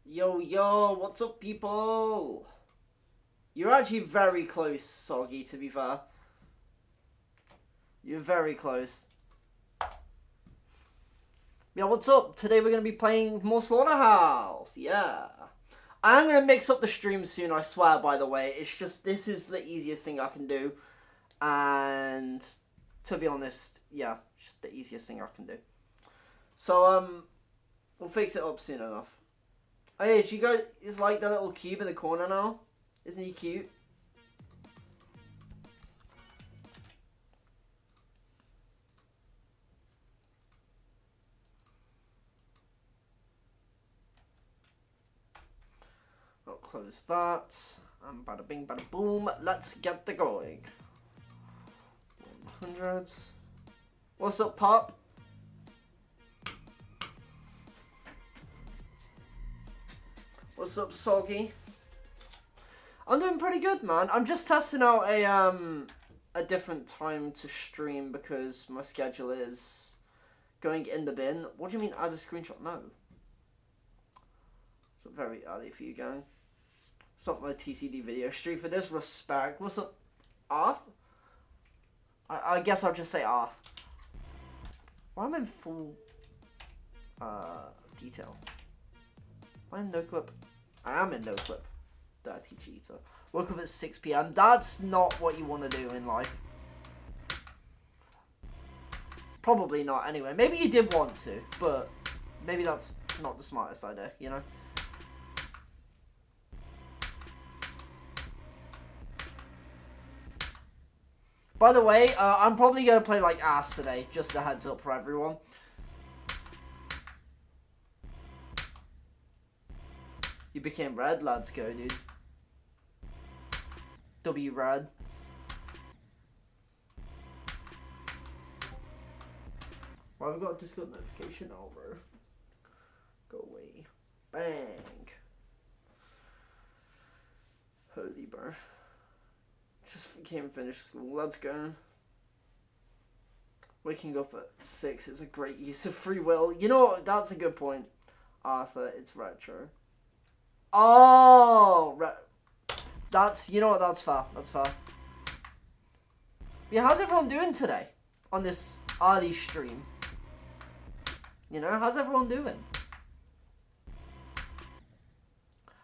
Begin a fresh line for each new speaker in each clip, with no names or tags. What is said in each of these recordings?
Yo, yo, what's up, people? You're actually very close, Soggy, to be fair. You're very close. Yeah, what's up? Today we're going to be playing more Slaughterhouse. Yeah. I'm going to mix up the stream soon, I swear, by the way. It's just, this is the easiest thing I can do. And, to be honest, yeah, just the easiest thing I can do. So, we'll fix it up soon enough. Oh yeah, do you guys is like the little cube in the corner now? Isn't he cute? I'll close that. And bada bing, bada boom. Let's get the going. 100. What's up, Pop? What's up, Soggy? I'm doing pretty good, man. I'm just testing out a different time to stream because my schedule is going in the bin. What do you mean add a screenshot? No. It's very early for you, gang. It's not my TCD video stream for this. Respect. What's up, Arth? I guess I'll just say Arth. Why am I in full detail? Am I in no clip? I am in no clip. Dirty cheater. Woke up at 6 PM. That's not what you want to do in life. Probably not, anyway. Maybe you did want to, but maybe that's not the smartest idea, you know? By the way, I'm probably going to play like ass today. Just a heads up for everyone. You became red, let's go, dude. W red. Well, I've got a Discord notification over. Go away. Bang. Holy bro. Just came finished school, let's go. Waking up at 6 is a great use of free will. You know what, that's a good point, Arthur, it's retro. Oh, that's, you know what, that's fair, that's fair. Yeah, how's everyone doing today on this early stream? You know, how's everyone doing?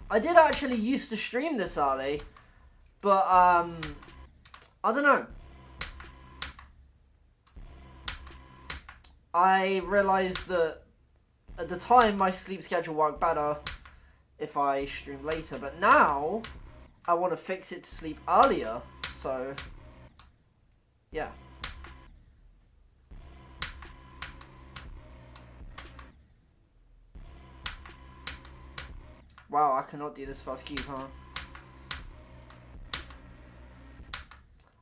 I did actually used to stream this early, but, I don't know. I realised that at the time my sleep schedule worked better if I stream later, but now I want to fix it to sleep earlier, so yeah. Wow, I cannot do this fast cube, huh?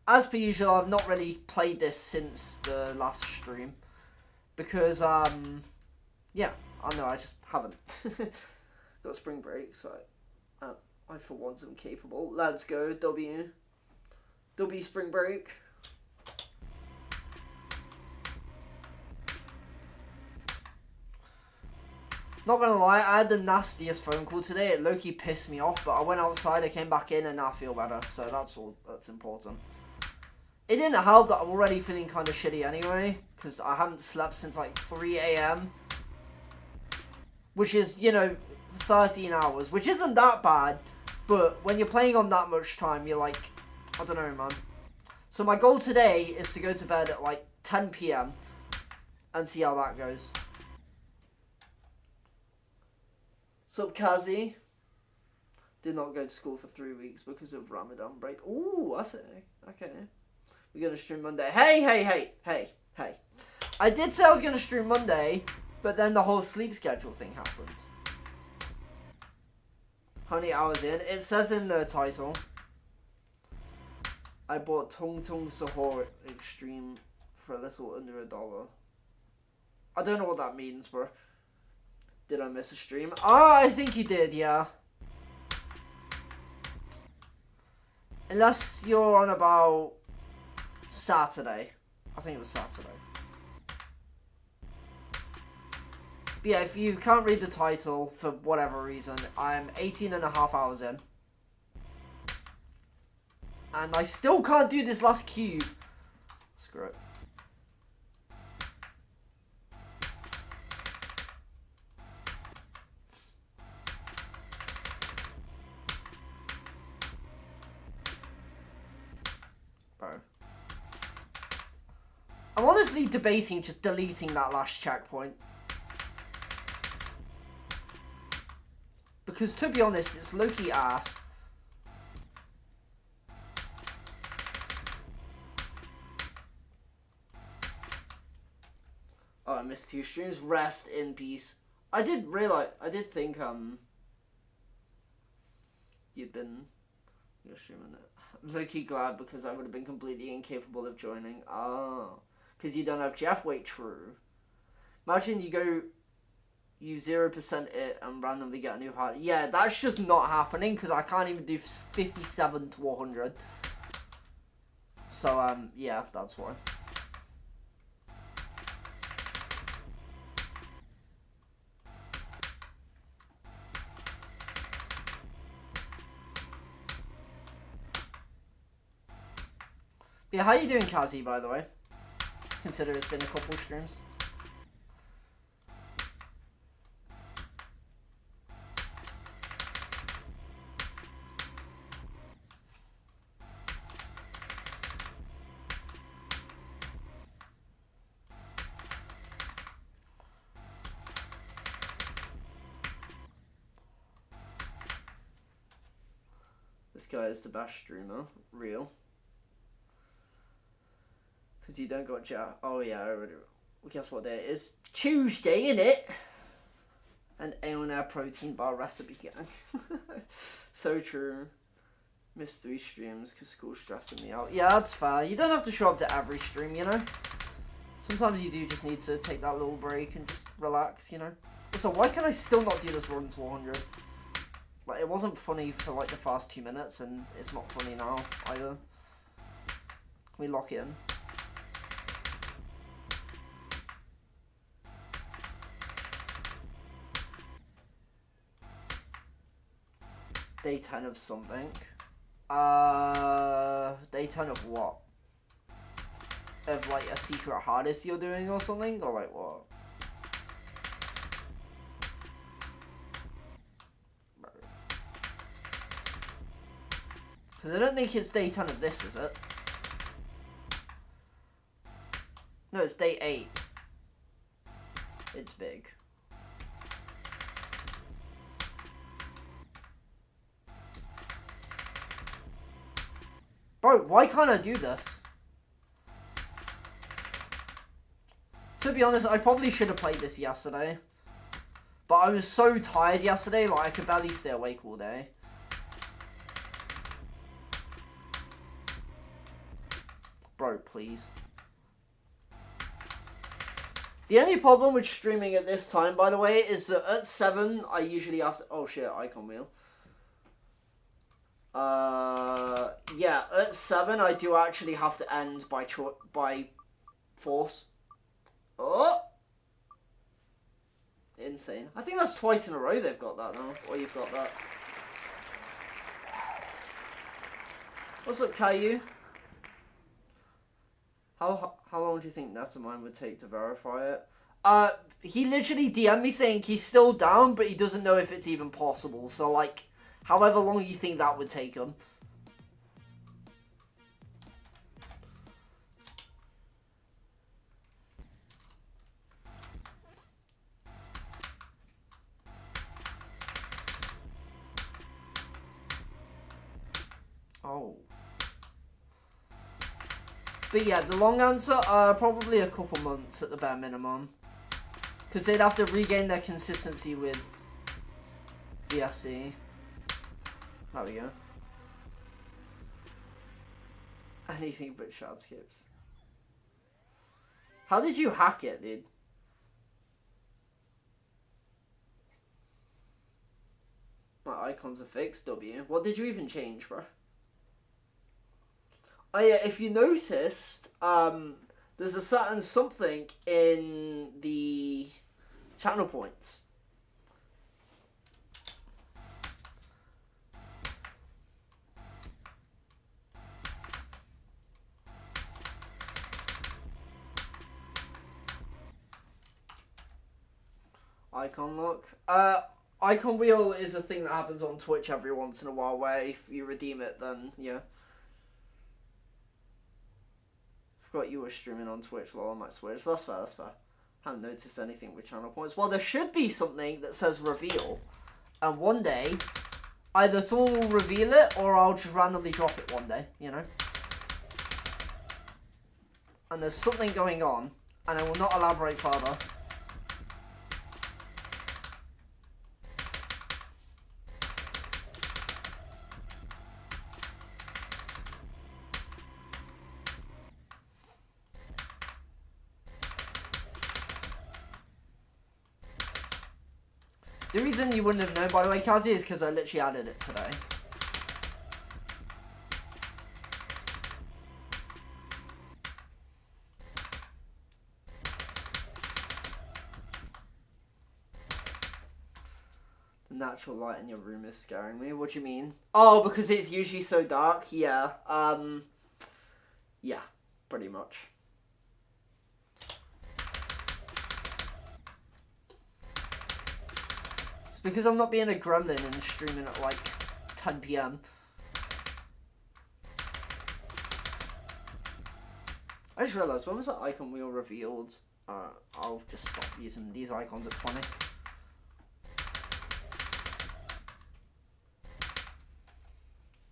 As per usual, I've not really played this since the last stream because yeah, I know I just haven't. Got spring break, so I for once am capable. Let's go, W spring break. Not gonna lie, I had the nastiest phone call today. It low-key pissed me off, but I went outside, I came back in, and now I feel better, so that's all that's important. It didn't help that I'm already feeling kind of shitty anyway, because I haven't slept since like 3 AM. Which is, you know, 13 hours, which isn't that bad, but when you're playing on that much time, you're like, I don't know, man. So my goal today is to go to bed at like 10 PM and see how that goes. Sup, Kazi? Did not go to school for 3 weeks because of Ramadan break. Ooh, that's it. Okay. We're going to stream Monday. Hey. I did say I was going to stream Monday, but then the whole sleep schedule thing happened. How many hours in? It says in the title. I bought Tung Tung Sahur Extreme for a little under $1. I don't know what that means, bro. Did I miss a stream? Oh, I think you did, yeah. Unless you're on about Saturday. I think it was Saturday. But yeah, if you can't read the title for whatever reason, I'm 18.5 hours in. And I still can't do this last cube. Screw it. Bro. I'm honestly debating just deleting that last checkpoint. Because to be honest, it's low-key ass. Oh, I missed 2 streams. Rest in peace. I did think, you'd been streaming it. I'm low-key glad because I would have been completely incapable of joining. Oh. Because you don't have Jeff. Wait, true. Imagine you 0% it and randomly get a new heart. Yeah, that's just not happening because I can't even do 57 to 100. So, yeah, that's why. Yeah, how you doing, Kazi, by the way? Consider it's been a couple streams. This guy is the best streamer. Real. Because you don't got Jack. Oh, yeah, I already. Well, guess what day it is? Tuesday, innit? And Aonair protein bar recipe gang. So true. Missed 3 streams because school's stressing me out. Yeah, that's fair. You don't have to show up to every stream, you know? Sometimes you do just need to take that little break and just relax, you know? Also, why can I still not do this run to 100? Like, it wasn't funny for, like, the first 2 minutes, and it's not funny now, either. Can we lock it in? Day 10 of something. Day 10 of what? Of, like, a secret hardest you're doing or something? Or, like, what? Because I don't think it's day 10 of this, is it? No, it's day 8. It's big. Bro, why can't I do this? To be honest, I probably should have played this yesterday. But I was so tired yesterday, like I could barely stay awake all day. Bro, please. The only problem with streaming at this time, by the way, is that at 7, I usually have to... Oh shit, icon wheel. Yeah, at 7, I do actually have to end by force. Oh! Insane. I think that's twice in a row they've got that now. Or you've got that. What's up, Caillou? How long do you think Netamine would take to verify it? He literally DM'd me saying he's still down, but he doesn't know if it's even possible. So, like, however long you think that would take him. Oh. But yeah, the long answer, probably a couple months at the bare minimum. Because they'd have to regain their consistency with VSC. There we go. Anything but shard skips. How did you hack it, dude? My icons are fixed, W. What did you even change, bro? Oh yeah, if you noticed, there's a certain something in the Channel points. Icon lock. Icon wheel is a thing that happens on Twitch every once in a while, where if you redeem it, then yeah. Forgot you were streaming on Twitch. Lol, I might switch. That's fair. That's fair. Haven't noticed anything with channel points. Well, there should be something that says reveal, and one day, either someone will reveal it or I'll just randomly drop it one day. You know. And there's something going on, and I will not elaborate further. The reason you wouldn't have known, by the way, Kazi, is because I literally added it today. The natural light in your room is scaring me. What do you mean? Oh, because it's usually so dark? Yeah. Yeah, pretty much. It's because I'm not being a gremlin and streaming at like 10 PM. I just realised, when was that icon wheel revealed? I'll just stop using these icons at 20.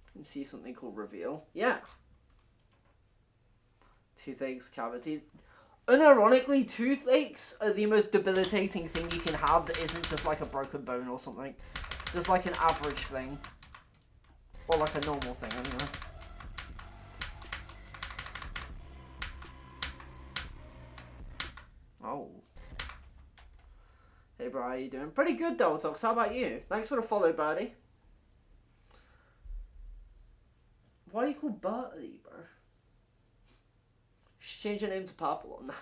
You can see something called reveal. Yeah. Toothaches, cavities. Unironically, toothaches are the most debilitating thing you can have that isn't just like a broken bone or something. Just like an average thing. Or like a normal thing, anyway. Oh. Hey bro, how you doing? Pretty good, Deltox. How about you? Thanks for the follow, birdie. Why are you called Birdie, bro? Change your name to Purple on that.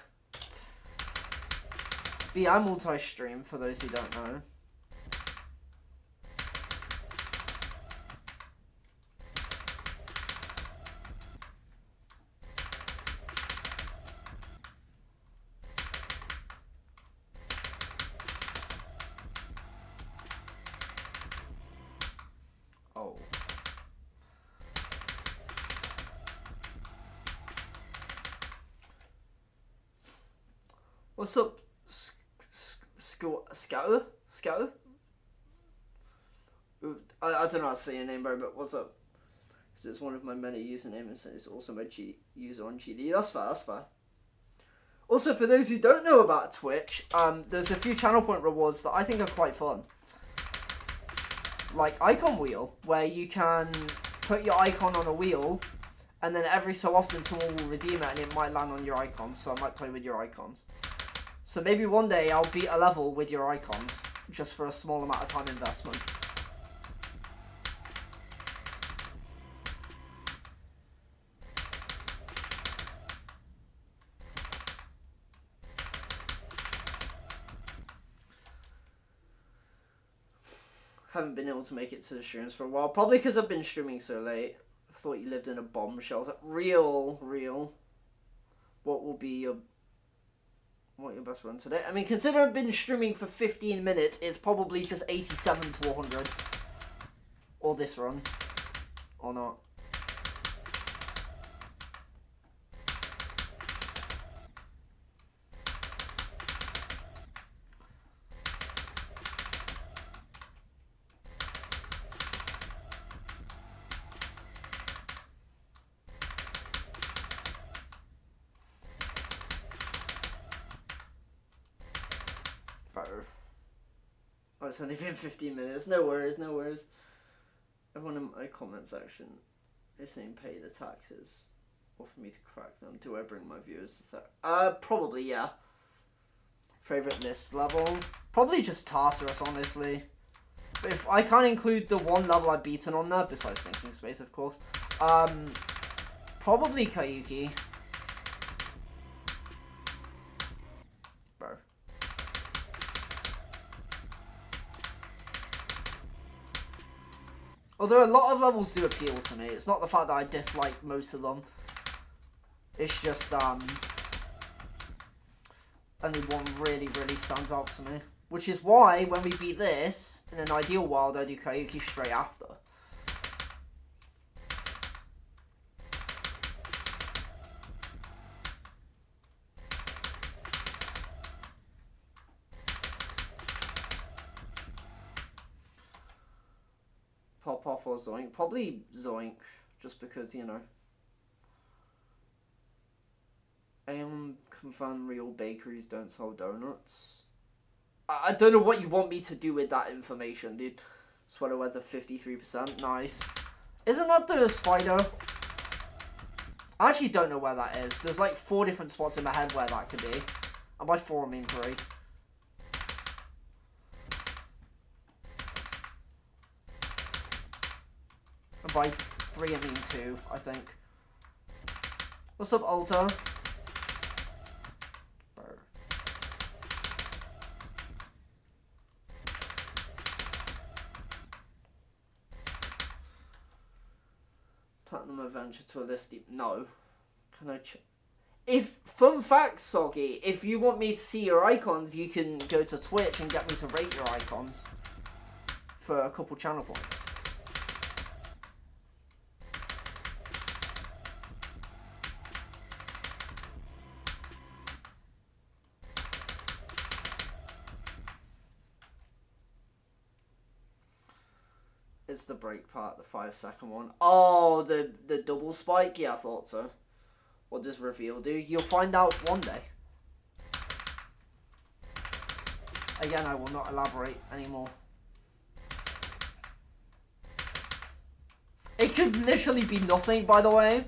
But yeah, I multi-stream, for those who don't know. Oh. What's up, Scout? I don't know how to say your name, bro, but what's up? Because it's one of my many usernames, and it's also my user on GD. That's fair, that's fair. Also, for those who don't know about Twitch, there's a few channel point rewards that I think are quite fun. Like Icon Wheel, where you can put your icon on a wheel, and then every so often someone will redeem it, and it might land on your icons, so I might play with your icons. So maybe one day I'll beat a level with your icons, just for a small amount of time investment. Haven't been able to make it to the streams for a while, probably because I've been streaming so late. I thought you lived in a bomb shelter. Real. What will be your best run today? I mean, consider I've been streaming for 15 minutes, it's probably just 87 to 100. Or this run. Or not. Oh, it's only been 15 minutes. No worries. Everyone in my comment section is saying pay the taxes or for me to crack them. Do I bring my viewers to that? Probably, yeah. Favorite list level? Probably just Tartarus, honestly. But if I can't include the one level I've beaten on there, besides Thinking Space, of course. Probably Kayuki. Bro. Although a lot of levels do appeal to me. It's not the fact that I dislike most of them. It's just, only one really, really stands out to me. Which is why, when we beat this, in an ideal world, I do Karaoke straight after. Pop off or Zoink? Probably Zoink, just because, you know. Confirm real bakeries don't sell donuts. I don't know what you want me to do with that information, dude. Sweater weather 53%, nice. Isn't that the spider? I actually don't know where that is. There's like 4 different spots in my head where that could be. And by 4 I mean 3. And by 3 I mean 2, I think. What's up, Alta? Platinum Adventure to a list. No. Can I if, fun fact, Soggy, if you want me to see your icons, you can go to Twitch and get me to rate your icons for a couple channel points. It's the break part, the 5-second one. Oh, the double spike? Yeah, I thought so. What does reveal do? You'll find out one day. Again, I will not elaborate anymore. It could literally be nothing, by the way.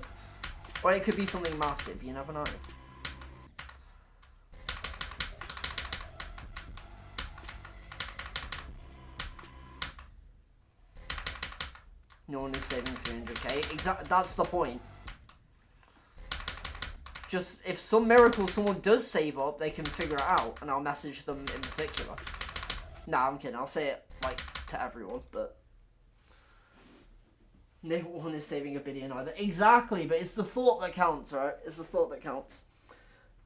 Or it could be something massive, you never know. No one is saving 300k. Exactly, that's the point. Just, if some miracle someone does save up, they can figure it out, and I'll message them in particular. Nah, I'm kidding. I'll say it, like, to everyone, but... No one is saving a billion either. Exactly, but it's the thought that counts, right? It's the thought that counts.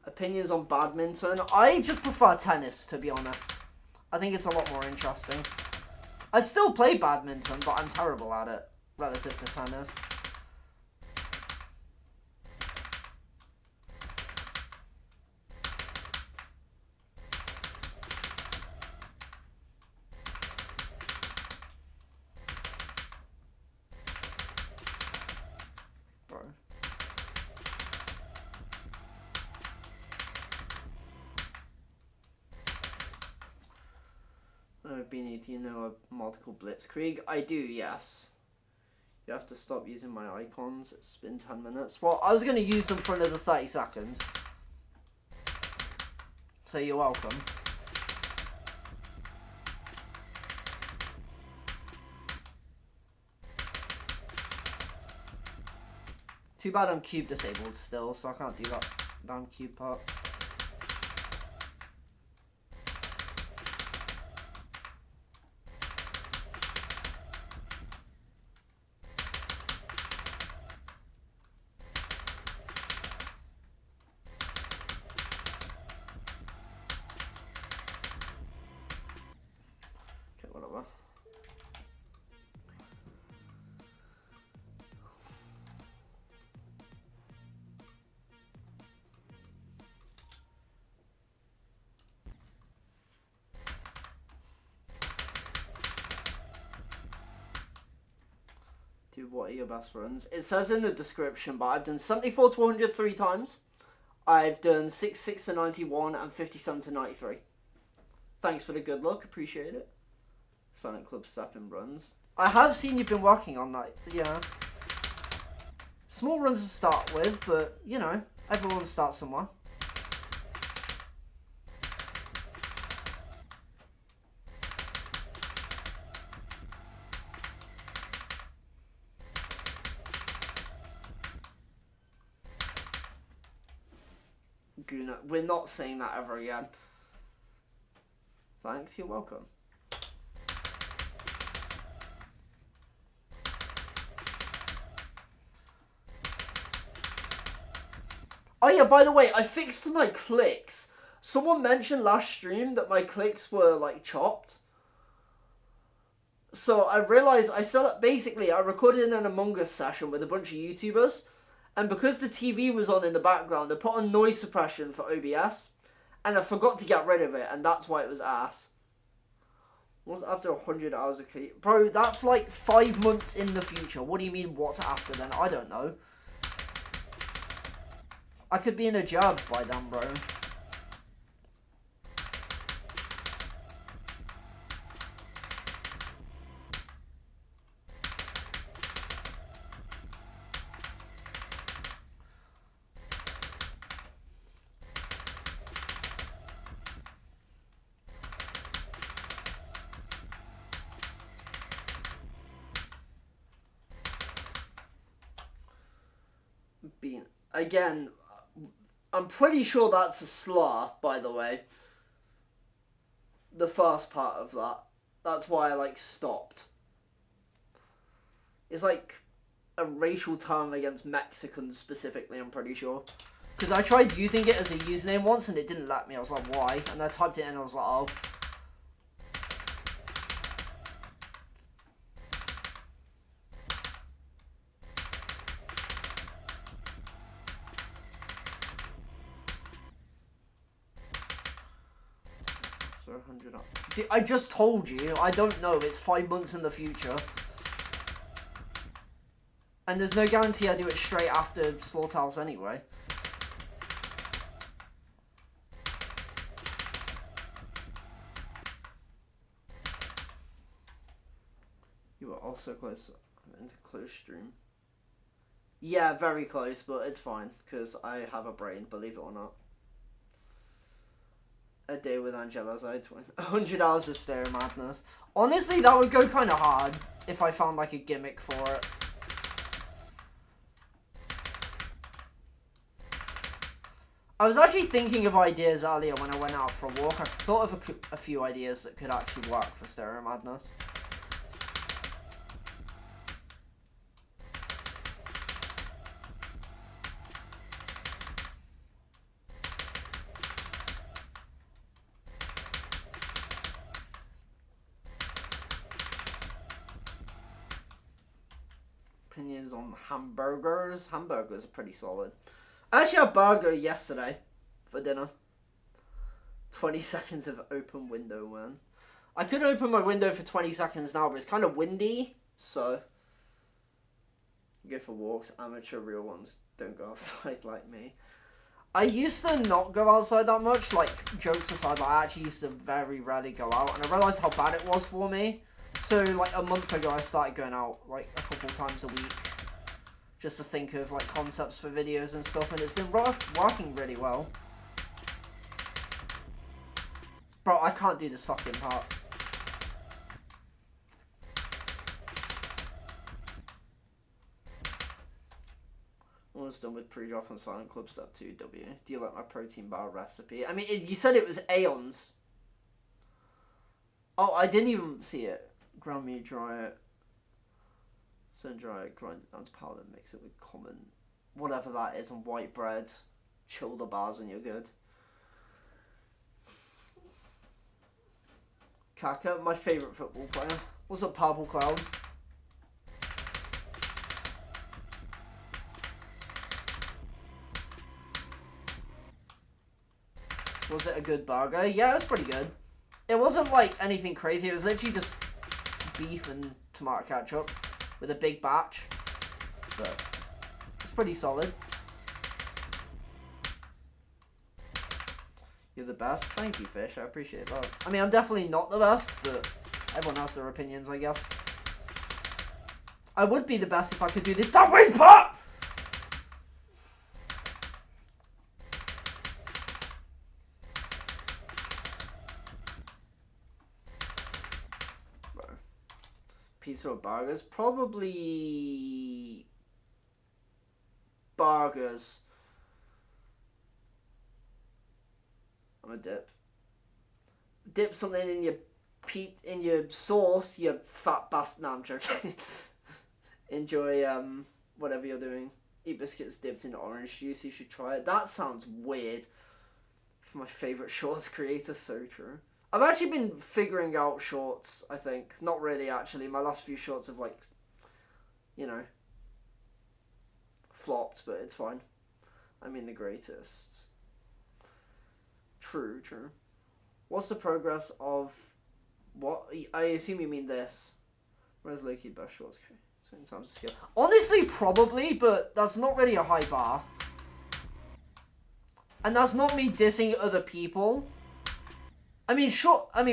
Opinions on badminton? I just prefer tennis, to be honest. I think it's a lot more interesting. I'd still play badminton, but I'm terrible at it, relative to tennis. Beanie, do you know a multiple blitzkrieg? I do, yes. You have to stop using my icons. It's been 10 minutes. Well, I was going to use them for another 30 seconds. So you're welcome. Too bad I'm cube disabled still, so I can't do that damn cube part. Dude, what are your best runs? It says in the description, but I've done 74 to 100 3 times. I've done 66 to 91 and 57 to 93. Thanks for the good luck, appreciate it. Sonic Club stepping runs. I have seen you've been working on that, yeah. Small runs to start with, but, you know, everyone starts somewhere. We're not saying that ever again. Thanks, you're welcome. Oh yeah, by the way, I fixed my clicks. Someone mentioned last stream that my clicks were like chopped. So I realised I recorded an Among Us session with a bunch of YouTubers, and because the TV was on in the background, I put on noise suppression for OBS, and I forgot to get rid of it, and that's why it was ass. What's after 100 hours of key? Bro, that's like 5 months in the future. What do you mean what's after then? I don't know. I could be in a job by then, bro. Again, I'm pretty sure that's a slur, by the way. The first part of that. That's why I, like, stopped. It's like a racial term against Mexicans specifically, I'm pretty sure. Because I tried using it as a username once and it didn't let me. I was like, why? And I typed it in and I was like, oh. So 100 up. Dude, I just told you, I don't know. It's 5 months in the future. And there's no guarantee I do it straight after Slaughterhouse anyway. You were also close into close stream. Yeah, very close, but it's fine, because I have a brain, believe it or not. A day with Angela's eye twin. 100 hours of stereo madness. Honestly, that would go kind of hard if I found like a gimmick for it. I was actually thinking of ideas earlier when I went out for a walk. I thought of a few ideas that could actually work for stereo madness. Opinions on hamburgers. Hamburgers are pretty solid. I actually had a burger yesterday for dinner. 20 seconds of open window, man. I could open my window for 20 seconds now, but it's kind of windy, so go for walks. Amateur, real ones don't go outside like me. I used to not go outside that much, like, jokes aside, but I actually used to very rarely go out, and I realised how bad it was for me. So, like, a month ago, I started going out, like, a couple times a week, just to think of, like, concepts for videos and stuff, and it's been working really well. Bro, I can't do this fucking part. Almost done with pre-drop on Silent Club Step 2, W. Do you like my protein bar recipe? I mean, you said it was Aeons. Oh, I didn't even see it. Ground meat, dry it. Sun dry it, grind it down to powder, mix it with common, whatever that is, and white bread. Chill the bars and you're good. Kaka, my favourite football player. What's up, Purple Cloud? Was it a good burger? Yeah, it was pretty good. It wasn't like anything crazy. It was literally just beef and tomato ketchup with a big batch. But it's pretty solid. You're the best. Thank you, Fish. I appreciate that. I mean, I'm definitely not the best, but everyone has their opinions, I guess. I would be the best if I could do this that way, pot! Pizza or burgers? Probably burgers. I'm a dip. Dip something in your sauce, you fat bastard. No, I'm joking. Enjoy whatever you're doing. Eat biscuits dipped in orange juice. You should try it. That sounds weird. For my favourite shorts creator, so true. I've actually been figuring out shorts, I think. Not really, actually. My last few shorts have, like, you know, flopped, but it's fine. I mean the greatest. True. What's the progress of... What? I assume you mean this. Where's Loki best shorts creator? Times skill. Honestly, probably, but that's not really a high bar. And that's not me dissing other people. I mean,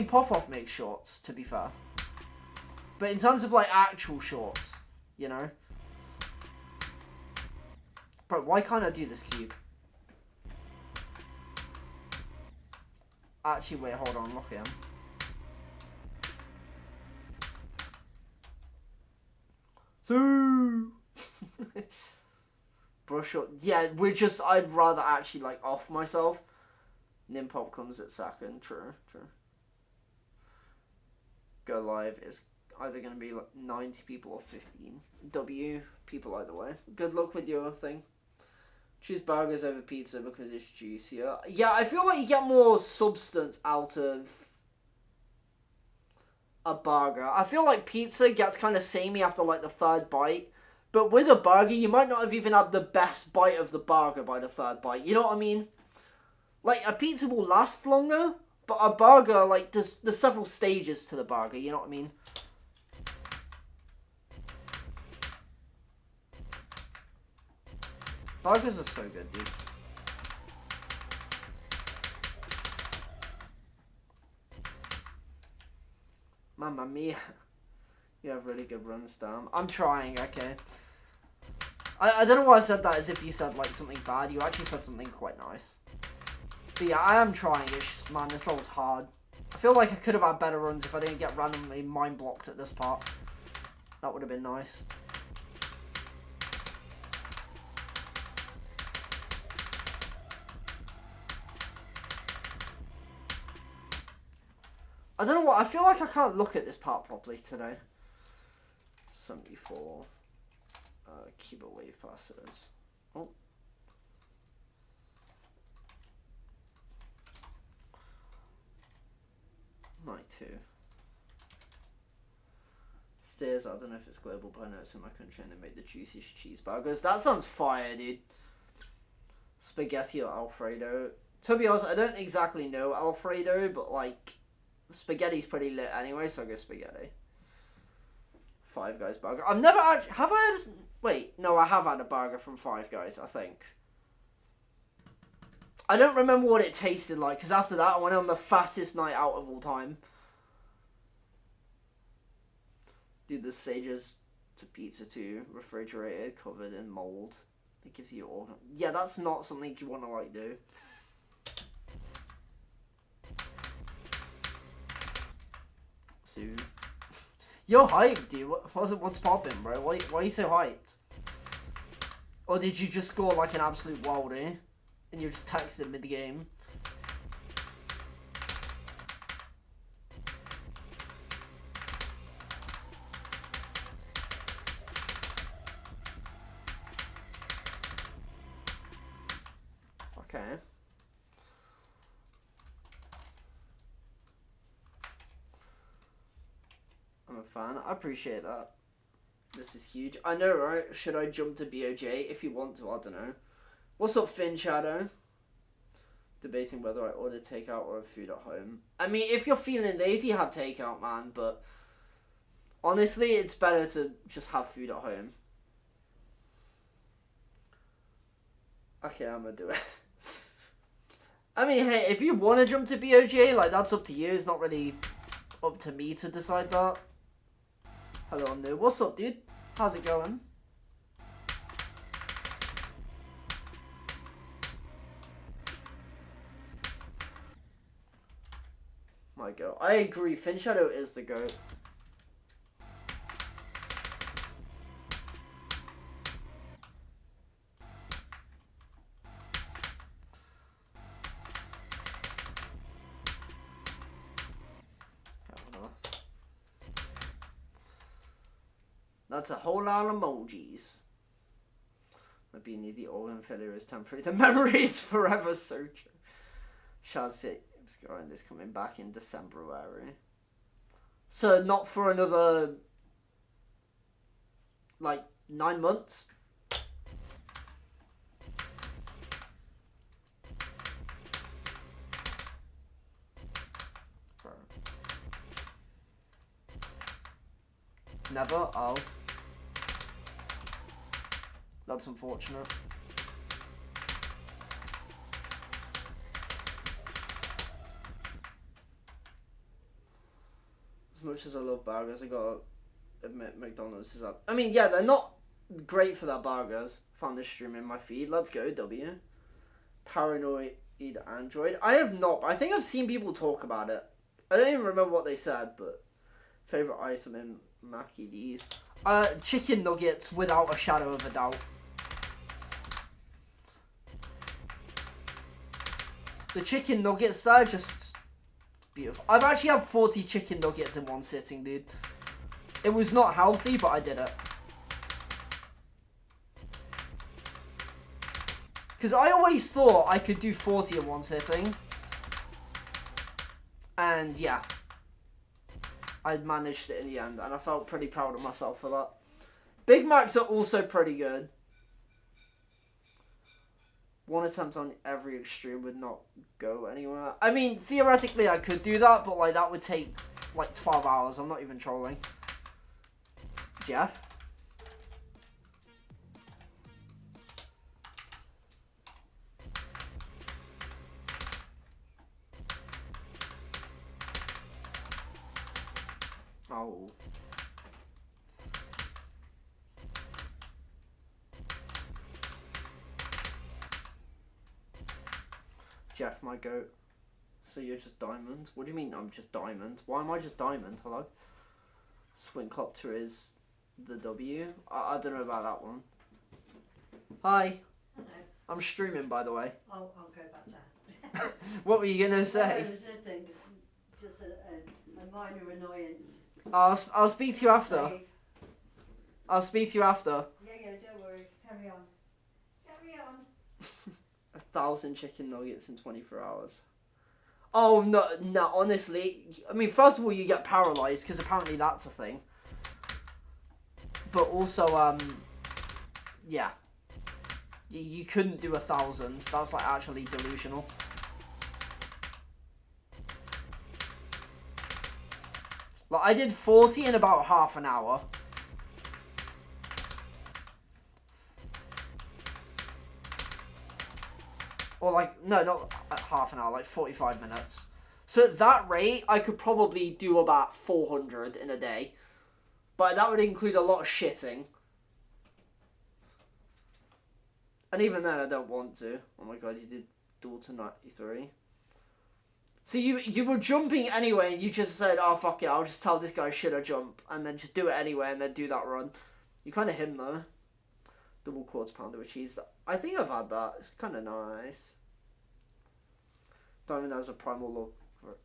Pop-Off makes shorts, to be fair. But in terms of, like, actual shorts, you know? Bro, why can't I do this cube? Actually, wait, hold on, look at him. So... Brush up. Yeah, I'd rather actually, like, off myself. Nimpop comes at second. True. Go live is either going to be, like, 90 people or 15. W, people either way. Good luck with your thing. Choose burgers over pizza because it's juicier. Yeah, I feel like you get more substance out of a burger. I feel like pizza gets kind of samey after, like, the third bite. But with a burger, you might not have even had the best bite of the burger by the third bite. You know what I mean? Like, a pizza will last longer, but a burger, like, there's several stages to the burger. You know what I mean? Burgers are so good, dude. Mamma mia. You have really good runs, damn. I'm trying, okay. I don't know why I said that as if you said, like, something bad. You actually said something quite nice. But yeah, I am trying. It's just, man, this level's hard. I feel like I could have had better runs if I didn't get randomly mind-blocked at this part. That would have been nice. I don't know what, I feel like I can't look at this part properly today. 74. Cuba wave passes. Oh. Night 2. Steers, I don't know if it's global, but I know it's in my country and they make the juiciest cheeseburgers. That sounds fire, dude. Spaghetti or Alfredo. To be honest, I don't exactly know Alfredo, but, like, spaghetti's pretty lit anyway, so I go spaghetti. Five Guys burger. I've never had... Have I had... Wait, no, I have had a burger from Five Guys, I think. I don't remember what it tasted like, because after that, I went on the fattest night out of all time. Dude, the Sages to pizza too, refrigerated, covered in mold. It gives you all... Yeah, that's not something you want to, like, do. Soon. You're hyped, dude. What's poppin', bro? Why are you so hyped? Or did you just score like an absolute worldie? And you just texted mid-game? Okay. I'm a fan. I appreciate that. This is huge. I know, right? Should I jump to BOJ? If you want to, I don't know. What's up, Finn Shadow? Debating whether I order takeout or food at home. I mean, if you're feeling lazy, have takeout, man. But honestly, it's better to just have food at home. Okay, I'm gonna do it. I mean, hey, if you want to jump to BOJ, like, that's up to you. It's not really up to me to decide that. Hello, I'm new. What's up, dude? How's it going? My go. I agree. Finn Shadow is the GOAT. That's a whole lot of emojis. Being near the organ failure is temporary. The memory is forever, so true. Shazzy is coming back in December. So not for another, like, 9 months? Never? Oh. That's unfortunate. As much as I love burgers, I gotta admit McDonald's is up. I mean, yeah, they're not great for their burgers. Found this stream in my feed. Let's go, W. Paranoid Android. I have not. I think I've seen people talk about it. I don't even remember what they said, but favorite item in Mackie D's. Chicken nuggets without a shadow of a doubt. The chicken nuggets, they're just beautiful. I've actually had 40 chicken nuggets in one sitting, dude. It was not healthy, but I did it. Because I always thought I could do 40 in one sitting. And yeah. I managed it in the end, and I felt pretty proud of myself for that. Big Macs are also pretty good. One attempt on every extreme would not go anywhere. I mean, theoretically I could do that, but like that would take like 12 hours. I'm not even trolling. Jeff? Oh. Jeff, my goat. So you're just diamond? What do you mean I'm just diamond? Why am I just diamond? Hello? Swinkopter is the W. I don't know about that one. Hi.
Hello.
I'm streaming, by the way.
I'll go back down.
What were you going to say?
It was nothing, just a minor annoyance.
I'll speak to you after.
Save.
I'll speak to you after.
Yeah, don't worry. Carry on. Carry on.
1,000 chicken nuggets in 24 hours. Oh, no, honestly. I mean, first of all, you get paralyzed, because apparently that's a thing. But also, yeah. You couldn't do 1,000. That's, like, actually delusional. Like, I did 40 in about half an hour. Or like, no, not half an hour, like 45 minutes. So at that rate, I could probably do about 400 in a day. But that would include a lot of shitting. And even then, I don't want to. Oh my god, you did Dalton 93. So you were jumping anyway, and you just said, oh fuck it, I'll just tell this guy should I jump. And then just do it anyway, and then do that run. You kind of him though. Double quarter pounder with cheese. I think I've had that. It's kind of nice. Diamond has a primal love for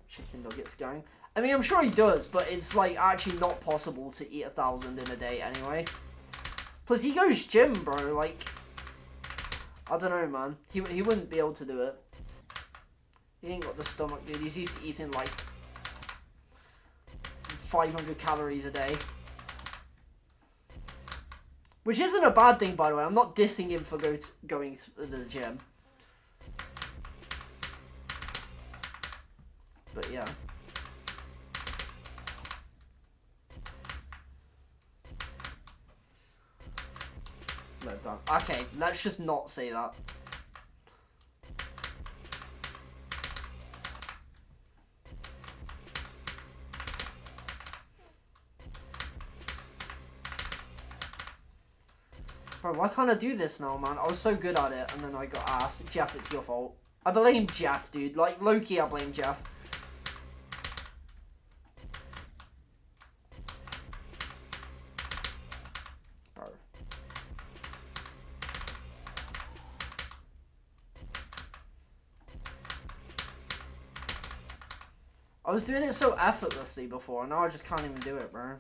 chicken nuggets gang. I mean, I'm sure he does, but it's like actually not possible to eat 1,000 in a day anyway. Plus, he goes gym, bro. Like, I don't know, man. He wouldn't be able to do it. He ain't got the stomach, dude. He's used to eating like 500 calories a day. Which isn't a bad thing, by the way. I'm not dissing him for going to the gym. But yeah. No, don't. Okay, let's just not say that. Bro, why can't I do this now, man? I was so good at it, and then I got ass. Jeff, it's your fault. I blame Jeff, dude. Like, low-key, I blame Jeff. Bro. I was doing it so effortlessly before, and now I just can't even do it, bro.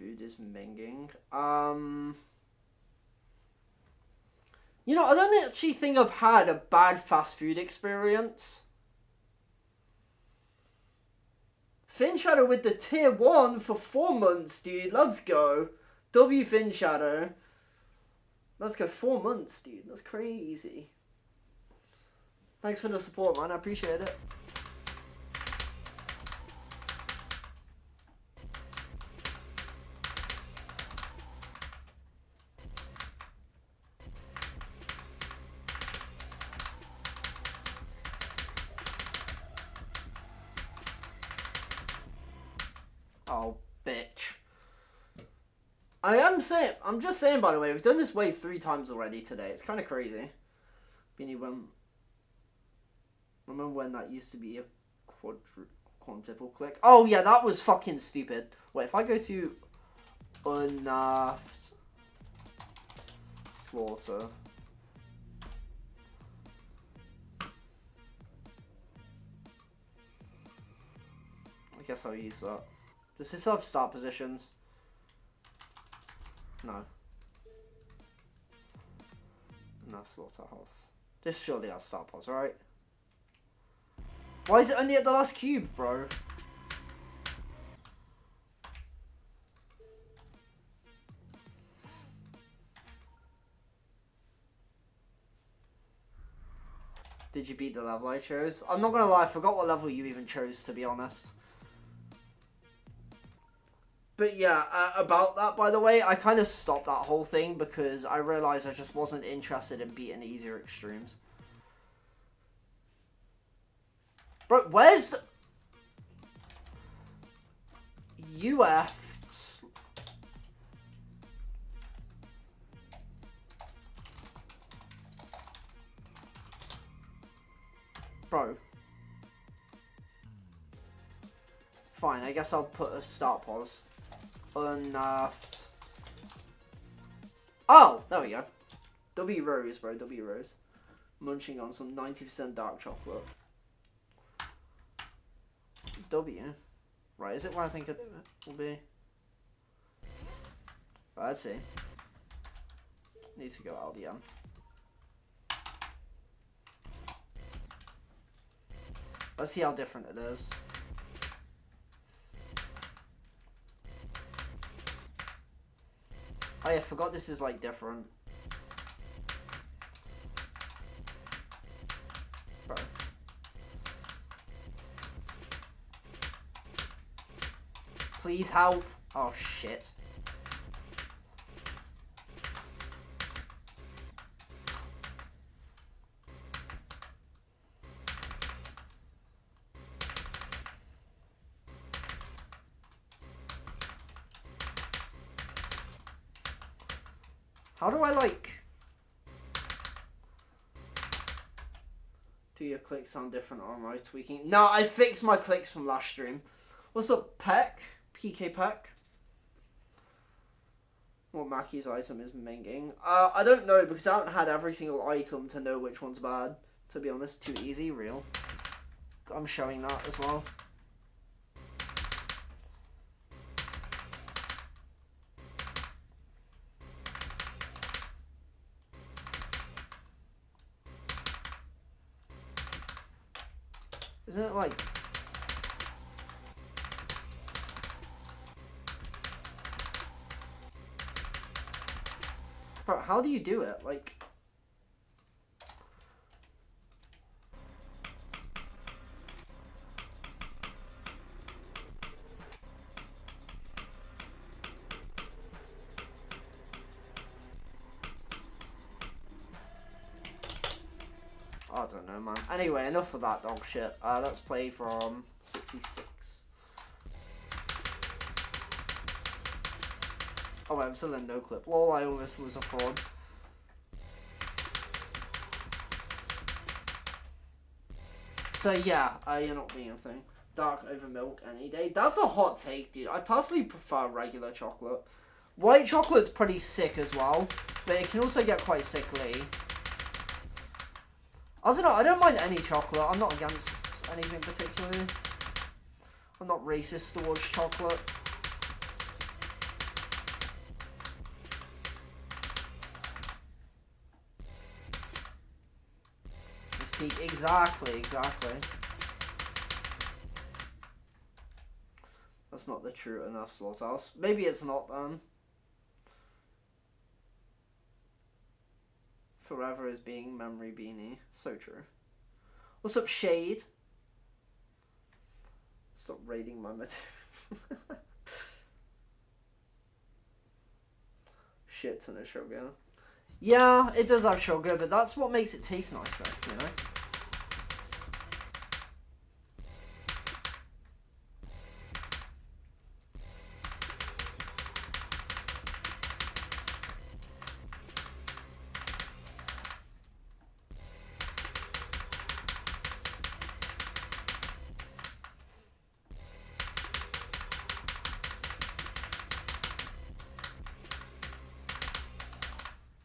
food is minging. You know, I don't actually think I've had a bad fast food experience. Fin Shadow with the tier 1 for 4 months, dude. Let's go. W Fin Shadow. Let's go, 4 months, dude. That's crazy. Thanks for the support, man. I appreciate it. Oh, bitch. I'm just saying, by the way, we've done this wave 3 times already today. It's kind of crazy. Remember when that used to be a quadruple click? Oh, yeah, that was fucking stupid. Wait, if I go to Unearthed Slaughter. I guess I'll use that. Does this have start positions? No. No, Slaughterhouse. This surely has start pos, right? Why is it only at the last cube, bro? Did you beat the level I chose? I'm not gonna lie, I forgot what level you even chose, to be honest. But yeah, about that, by the way, I kind of stopped that whole thing because I realised I just wasn't interested in beating easier extremes. Bro, where's the... UF... Bro. Fine, I guess I'll put a start pause. Unearthed. Oh, there we go. W Rose, bro, W Rose. Munching on some 90% dark chocolate. W. Right, is it where I think it will be? Right, let's see. Need to go LDM. Let's see how different it is. Oh yeah, I forgot this is like different. Bro. Please help. Oh shit. How do I, like... Do your clicks sound different or am I tweaking? No, I fixed my clicks from last stream. What's up, Peck? PK Peck? What Mackie's item is minging? I don't know, because I haven't had every single item to know which one's bad. To be honest, too easy, real. I'm showing that as well. Isn't it like... Bro, how do you do it? Like... I don't know, man. Anyway, enough of that dog shit. Let's play from 66. Oh wait, I'm still in no clip. Lol, I almost was a fraud. So yeah, you're not being a thing. Dark over milk any day. That's a hot take, dude. I personally prefer regular chocolate. White chocolate's pretty sick as well, but it can also get quite sickly. I don't know, I don't mind any chocolate. I'm not against anything particularly. I'm not racist towards chocolate. cheek. Exactly. That's not the true enough Slaughterhouse. Maybe it's not then. Forever is being memory beanie. So true. What's up, Shade? Stop raiding my material. Shit ton of sugar. Yeah, it does have sugar, but that's what makes it taste nicer, you know?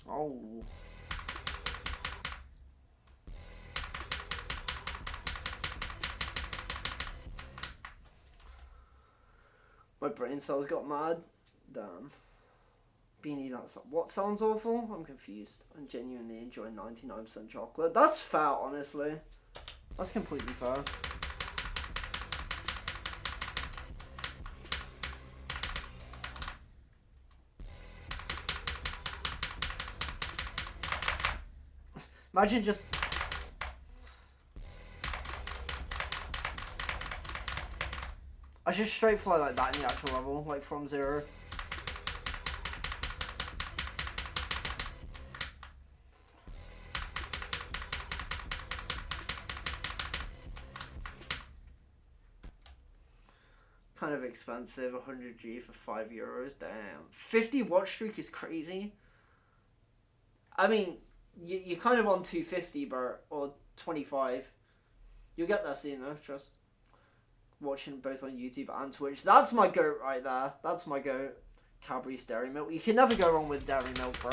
Oh. My brain cells got mad. Damn. Beanie, that's what sounds awful? I'm confused. I'm genuinely enjoying 99% chocolate. That's fair, honestly. That's completely fair. Imagine just... I just straight fly like that in the actual level, like from 0. Kind of expensive, 100G for €5. Damn. 50 watch streak is crazy. I mean, you're kind of on 250, Bert, or 25. You'll get there soon, though, trust. Watching both on YouTube and Twitch. That's my goat right there. That's my goat. Cadbury's Dairy Milk. You can never go wrong with Dairy Milk, bro.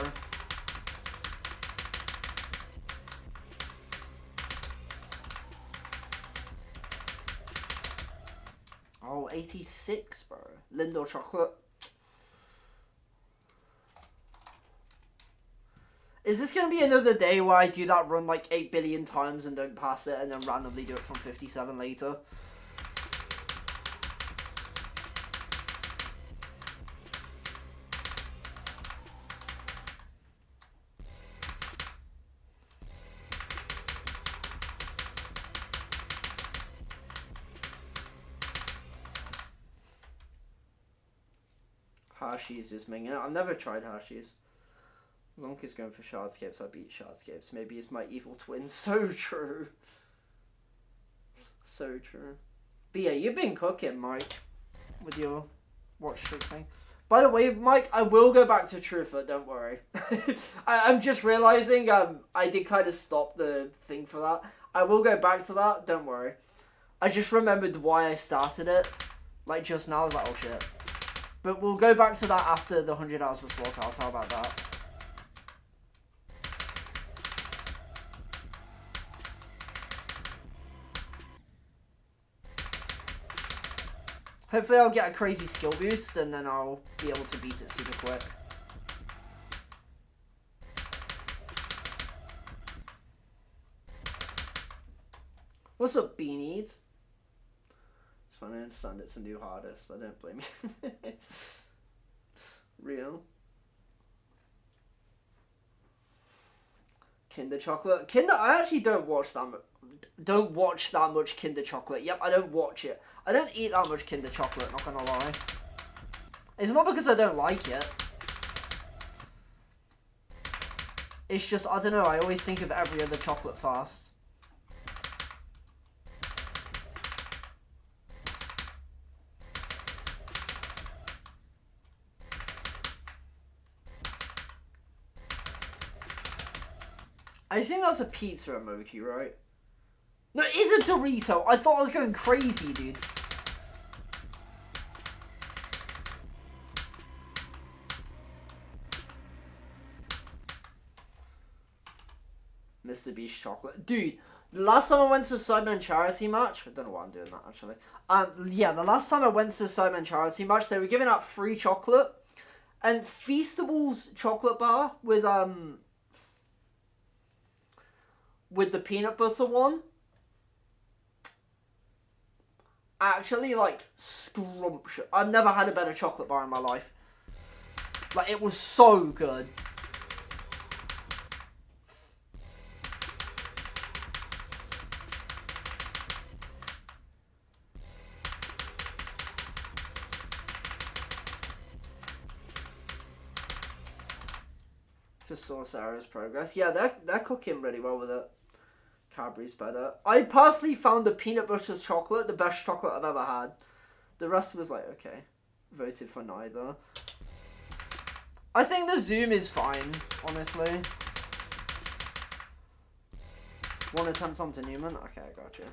Oh, 86, bro. Lindor chocolate. Is this going to be another day where I do that run like 8 billion times and don't pass it and then randomly do it from 57 later? Hershey's is minging. I've never tried Hershey's. Zonka's going for Shardscapes. I beat Shardscapes. Maybe it's my evil twin. So true. So true. But yeah, you've been cooking, Mike, with your watch streak thing. By the way, Mike, I will go back to Truther, don't worry. I'm just realising I did kind of stop the thing for that. I will go back to that, don't worry. I just remembered why I started it. Like just now, I was like, oh shit. But we'll go back to that after the 100 hours with Slaughterhouse. How about that? Hopefully I'll get a crazy skill boost and then I'll be able to beat it super quick. What's up, Beanies? It's fine, I understand it's a new hardest. I don't blame you. Real. Kinder Chocolate. Kinder, I actually don't watch that much. Don't watch that much Kinder Chocolate. Yep, I don't watch it. I don't eat that much Kinder Chocolate, not gonna lie. It's not because I don't like it. It's just, I don't know, I always think of every other chocolate fast. I think that's a pizza emoji, right? No, it is a Dorito. I thought I was going crazy, dude. Mr. Beast chocolate. Dude, the last time I went to the Sidemen charity match, I don't know why I'm doing that, actually. Yeah, the last time I went to the Sidemen charity match, they were giving out free chocolate. And Feastable's chocolate bar with with the peanut butter one, actually, like, scrumptious. I've never had a better chocolate bar in my life. Like, it was so good. Just saw Sarah's progress. Yeah, they're cooking really well with it. Cadbury's better. I personally found the peanut butter chocolate the best chocolate I've ever had. The rest was like, okay. Voted for neither. I think the Zoom is fine, honestly. One attempt onto Newman? Okay, I got you.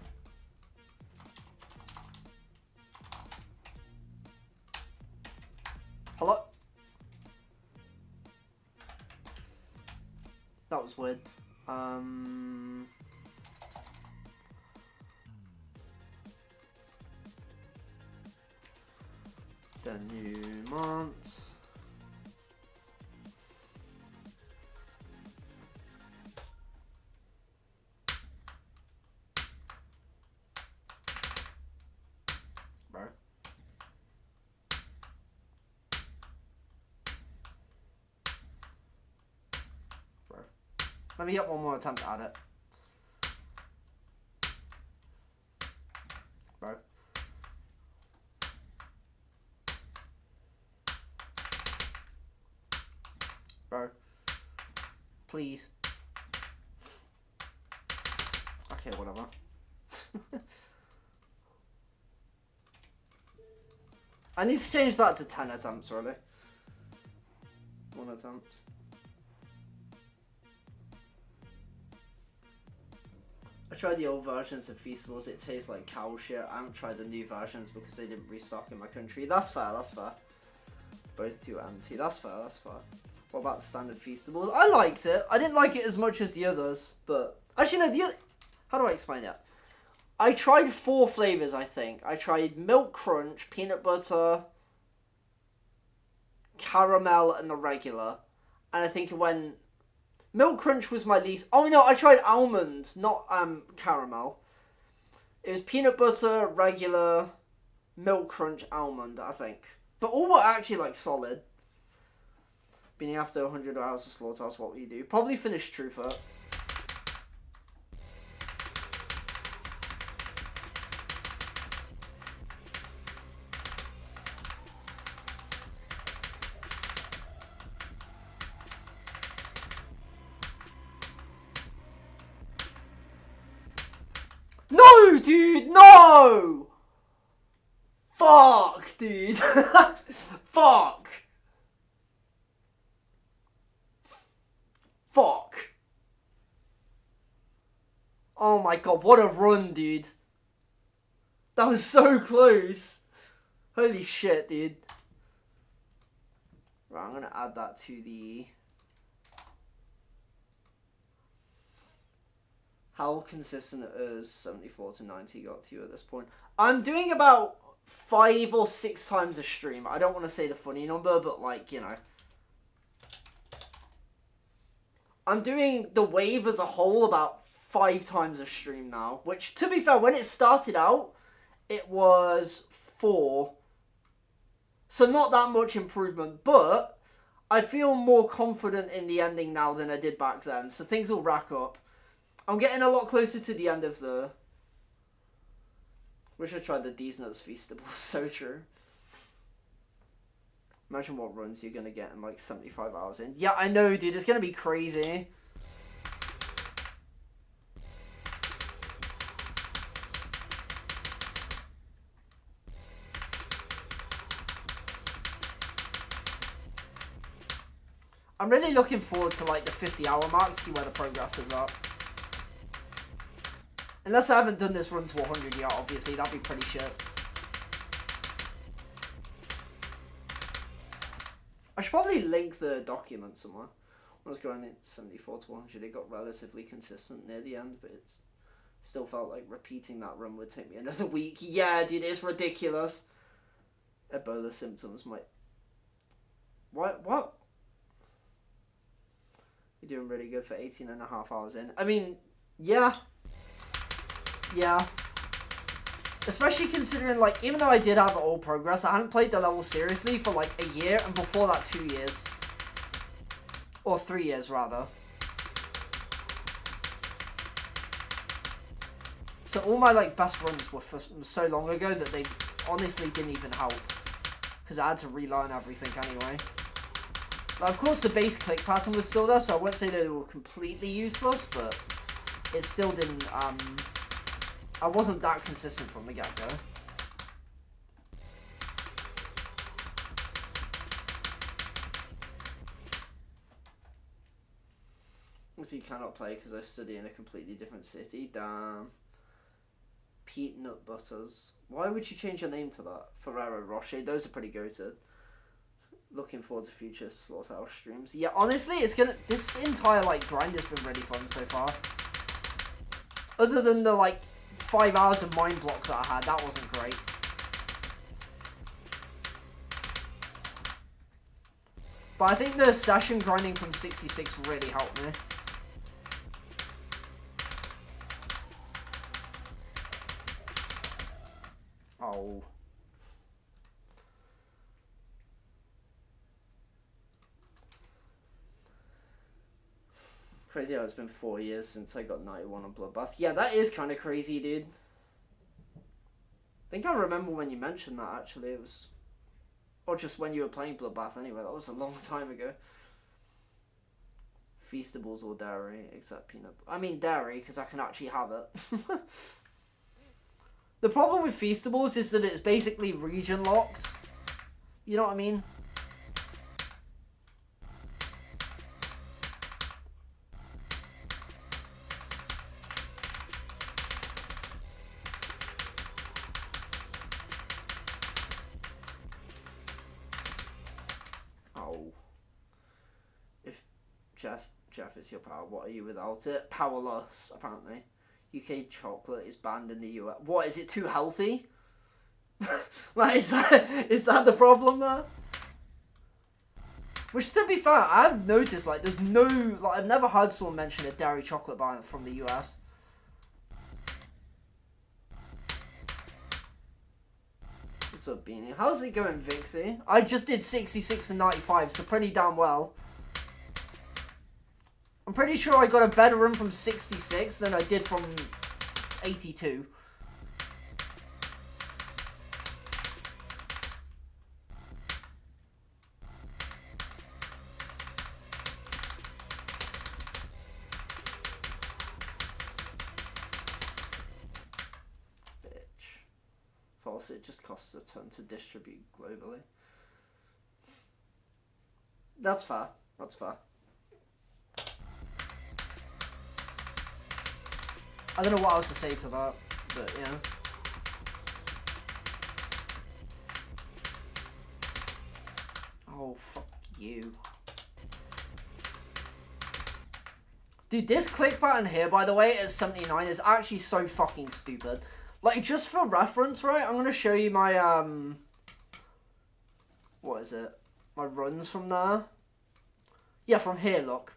Hello? That was weird. Denouement. Bro. Let me get one more attempt at it. Bro. Bro. Please. Okay, whatever. I need to change that to 10 attempts, really. 1 attempt. I tried the old versions of Feastables, it tastes like cow shit. I haven't tried the new versions because they didn't restock in my country. That's fair, that's fair. Both too empty. That's fair, that's fair. What about the standard Feastables? I liked it. I didn't like it as much as the others, but... Actually, no, the other... How do I explain it? I tried 4 flavours, I think. I tried Milk Crunch, Peanut Butter, Caramel, and the regular. And I think it went... Milk Crunch was my least... Oh, no, I tried Almond, not Caramel. It was Peanut Butter, regular, Milk Crunch, Almond, I think. But all were actually, like, solid. Being after 100 hours of Slaughterhouse, what will you do? Probably finish Truther. No, dude, no! Fuck, dude. Fuck. Fuck. Oh my god, what a run, dude. That was so close. Holy shit, dude. Right, I'm gonna add that to the... How consistent is 74 to 90 got to you at this point? I'm doing about 5 or 6 times a stream. I don't want to say the funny number, but like, you know. I'm doing the wave as a whole about 5 times a stream now. Which, to be fair, when it started out, it was 4. So not that much improvement, but I feel more confident in the ending now than I did back then. So things will rack up. I'm getting a lot closer to the end of the... Wish I tried the D's Nuts Feastable. So true. Imagine what runs you're going to get in like 75 hours in. Yeah, I know, dude. It's going to be crazy. I'm really looking forward to like the 50-hour mark to see where the progress is at. Unless I haven't done this run to 100 yet, obviously, that'd be pretty shit. I should probably link the document somewhere. When I was going at 74 to 100, it got relatively consistent near the end, but it still felt like repeating that run would take me another week. Yeah, dude, it's ridiculous. Ebola symptoms might... What? You're doing really good for 18 and a half hours in. I mean... Yeah. Yeah. Especially considering, like, even though I did have all progress, I hadn't played the level seriously for, like, a year, and before that, 2 years. Or 3 years, rather. So all my, like, best runs were so long ago that they honestly didn't even help. Because I had to relearn everything anyway. Like, of course, the base click pattern was still there, so I won't say they were completely useless, but it still didn't, I wasn't that consistent from the get-go. If you cannot play because I study in a completely different city, damn. Peanut Butters. Why would you change your name to that? Ferrero Rocher, those are pretty goated. Looking forward to future Slaughterhouse streams. Yeah, honestly, this entire, like, grind has been really fun so far. Other than the, like, 5 hours of mind blocks that I had, that wasn't great. But I think the session grinding from 66 really helped me. Oh. Crazy how it's been 4 years since I got 91 on Bloodbath. Yeah, that is kind of crazy, dude. I think I remember when you mentioned that, actually. It was... Or just when you were playing Bloodbath, anyway. That was a long time ago. Feastables or dairy, except peanut... I mean dairy, because I can actually have it. The problem with Feastables is that it's basically region locked. You know what I mean? Oh. If Jeff is your power, what are you without it? Powerless, apparently. UK chocolate is banned in the US. What, is it too healthy? Like, is that the problem there? Which, to be fair, I've noticed, like, there's no... Like, I've never heard someone mention a dairy chocolate bar from the US. What's up, Beanie? How's it going, Vixie? I just did 66 and 95, so pretty damn well. I'm pretty sure I got a better run from 66 than I did from 82. Bitch. False, it just costs a ton to distribute globally. That's fair. That's fair. I don't know what else to say to that, but yeah. Oh, fuck you. Dude, this click pattern here, by the way, at 79 is actually so fucking stupid. Like, just for reference, right, I'm gonna show you my, what is it? My runs from there. Yeah, from here, look.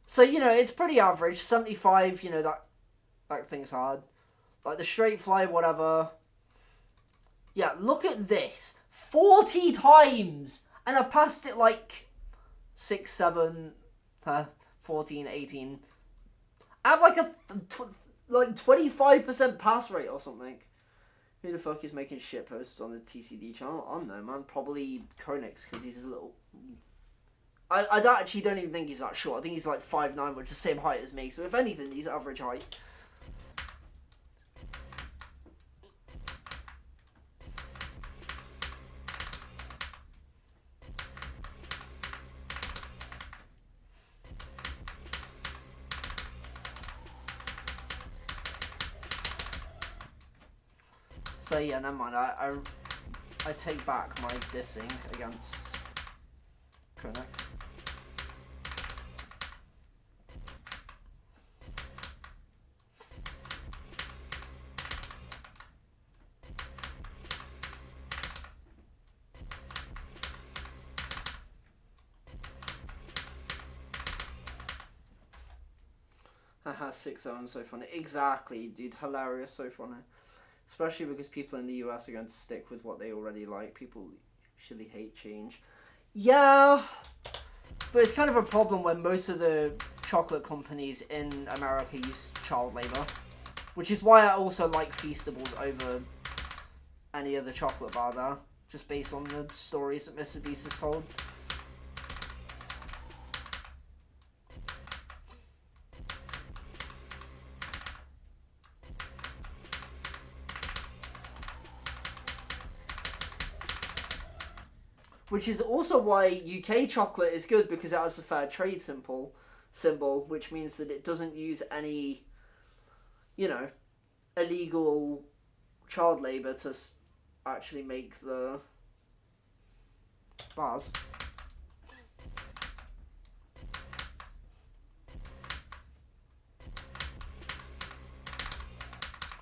So, you know, it's pretty average. 75, you know, that thing's hard. Like, the straight fly, whatever. Yeah, look at this. 40 times! And I've passed it, like, 6, 7, 14, 18. I have, like, a 25% pass rate or something. Who the fuck is making shit posts on the TCD channel? I don't know, man. Probably Konix, because he's a little... I actually don't even think he's that short. I think he's, like, 5'9", which is the same height as me. So, if anything, he's average height. So yeah, never mind. I take back my dissing against Konix. Haha, 6-0, so funny. Exactly, dude. Hilarious, so funny. Especially because people in the US are going to stick with what they already like. People usually hate change. Yeah, but it's kind of a problem when most of the chocolate companies in America use child labor. Which is why I also like Feastables over any other chocolate bar there. Just based on the stories that Mr. Beast has told. Which is also why UK chocolate is good, because it has a fair trade symbol, which means that it doesn't use any, you know, illegal child labour to actually make the bars.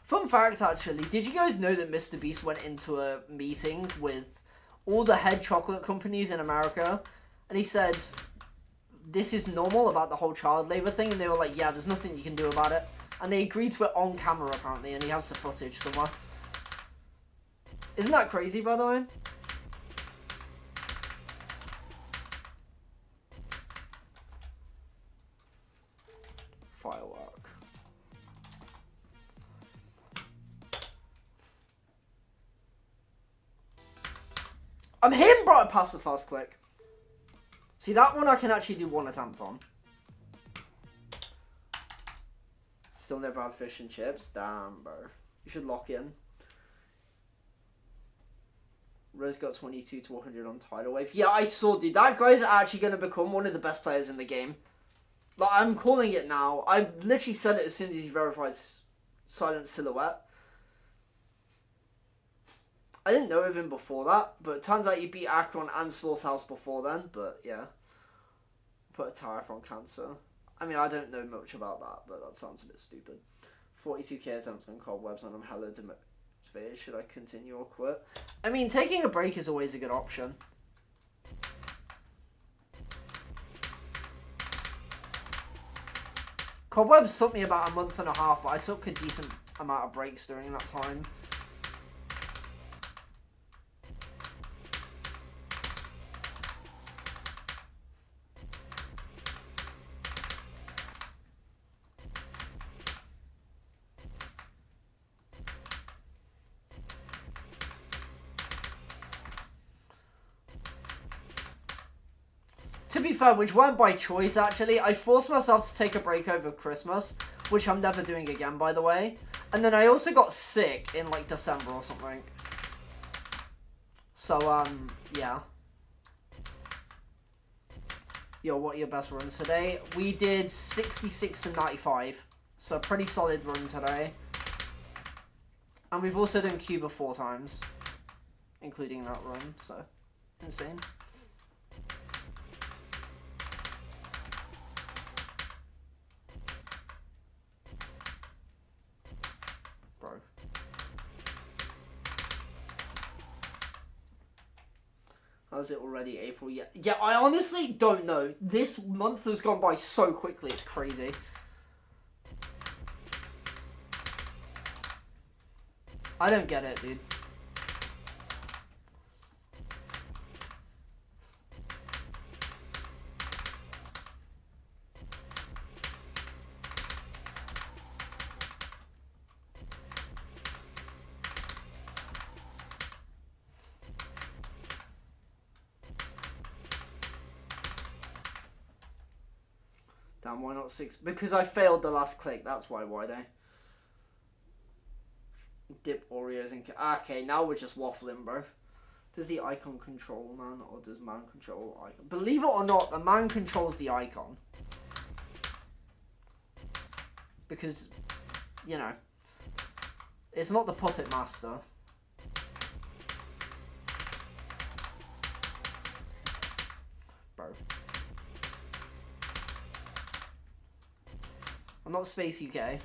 Fun fact, actually, did you guys know that Mr. Beast went into a meeting with all the head chocolate companies in America, and he said, this is normal about the whole child labour thing, and they were like, yeah, there's nothing you can do about it. And they agreed to it on camera, apparently, and he has the footage somewhere. Isn't that crazy, by the way? Firework. I'm hitting bright past the first click. See, that one I can actually do one attempt on. Still never had fish and chips? Damn, bro. You should lock in. Rose got 22 to 100 on Tidal Wave. Yeah, I saw, dude. That guy's actually going to become one of the best players in the game. Like, I'm calling it now. I literally said it as soon as he verified Silent Silhouette. I didn't know of him before that, but it turns out he beat Akron and Slaughterhouse before then, but yeah. Put a tariff on cancer. I mean, I don't know much about that, but that sounds a bit stupid. 42k attempts on cobwebs and I'm hella demotivated. Should I continue or quit? I mean, taking a break is always a good option. Cobwebs took me about a month and a half, but I took a decent amount of breaks during that time. To be fair, which weren't by choice, actually. I forced myself to take a break over Christmas, which I'm never doing again, by the way. And then I also got sick in, like, December or something. So, yeah. Yo, what are your best runs today? We did 66 to 95. So, a pretty solid run today. And we've also done Cuba 4 times, including that run, so insane. How's it already April? Yeah, I honestly don't know. This month has gone by so quickly, it's crazy. I don't get it, dude. Damn, why not 6? Because I failed the last click, that's why, why'd I? Dip Oreos in... Okay, now we're just waffling, bro. Does the icon control man, or does man control icon? Believe it or not, the man controls the icon. Because, you know, it's not the puppet master. Bro. I'm not Space UK.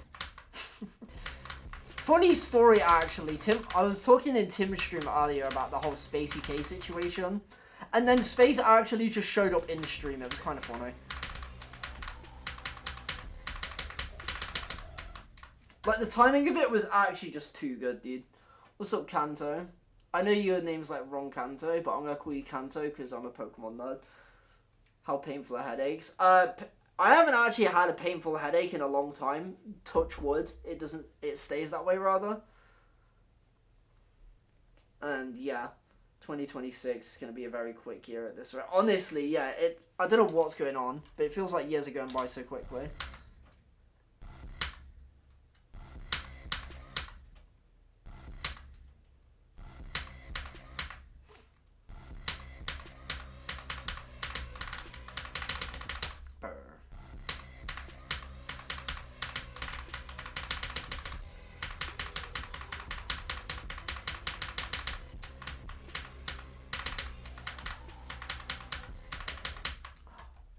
Funny story, actually. I was talking in Tim's stream earlier about the whole Space UK situation, and then Space actually just showed up in stream. It was kind of funny. Like, the timing of it was actually just too good, dude. What's up, Kanto? I know your name's like Ron Kanto, but I'm gonna call you Kanto because I'm a Pokemon nerd. How painful are headaches? I haven't actually had a painful headache in a long time. Touch wood. It doesn't. It stays that way rather. And yeah, 2026 is gonna be a very quick year at this rate. Honestly, yeah. I don't know what's going on, but it feels like years are going by so quickly.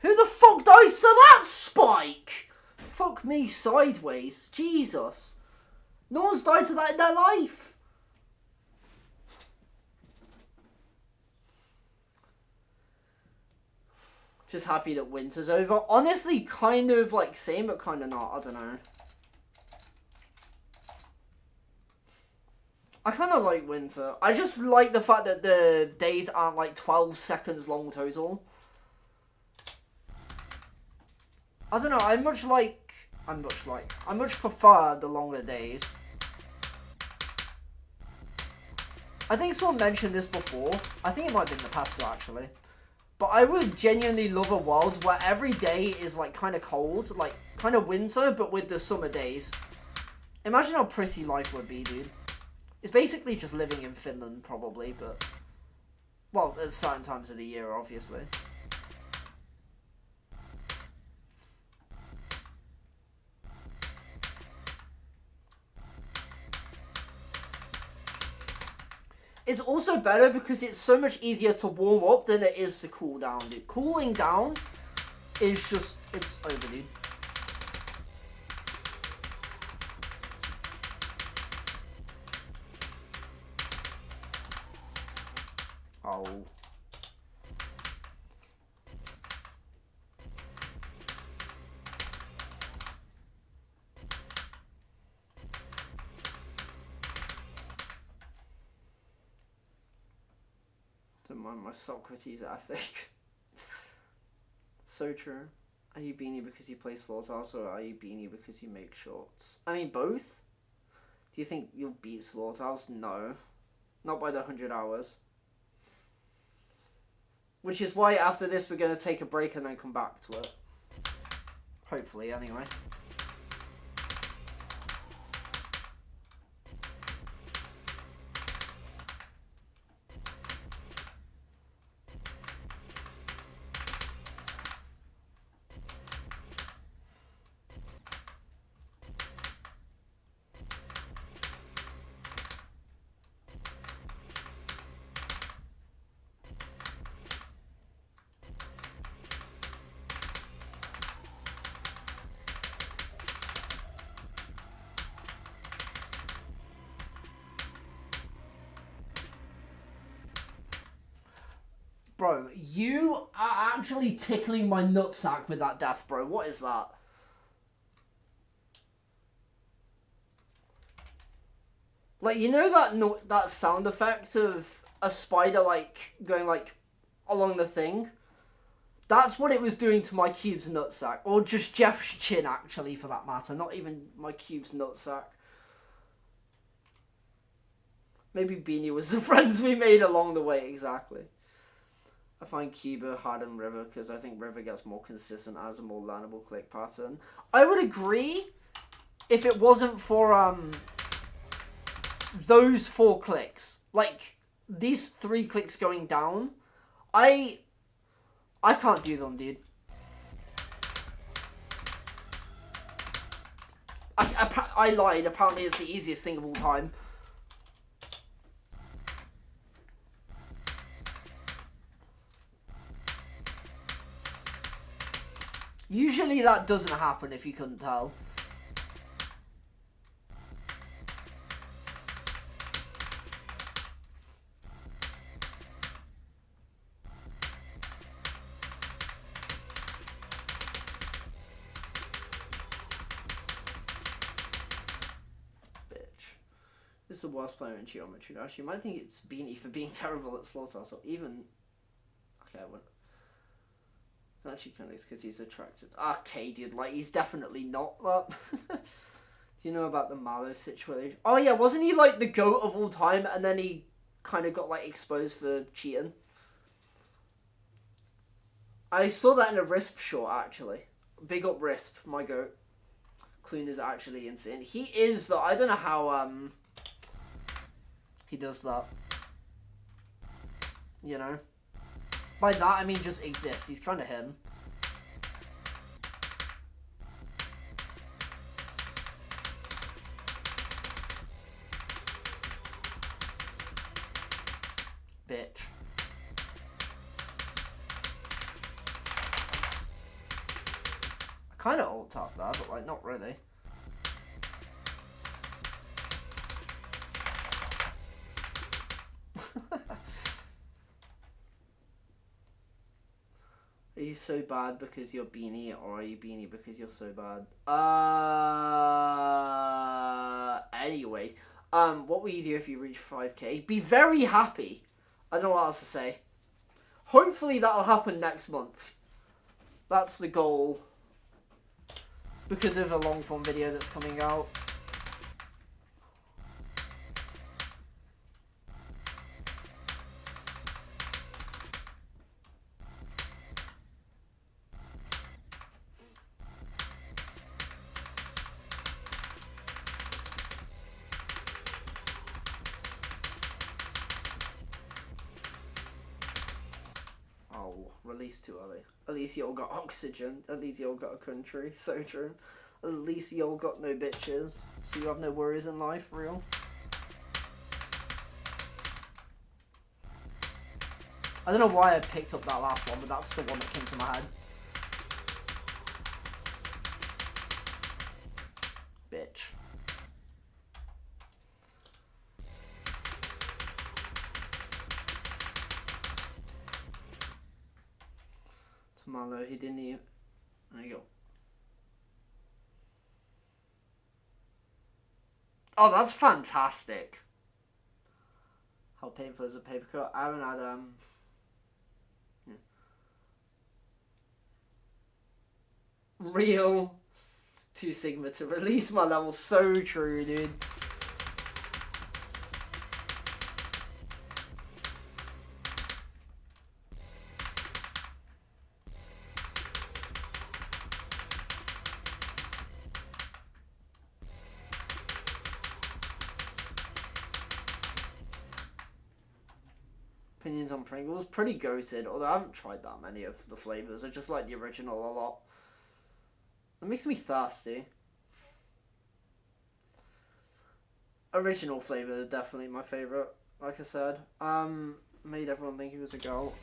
Who the fuck dies to that spike? Fuck me sideways. Jesus. No one's died to that in their life. Just happy that winter's over. Honestly, kind of like same, but kind of not. I don't know. I kind of like winter. I just like the fact that the days aren't like 12 seconds long total. I don't know, I much prefer the longer days. I think someone mentioned this before. I think it might have been in the past actually. But I would genuinely love a world where every day is like kind of cold, like kind of winter, but with the summer days. Imagine how pretty life would be, dude. It's basically just living in Finland, probably, but... Well, at certain times of the year, obviously. It's also better because it's so much easier to warm up than it is to cool down, dude. Cooling down is just... It's over, dude. Oh. Don't mind my Socrates ethic. So true. Are you beanie because you play Slaughterhouse, or are you beanie because you make shorts? I mean, both. Do you think you'll beat Slaughterhouse? No. Not by the 100 hours. Which is why after this we're going to take a break and then come back to it. Hopefully, anyway. Bro, you are actually tickling my nutsack with that death, bro. What is that? Like, you know that sound effect of a spider, like, going, like, along the thing? That's what it was doing to my cube's nutsack. Or just Jeff's chin, actually, for that matter. Not even my cube's nutsack. Maybe Beanie was the friends we made along the way, exactly. I find Cuba harder than River because I think River gets more consistent, has a more learnable click pattern. I would agree if it wasn't for those 4 clicks. Like, these 3 clicks going down, I can't do them, dude. I lied. Apparently it's the easiest thing of all time. Usually that doesn't happen if you couldn't tell. the worst player in geometry dash? You might think it's Beanie for being terrible at Slaughterhouse, or even... Okay, I wouldn't... It's actually kind of because he's attracted... Okay, dude, like, he's definitely not that. Do you know about the Mallow situation? Oh, yeah, wasn't he, like, the GOAT of all time, and then he kind of got, like, exposed for cheating? I saw that in a Risp short, actually. Big up Risp, my GOAT. Clune is actually insane. He is, though. I don't know how, he does that. You know? By that, I mean just exists. He's kind of him. Bitch. I kind of alt-tap that, but, like, not really. Are you so bad because you're Beanie, or are you Beanie because you're so bad? Anyway, what will you do if you reach 5k? Be very happy. I don't know what else to say. Hopefully that'll happen next month. That's the goal. Because of a long form video that's coming out. Release too early. At least y'all got oxygen. At least y'all got a country. So true. At least y'all got no bitches. So you have no worries in life, real. I don't know why I picked up that last one, but that's the one that came to my head. Bitch. Malo, he didn't even... There you go. Oh, that's fantastic. How painful is a paper cut? I haven't had, yeah. Real 2 Sigma to release my level. So true, dude. Opinions on Pringles? Pretty goated, although I haven't tried that many of the flavours. I just like the original a lot. It makes me thirsty. Original flavour, definitely my favourite, like I said. Made everyone think he was a girl.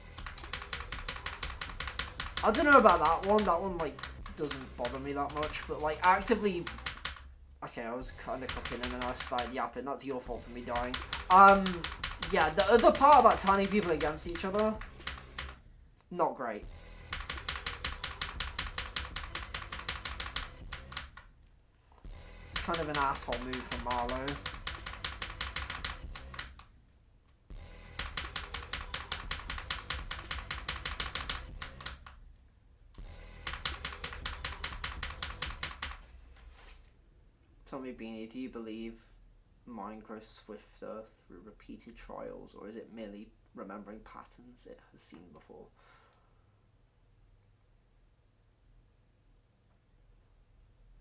I don't know about that one. That one, like, doesn't bother me that much. But, like, actively... Okay, I was kind of cooking and then I started yapping. That's your fault for me dying. Yeah, the other part about turning people against each other, not great. It's kind of an asshole move from Marlowe. Tell me, Beanie, do you believe mind grows swifter through repeated trials, or is it merely remembering patterns it has seen before?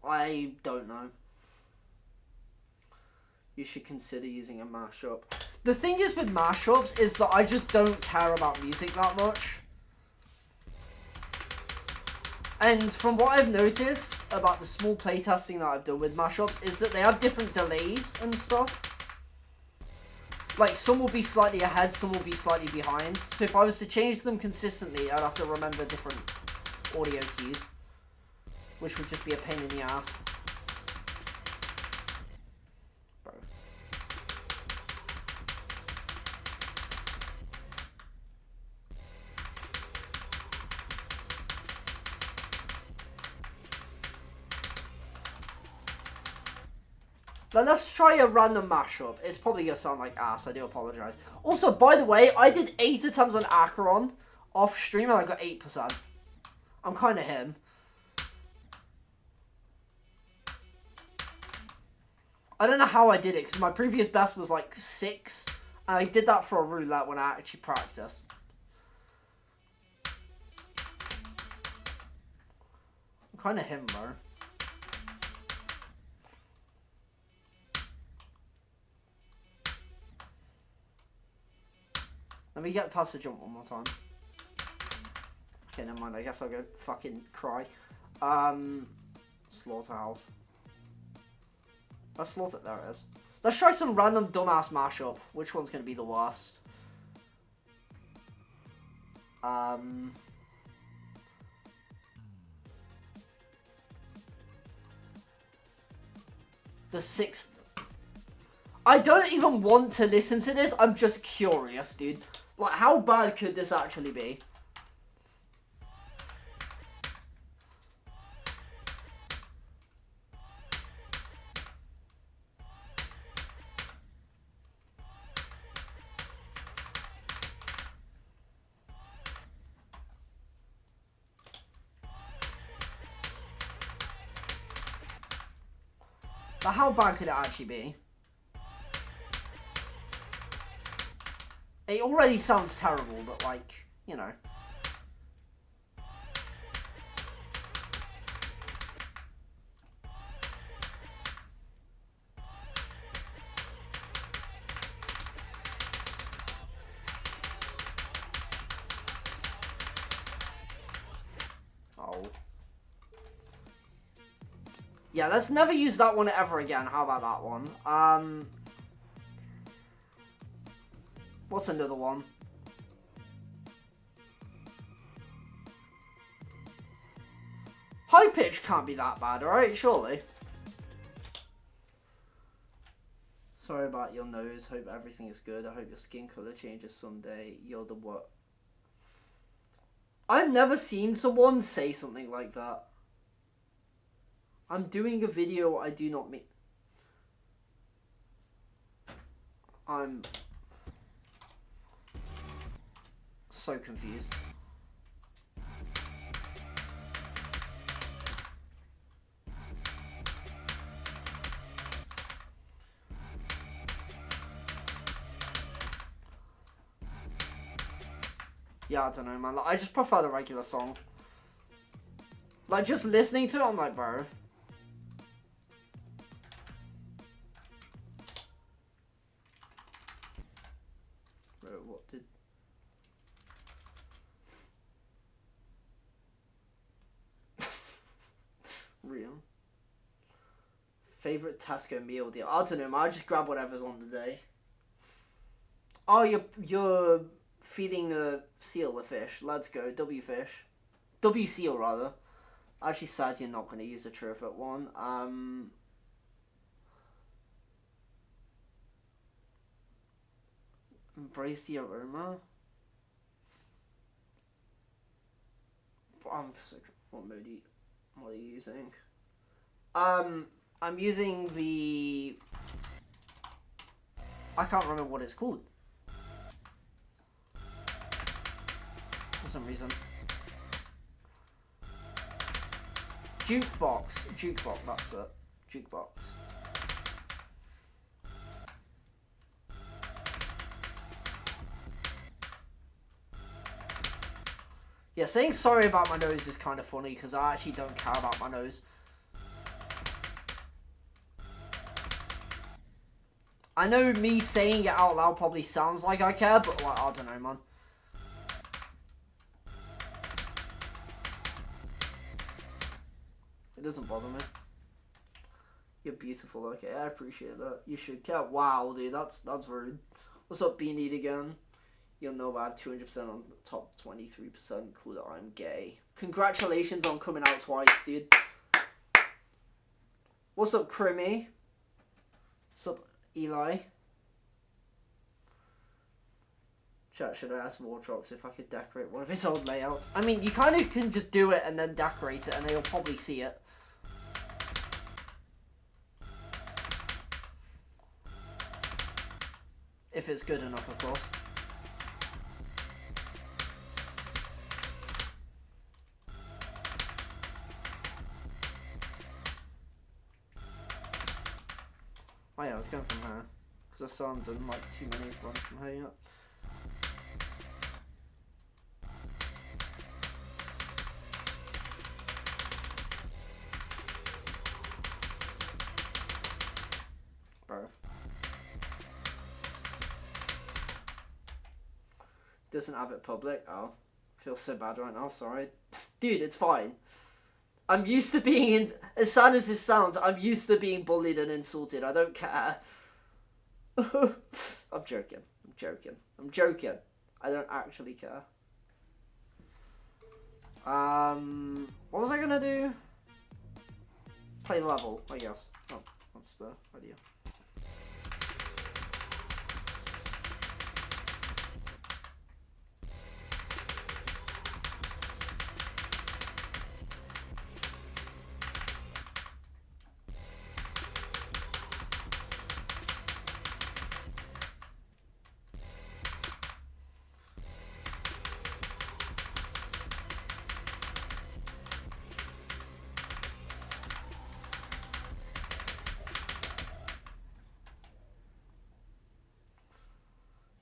I don't know. You should consider using a mashup. The thing is with mashups is that I just don't care about music that much. And from what I've noticed about the small playtesting that I've done with mashups is that they have different delays and stuff. Like, some will be slightly ahead, some will be slightly behind. So if I was to change them consistently, I'd have to remember different audio keys, which would just be a pain in the ass. Bro. Now let's try a random mashup. It's probably gonna sound like ass, I do apologise. Also, by the way, I did 8 attempts on Acheron off stream and I got 8%. I'm kinda him. I don't know how I did it, because my previous best was like 6. And I did that for a roulette when I actually practiced. I'm kinda him, bro. Let me get past the jump one more time. Okay, never mind. I guess I'll go fucking cry. Slaughterhouse. Let's slaughter. There it is. Let's try some random dumbass mashup. Which one's gonna be the worst? The 6th. I don't even want to listen to this. I'm just curious, dude. Like, how bad could this actually be? But how bad could it actually be? It already sounds terrible, but like, you know. Oh. Yeah, let's never use that one ever again. How about that one? What's another one? High pitch can't be that bad, alright? Surely. Sorry about your nose. Hope everything is good. I hope your skin color changes someday. You're the what? I've never seen someone say something like that. I'm doing a video I do not mean. I'm so confused. Yeah, I don't know, man. Like, I just prefer the regular song. Like, just listening to it, I'm like, bro. Bro, what did... Real. Favorite Tesco meal deal? I don't know, man. I just grab whatever's on the day. Oh, you're feeding a seal a fish. Let's go. W fish. W seal, rather. Actually sad you're not going to use the terrific one. Embrace the aroma. I'm so... What mode what are you using? I'm using the... I can't remember what it's called. For some reason. Jukebox, that's it. Jukebox. Yeah, saying sorry about my nose is kind of funny because I actually don't care about my nose. I know me saying it out loud probably sounds like I care, but like, I don't know, man. It doesn't bother me. You're beautiful, okay, I appreciate that. You should care. Wow, dude, that's rude. What's up, Beanie again? You'll know I have 200% on the top 23%. Cool that I'm gay. Congratulations on coming out twice, dude. What's up, Crimmy? What's up, Eli? Chat, should I ask Wartrox if I could decorate one of his old layouts? I mean, you kind of can just do it and then decorate it and they'll probably see it. If it's good enough, of course. Oh yeah, I was going from here. Because I saw I've done like too many runs from here yet. Bro. Doesn't have it public. Oh. I feel so bad right now, sorry. Dude, it's fine. I'm used to being, as sad as this sounds, I'm used to being bullied and insulted. I don't care. I'm joking. I'm joking. I'm joking. I don't actually care. What was I gonna do? Play level, I guess. Oh, that's the idea.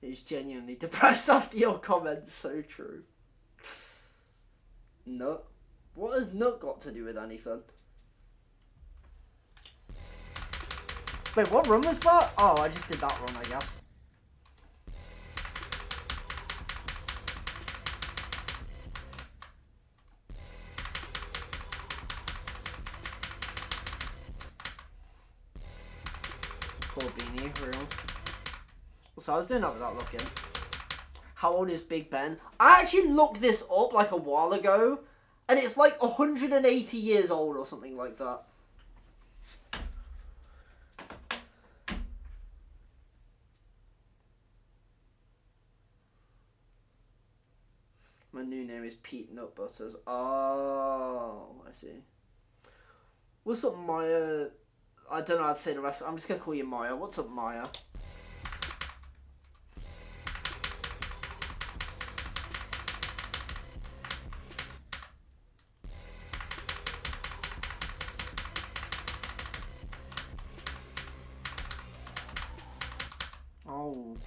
He's genuinely depressed after your comments. So true. Nut. What has nut got to do with anything? Wait, what run was that? Oh, I just did that run, I guess. Poor Beanie, for real. So I was doing that without looking. How old is Big Ben? I actually looked this up like a while ago, and it's like 180 years old or something like that. My new name is Pete Nutbutters. Oh, I see. What's up, Maya? I don't know how to say the rest. I'm just gonna call you Maya. What's up, Maya? Oh.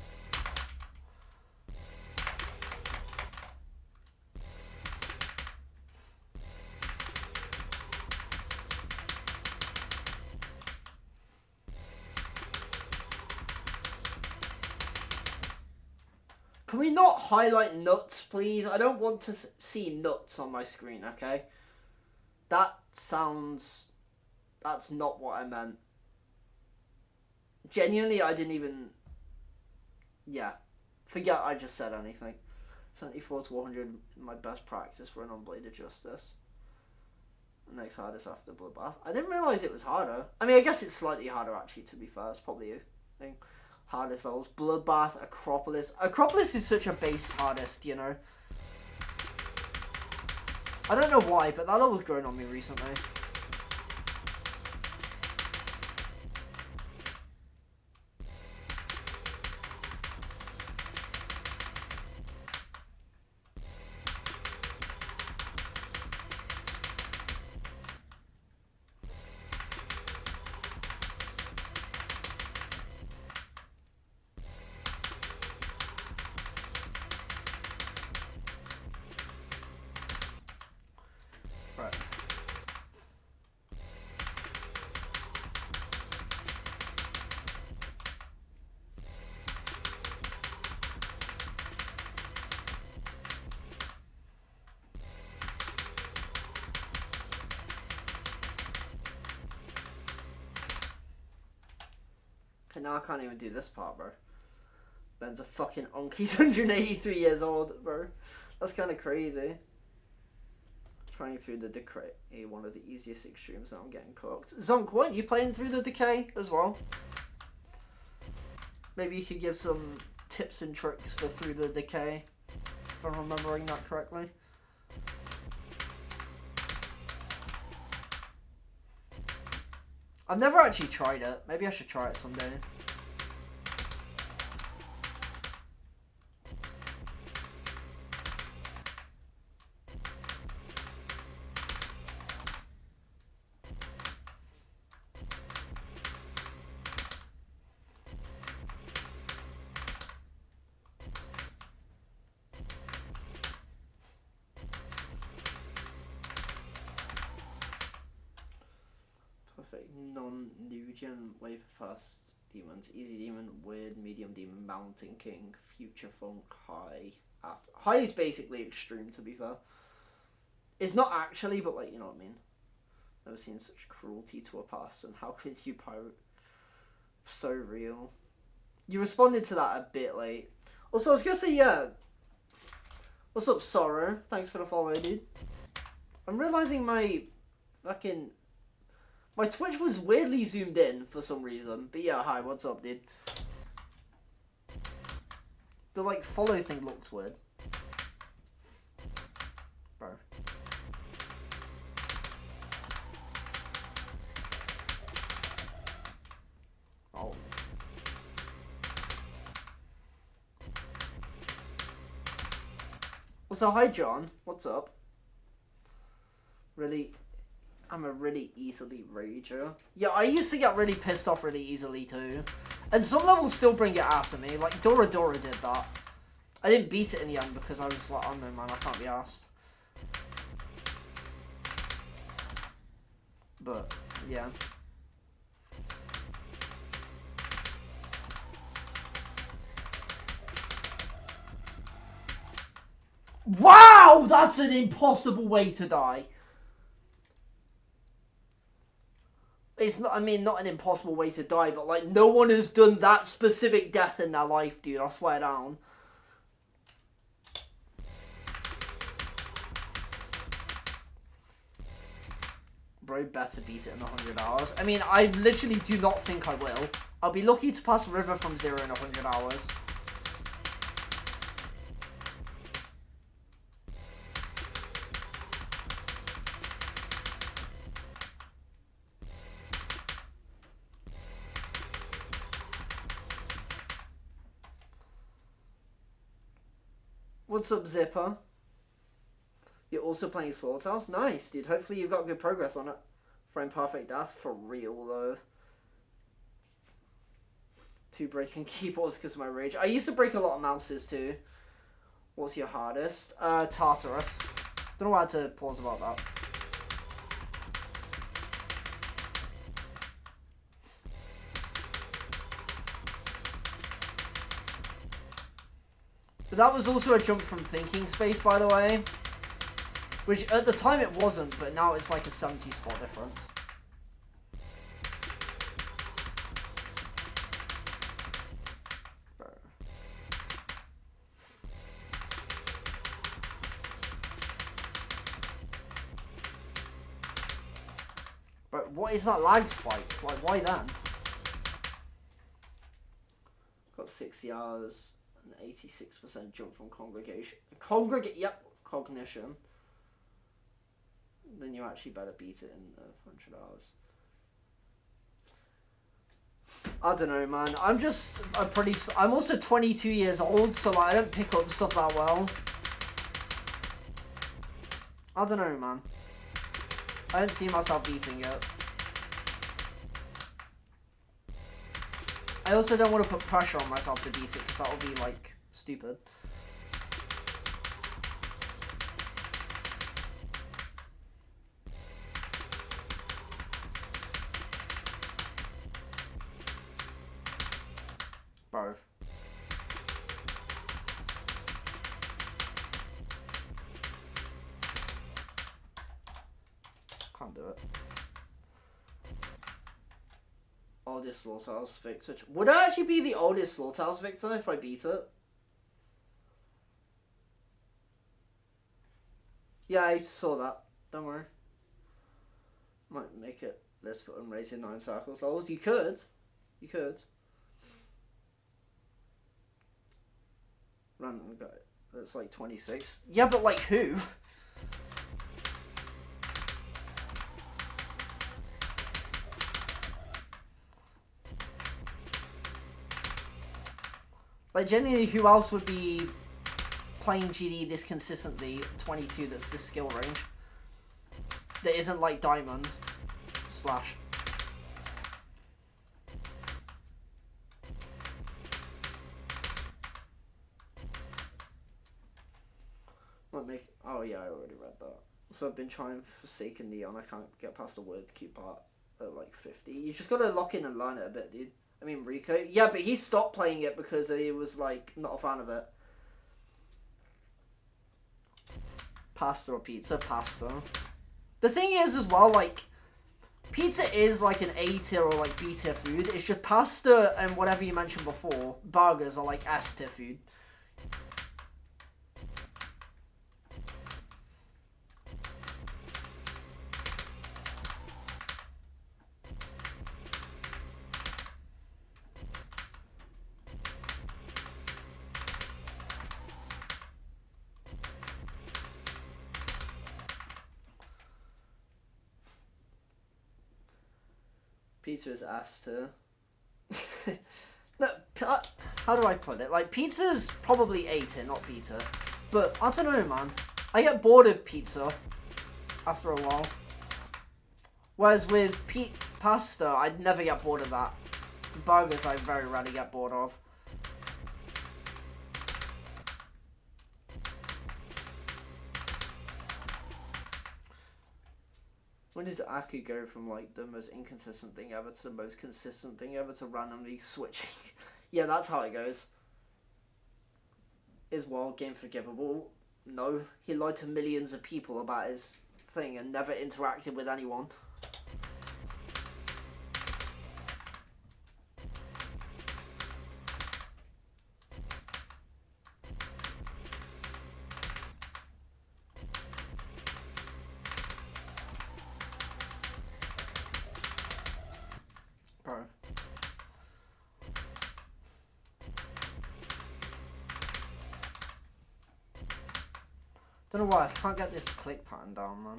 Can we not highlight nuts, please? I don't want to see nuts on my screen, okay? That sounds... That's not what I meant. Genuinely, I didn't even... Yeah. Forget I just said anything. 74 to 100, my best practice run on Blade of Justice. Next hardest after Bloodbath. I didn't realise it was harder. I mean, I guess it's slightly harder, actually, to be fair. It's probably a thing. Hardest levels. Bloodbath, Acropolis. Acropolis is such a base hardest, you know. I don't know why, but that level's grown on me recently. Right. Okay, now I can't even do this part, bro. Ben's a fucking onk. He's 183 years old, bro. That's kind of crazy. Trying through the Decay, one of the easiest extremes that I'm getting cooked. Zonk, weren't you playing through the Decay as well? Maybe you could give some tips and tricks for through the Decay, if I'm remembering that correctly. I've never actually tried it. Maybe I should try it someday. perfect non-Nubian wave first demons. Easy demon, weird, medium demon, mountain king, future funk, high. After high is basically extreme, to be fair. It's not actually, but like, you know what I mean. Never seen such cruelty to a person. How could you pirate? So real. You responded to that a bit late. Also, I was gonna say, yeah. What's up, Sorrow? Thanks for the follow, dude. I'm realizing my Twitch was weirdly zoomed in for some reason. But yeah, hi, what's up, dude? The like follow thing looked weird. Bro. Oh. Also, hi, John. What's up? Really, I'm a really easily rager. Yeah, I used to get really pissed off really easily too. And some levels still bring it out of me. Like, Dora Dora did that. I didn't beat it in the end because I was like, oh no man, I can't be arsed. But, yeah. Wow! That's an impossible way to die. It's not, I mean, not an impossible way to die, but like, no one has done that specific death in their life, dude. I swear down. Bro, better beat it in 100 hours. I mean, I literally do not think I will. I'll be lucky to pass River from 0 in 100 hours. What's up, Zipper? You're also playing Slaughterhouse? Nice, dude. Hopefully you've got good progress on it. Frame perfect death? For real, though. 2 breaking keyboards because of my rage. I used to break a lot of mouses, too. What's your hardest? Tartarus. Don't know why I had to pause about that. But that was also a jump from thinking space, by the way. Which, at the time, it wasn't, but now it's like a 70 spot difference. But what is that lag spike? Like, why then? Got 60 hours and 86% jump from congregation. Yep, cognition. Then you actually better beat it in 100 hours. I don't know, man. I'm also 22 years old, so like, I don't pick up stuff that well. I don't know, man. I don't see myself beating it. I also don't want to put pressure on myself to beat it, because that would be, like, stupid. Bro. Can't do it. Oldest Slaughterhouse victor. Would I actually be the oldest Slaughterhouse victor if I beat it? Yeah, I saw that. Don't worry. Might make it less for unrated 9 circles levels. You could. You could. Random guy. That's like 26. Yeah, but like who? Like, genuinely, who else would be playing GD this consistently? 22, that's this skill range. That isn't like Diamond. Splash. Might make. Oh, yeah, I already read that. So I've been trying Forsaken Neon. I can't get past the word cute part. at like 50. You just gotta lock in and learn it a bit, dude. I mean, Rico. Yeah, but he stopped playing it because he was like not a fan of it. Pasta or pizza? Pasta. The thing is as well, like, pizza is like an A tier or like B tier food. It's just pasta and whatever you mentioned before, burgers are like S tier food. Pizza is S tier. No, how do I put it? Like, pizza's probably A tier, not B tier. But, I don't know, man. I get bored of pizza after a while. Whereas with pasta, I'd never get bored of that. Burgers, I very rarely get bored of. When does Aku go from like the most inconsistent thing ever to the most consistent thing ever to randomly switching? Yeah, that's how it goes. Is Wild Game forgivable? No. He lied to millions of people about his thing and never interacted with anyone. Bro. Don't know why I can't get this click pattern down, man.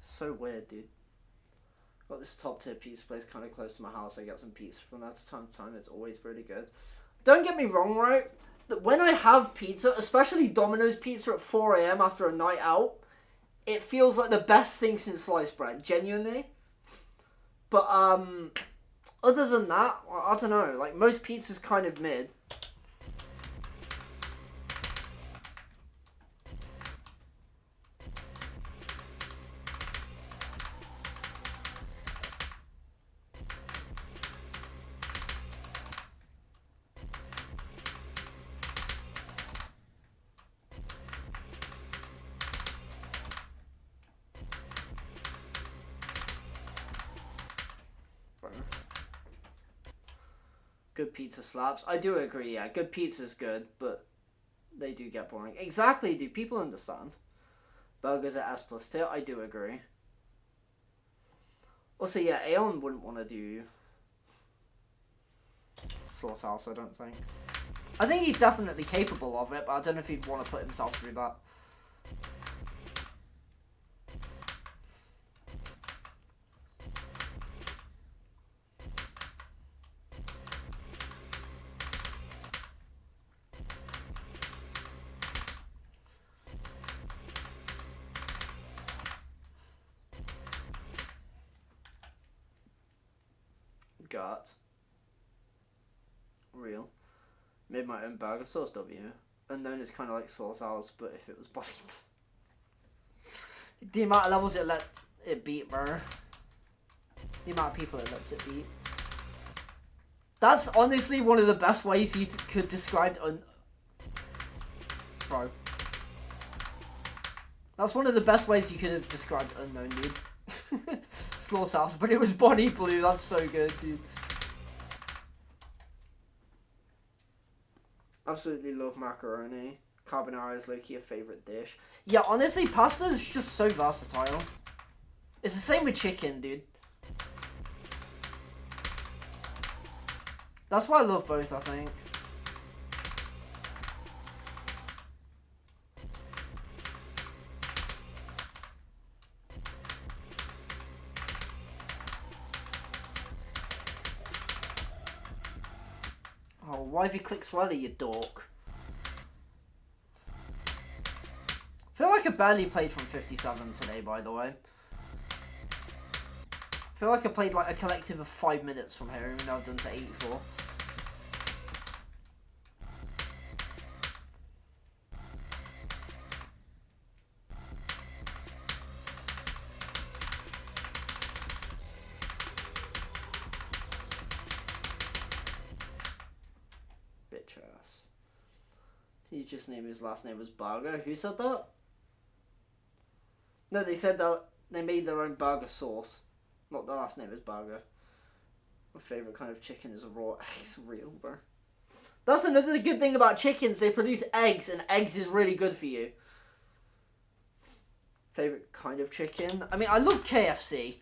So weird, dude. Got this top tier pizza place kind of close to my house. I get some pizza from that time to time. It's always really good. Don't get me wrong, right? When I have pizza, especially Domino's pizza at 4 AM after a night out, it feels like the best thing since sliced bread, genuinely. But, other than that, I don't know, like, most pizza's kind of mid. Good pizza slaps. I do agree, yeah. Good pizza's good, but they do get boring. Exactly, do people understand? Burgers at S plus tier, I do agree. Also, yeah, Aeon wouldn't want to do Slaughterhouse, I don't think. I think he's definitely capable of it, but I don't know if he'd want to put himself through that. Got real. Made my own burger sauce W. Unknown is kind of like Slaughterhouse, but if it was body. The amount of levels it let it beat, bro. The amount of people it lets it beat. That's honestly one of the best ways you could describe bro. That's one of the best ways you could have described Unknown, dude. Slaughterhouse, but it was body blue. That's so good, dude. Absolutely love macaroni. Carbonara is low-key a favourite dish. Yeah, honestly, pasta is just so versatile. It's the same with chicken, dude. That's why I love both, I think. Oh, why have you clicked swirly, you dork? I feel like I barely played from 57 today, by the way. I feel like I played like a collective of 5 minutes from here, even though I've done to 84. just named his last name was burger. Who said that? No, they said that they made their own burger sauce. Not their last name is burger. My favourite kind of chicken is a raw eggs. Real, bro. That's another good thing about chickens. They produce eggs, and eggs is really good for you. Favourite kind of chicken? I mean, I love KFC.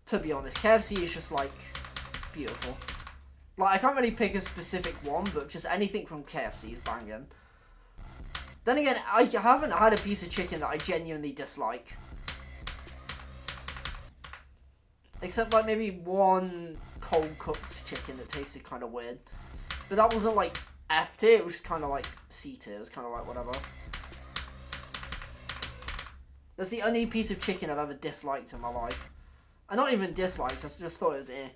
To be honest, KFC is just, like, beautiful. Like, I can't really pick a specific one, but just anything from KFC is banging. Then again, I haven't had a piece of chicken that I genuinely dislike. Except, like, maybe one cold-cooked chicken that tasted kind of weird. But that wasn't, like, F tier, it was just kind of, like, C tier. It was kind of like, whatever. That's the only piece of chicken I've ever disliked in my life. And not even disliked, I just thought it was eh.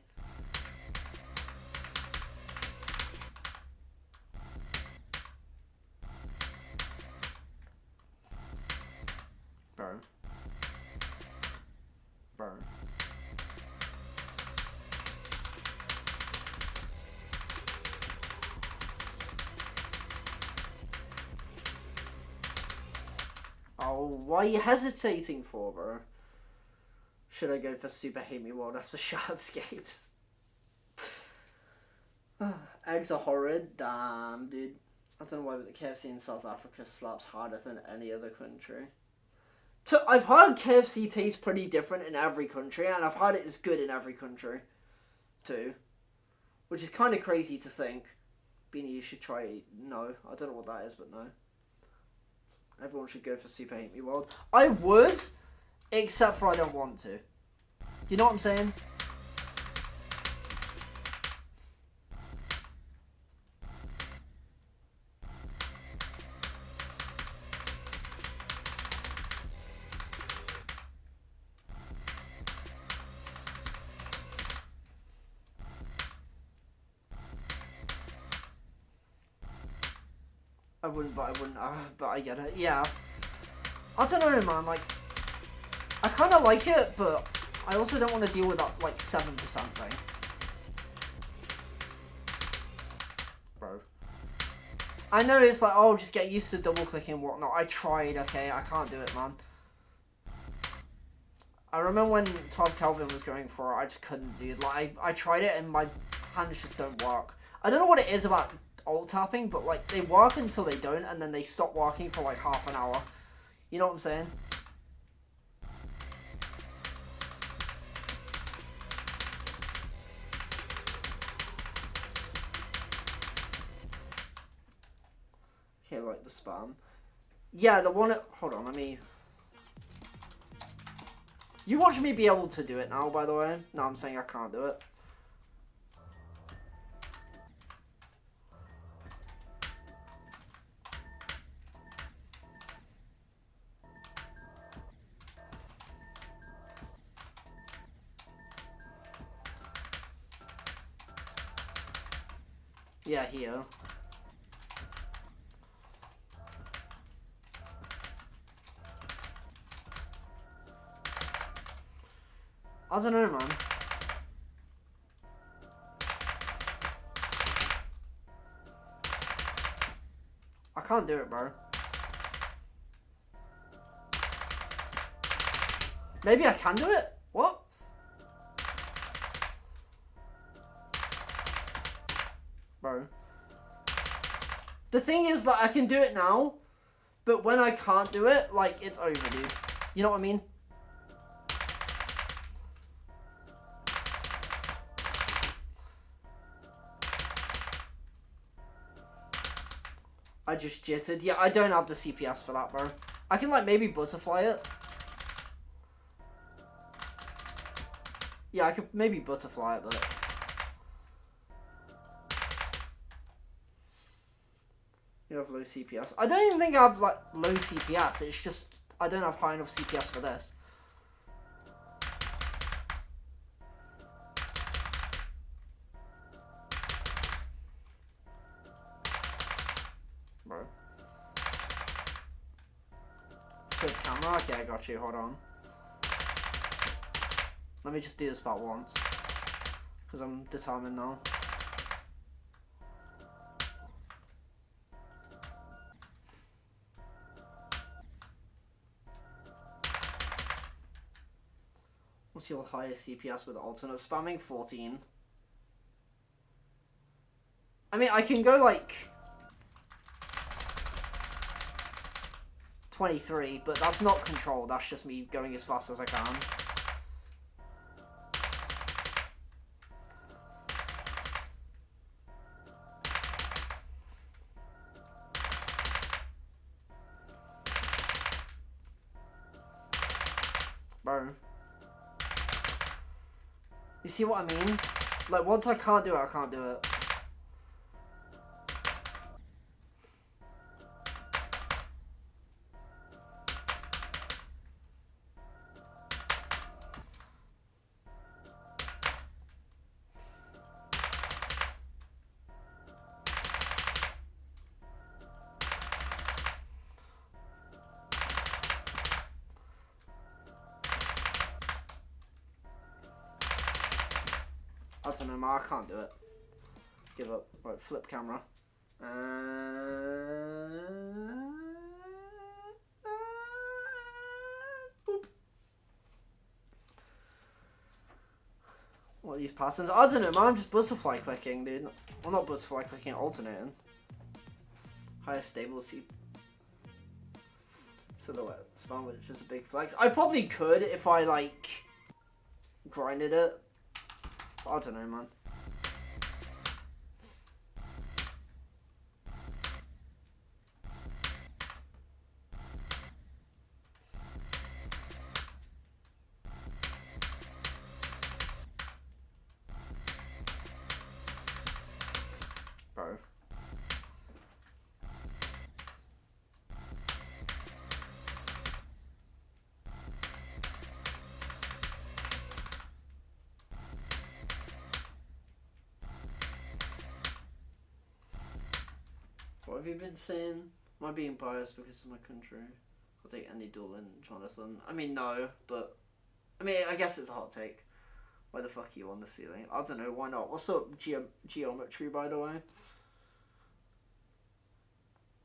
Bro. Bro. Oh, why are you hesitating for, bro? Should I go for Super Hate Me World after Shardscapes? Eggs are horrid. Damn, dude. I don't know why, but the KFC in South Africa slaps harder than any other country. I've heard KFC tastes pretty different in every country, and I've heard it is good in every country, too. Which is kind of crazy to think. Beanie, you should try it. No, I don't know what that is, but no. Everyone should go for Super Hate Me World. I would, except for I don't want to. You know what I'm saying? I wouldn't, but I get it. Yeah. I don't know, man, like, I kind of like it, but I also don't want to deal with that, like, 7% thing. Bro. I know it's like, oh, just get used to double-clicking and whatnot. I tried, okay? I can't do it, man. I remember when 12 Kelvin was going for it, I just couldn't, dude. Like, I tried it and my hands just don't work. I don't know what it is about alt tapping, but, like, they work until they don't, and then they stop working for, like, half an hour. You know what I'm saying? Okay, like the spam. Yeah, the one... Hold on, let me... You watch me be able to do it now, by the way. No, I'm saying I can't do it. Yeah, here. I don't know, man. I can't do it, bro. Maybe I can do it? What? Bro. The thing is, like, I can do it now, but when I can't do it, like, it's over, dude. You know what I mean? I just jittered. Yeah, I don't have the CPS for that, bro. I can, like, maybe butterfly it. Yeah, I could maybe butterfly it, but... You have low CPS. I don't even think I have, like, low CPS. It's just, I don't have high enough CPS for this. Bro. Good camera. Okay, I got you. Hold on. Let me just do this about once. Because I'm determined now. What's your highest CPS with alternate? Spamming 14. I mean, I can go like 23, but that's not controlled. That's just me going as fast as I can. Bro. You see what I mean? Like, once I can't do it, I can't do it. I don't know, man, I can't do it. Give up. Right, flip camera. Boop. What are these patterns? I don't know, man, I'm just butterfly clicking, dude. Well, not butterfly clicking, alternating. Highest stable silhouette spam, which is a big flex. I probably could if I, like, grinded it. I don't know, man. Bro. What have you been saying? Am I being biased because of my country? I'll take any duel in Jonathan. I mean, no, but... I mean, I guess it's a hot take. Why the fuck are you on the ceiling? I don't know, why not? What's up, geometry, by the way?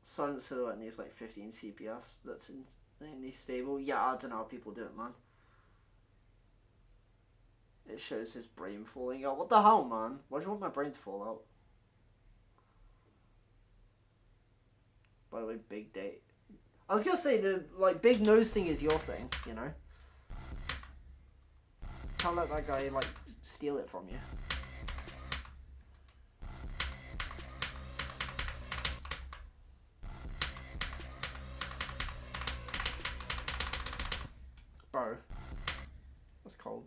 Silent silhouette needs like 15 CPS. That's insanely stable. Yeah, I don't know how people do it, man. It shows his brain falling out. What the hell, man? Why do you want my brain to fall out? By the way, big date. I was gonna say the like big nose thing is your thing, you know. Can't let that guy like steal it from you. Bro, that's cold.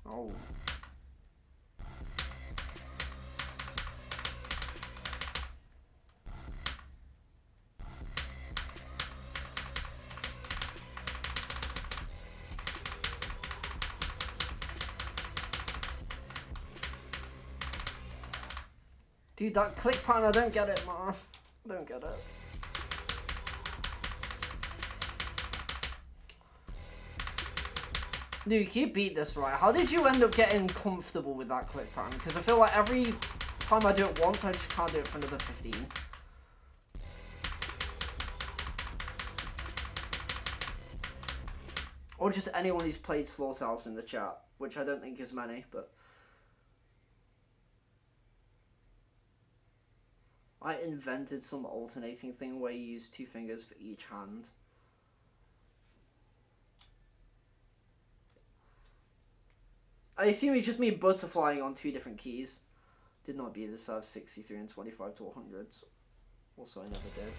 Oh. Dude, that click pattern, I don't get it, man. I don't get it. Dude, you beat this right. How did you end up getting comfortable with that click pattern? Because I feel like every time I do it once, I just can't do it for another 15. Or just anyone who's played Slaughterhouse in the chat, which I don't think is many, but... I invented some alternating thing where you use 2 fingers for each hand. I assume you just mean butterflying on 2 different keys. Did not beat this out of 63 and 25 to 100. Also, I never did.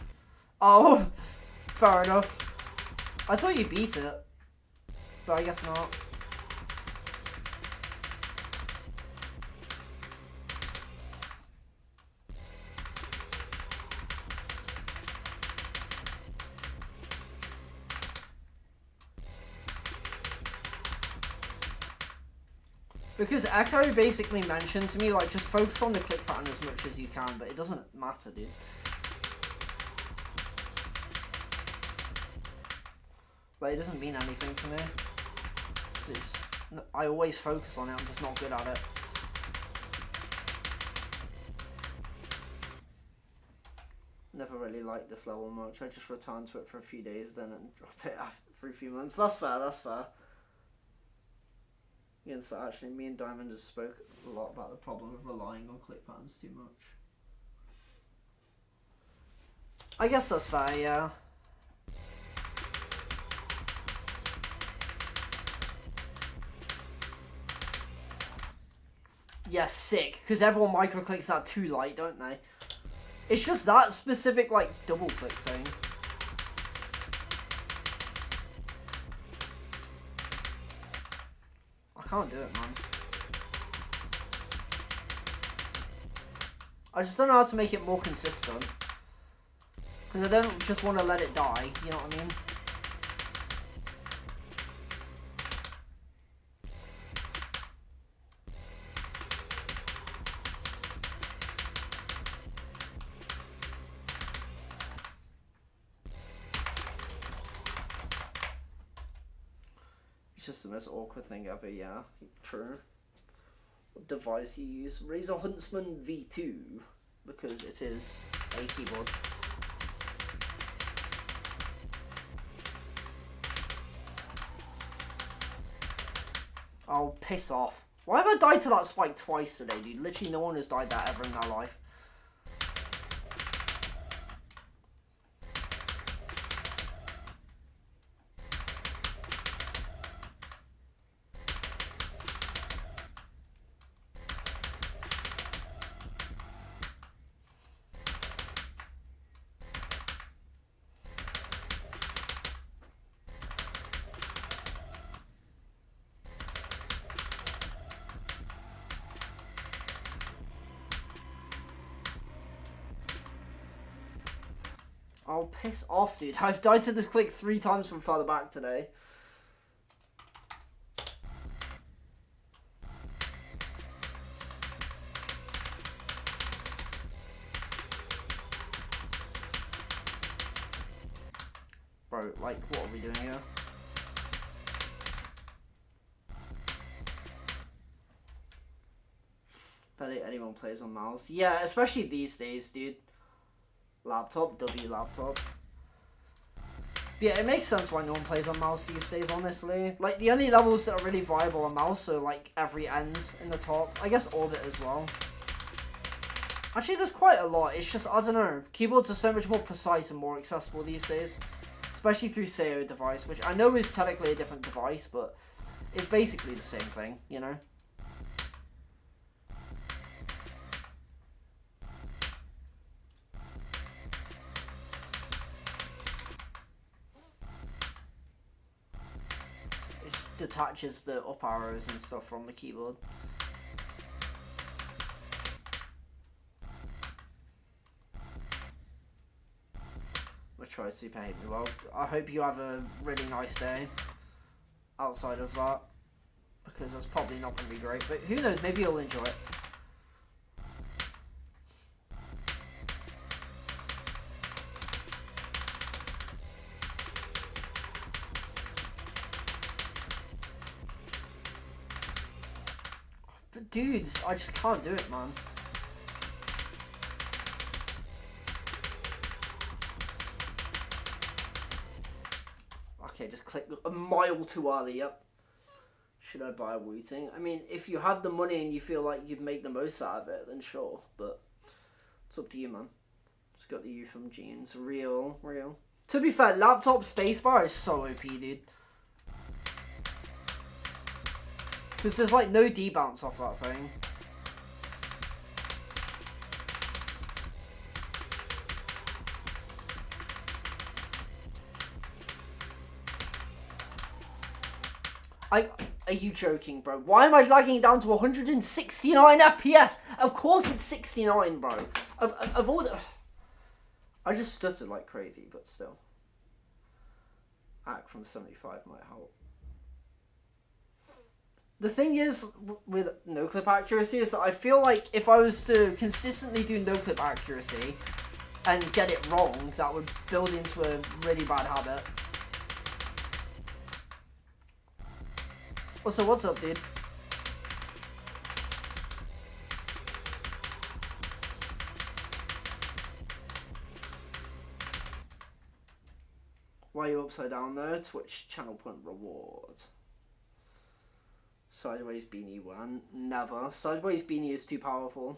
Oh, fair enough. I thought you beat it, but I guess not. Because Echo basically mentioned to me, like, just focus on the click pattern as much as you can, but it doesn't matter, dude. Like, it doesn't mean anything to me. I always focus on it, I'm just not good at it. Never really liked this level much. I just returned to it for a few days, then and drop it for a few months. That's fair, that's fair. Yeah, so actually, me and Diamond just spoke a lot about the problem of relying on click patterns too much. I guess that's fair, yeah. Yeah, sick, because everyone microclicks that too light, don't they? It's just that specific, like, double click thing. I can't do it, man. I just don't know how to make it more consistent. Because I don't just want to let it die, you know what I mean? It's just the most awkward thing ever, yeah. True. What device you use? Razer Huntsman V2. Because it is a keyboard. Oh, piss off. Why have I died to that spike twice today, dude? Literally no one has died that ever in their life. Oh, piss off, dude. I've died to this click 3 times from further back today. Bro, like, what are we doing here? Barely anyone plays on mouse. Yeah, especially these days, dude. Laptop, W laptop. Yeah, it makes sense why no one plays on mouse these days, honestly. Like, the only levels that are really viable on mouse are, like, every end in the top. I guess Orbit as well. Actually, there's quite a lot. It's just, I don't know. Keyboards are so much more precise and more accessible these days. Especially through Seio device, which I know is technically a different device, but it's basically the same thing, you know? Detaches the up arrows and stuff from the keyboard. I'll try Super Hate Me Well. I hope you have a really nice day outside of that, because that's probably not going to be great, but who knows, maybe you'll enjoy it. But dude, I just can't do it, man. Okay, just click a mile too early, yep. Should I buy a Wu-Ting? I mean, if you have the money and you feel like you'd make the most out of it, then sure, but it's up to you, man. Just got the U from jeans. Real. To be fair, laptop spacebar is so OP, dude. Because there's like no debounce off that thing. Are you joking, bro? Why am I lagging down to 169 FPS? Of course it's 69, bro. Of all the... I just stuttered like crazy, but still. Hack from 75 might help. The thing is, with no-clip accuracy, is that I feel like if I was to consistently do no-clip accuracy and get it wrong, that would build into a really bad habit. Also, what's up, dude? Why are you upside down though? Twitch channel point reward. Sideways beanie one. Never. Sideways beanie is too powerful.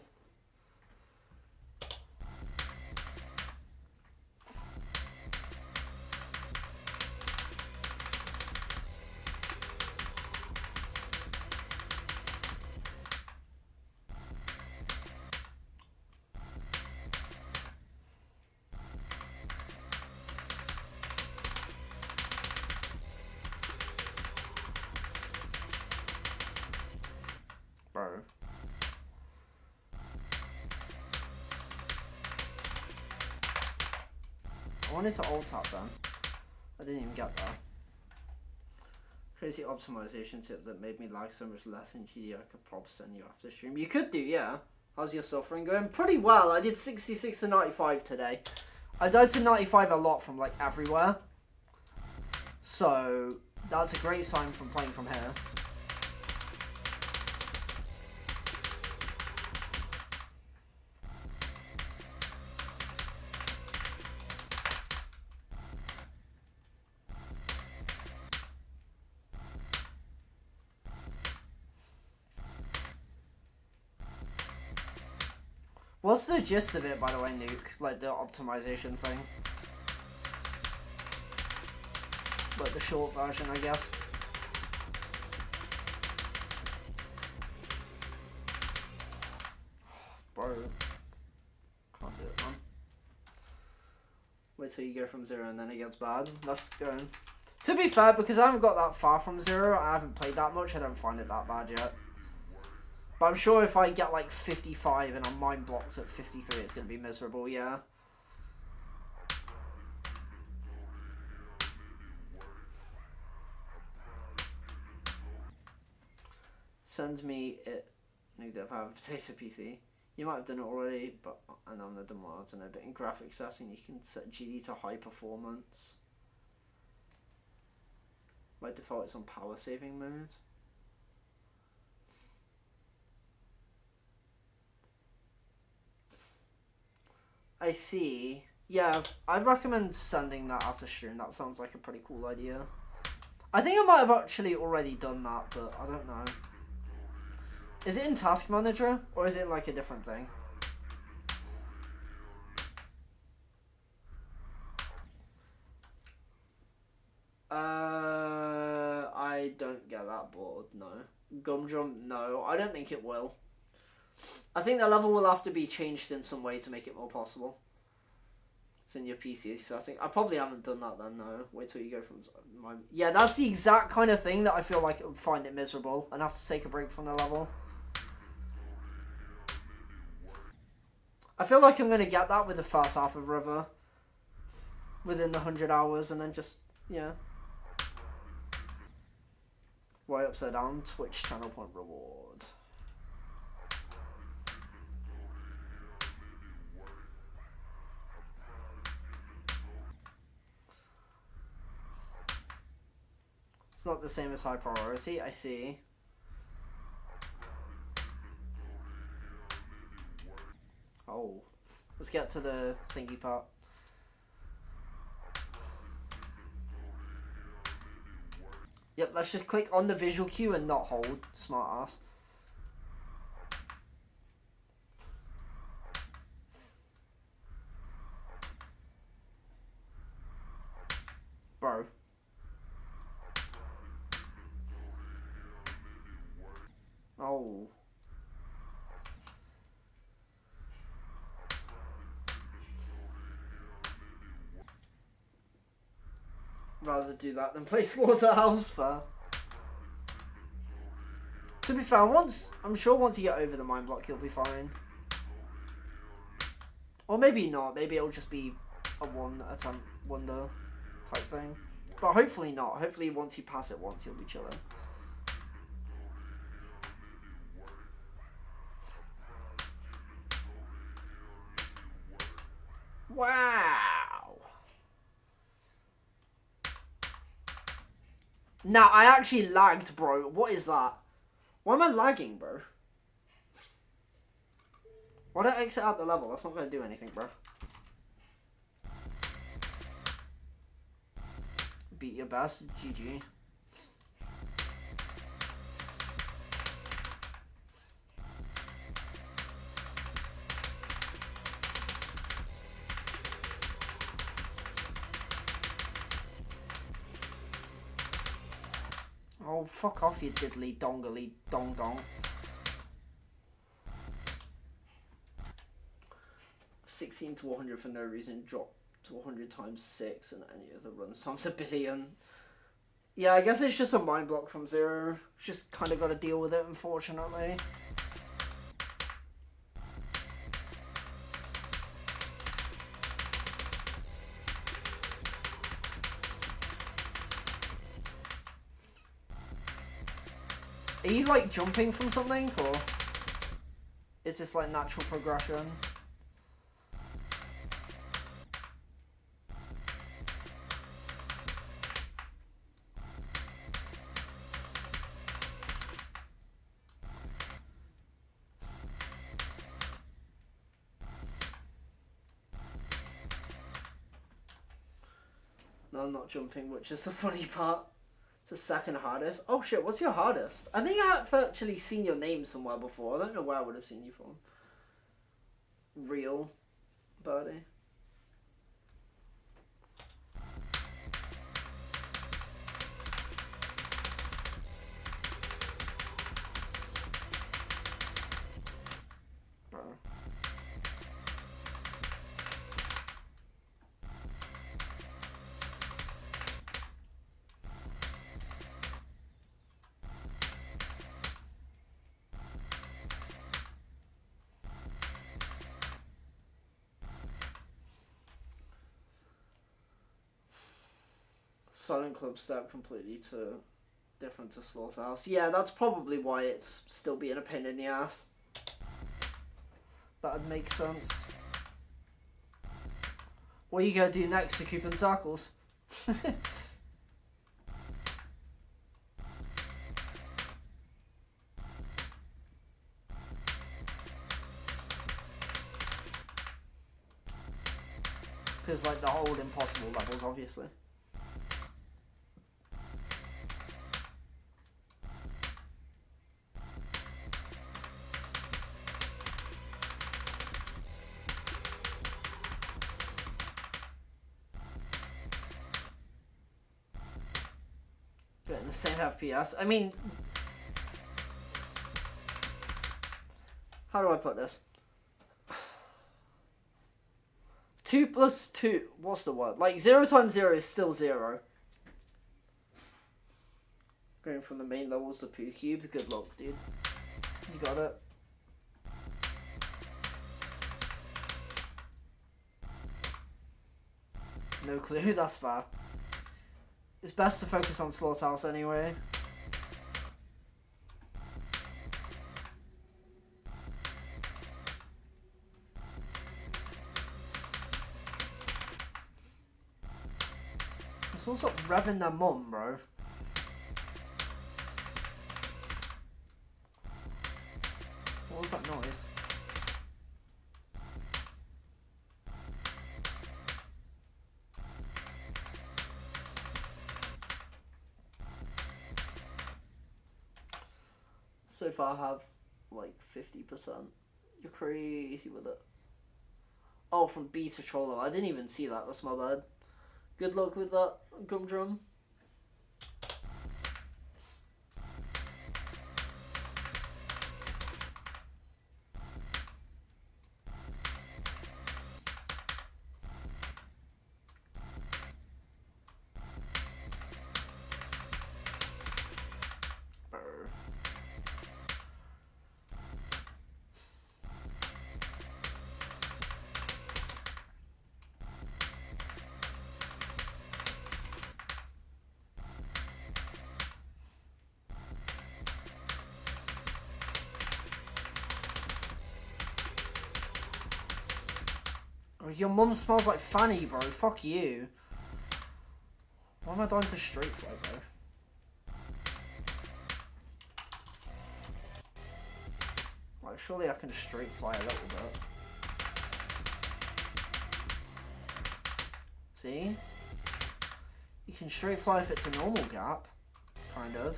Bro. I wanted to alt tap then. I didn't even get that. Crazy optimization tip that made me lag so much less in GD. I could probably send you after stream. You could do, yeah. How's your suffering going? Pretty well. I did 66 to 95 today. I died to 95 a lot from like everywhere. So that's a great sign from playing from here. What's the gist of it, by the way, Nuke? Like, the optimization thing? Like, the short version, I guess. Bro. Can't do it, man. Wait till you go from 0 and then it gets bad. Let's go. To be fair, because I haven't got that far from 0, I haven't played that much, I don't find it that bad yet. But I'm sure if I get like 55 and I'm mind blocked at 53, it's going to be miserable, yeah. Send me it. No, if I have a potato PC. You might have done it already, but and I'm not done what I don't know. But in graphics setting, you can set GD to high performance. By default, it's on power saving mode. I see. Yeah, I'd recommend sending that after stream. That sounds like a pretty cool idea. I think I might have actually already done that, but I don't know. Is it in Task Manager, or is it like a different thing? I don't get that bored, no. Gum Jump, no. I don't think it will. I think the level will have to be changed in some way to make it more possible. It's in your PC setting. I probably haven't done that then, no. Wait till you go from my... Yeah, that's the exact kind of thing that I feel like it would find it miserable and have to take a break from the level. I feel like I'm going to get that with the first half of River. Within the 100 hours and then just, yeah. Why upside down? Twitch channel point reward. It's not the same as high priority, I see. Oh. Let's get to the thingy part. Yep, let's just click on the visual cue and not hold. Smart ass. Bro. Oh. Rather do that than play Slaughterhouse, fair. To be fair, I'm sure once you get over the mind block, you'll be fine. Or maybe not. Maybe it'll just be a one attempt wonder type thing. But hopefully not. Hopefully once you pass it once, you'll be chilling. Wow. Now, I actually lagged, bro. What is that? Why am I lagging, bro? Why don't I exit out the level? That's not going to do anything, bro. beat your best. GG. Oh, fuck off, you diddly dongly dong dong. 16 to 100 for no reason, drop to 100 times 6, and any other runs times a billion. Yeah, I guess it's just a mind block from 0. Just kind of got to deal with it, unfortunately. Are you, like, jumping from something, or is this, like, natural progression? No, I'm not jumping, which is the funny part. It's the second hardest. Oh shit, what's your hardest? I think I've actually seen your name somewhere before. I don't know where I would have seen you from. Real birdie. Silent Club step completely different to Slaughterhouse. Yeah, that's probably why it's still being a pain in the ass. That'd make sense. What are you gonna do next to keep in circles? Because like the old impossible levels, obviously. Getting the same FPS. I mean, how do I put this? 2 plus 2, what's the word? Like 0 times 0 is still 0. Going from the main levels to poo cubes, good luck, dude. You got it. No clue, that's fair. It's best to focus on Slaughterhouse anyway. It's also revving their mum, bro. What was that noise? So far I have like 50%. You're crazy with it. Oh, from B to Trollo. I didn't even see that. That's my bad. Good luck with that, Gumdrum. Your mum smells like Fanny, bro. Fuck you. Why am I dying to straight fly, bro? Like, surely I can straight fly a little bit. See? You can straight fly if it's a normal gap. Kind of.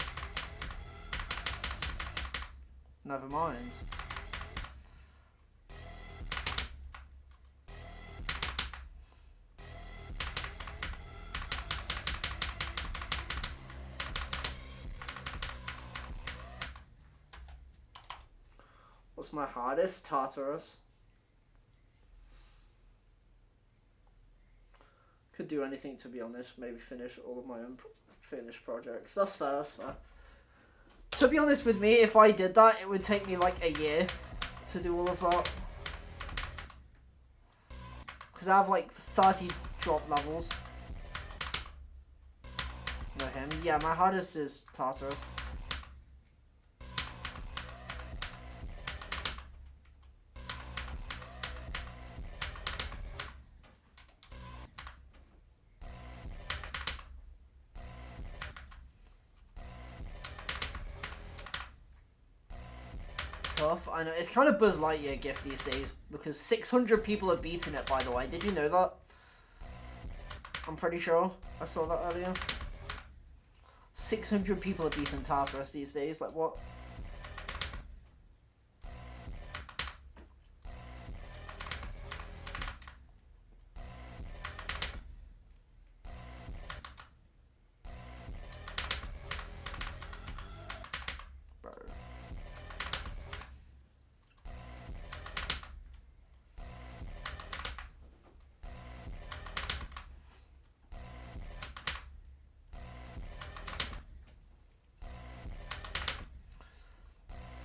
Never mind. What's my hardest? Tartarus. Could do anything, to be honest. Maybe finish all of my own finished projects. That's fair, that's fair. To be honest with me, if I did that, it would take me like a year to do all of that. Because I have like 30 drop levels. No, him. Yeah, my hardest is Tartarus. Tough. I know, it's kind of Buzz Lightyear gift these days because 600 people have beaten it, by the way. Did you know that? I'm pretty sure I saw that earlier. 600 people have beaten Tartarus these days. Like, what?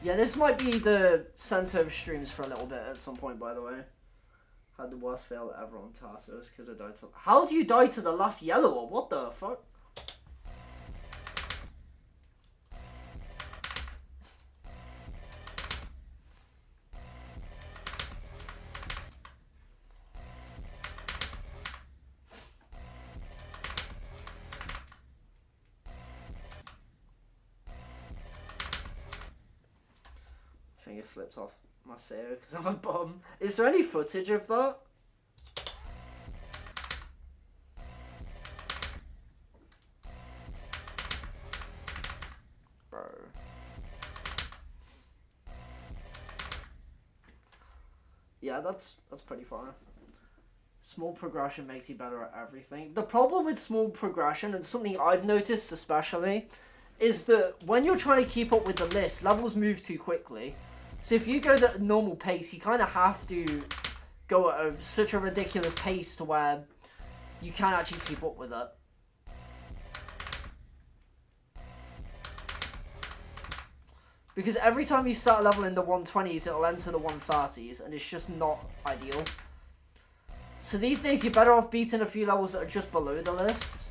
Yeah, this might be the center of streams for a little bit at some point, by the way. Had the worst fail ever on Tartarus because I died to... How do you die to the last yellow one? What the fuck? Finger slipped off my sail because I'm a bum. Is there any footage of that? Bro. Yeah, that's pretty far. Small progression makes you better at everything. The problem with small progression, and something I've noticed especially, is that when you're trying to keep up with the list, levels move too quickly. So if you go at a normal pace, you kind of have to go at such a ridiculous pace to where you can't actually keep up with it. Because every time you start a level in the 120s, it'll enter the 130s, and it's just not ideal. So these days, you're better off beating a few levels that are just below the list.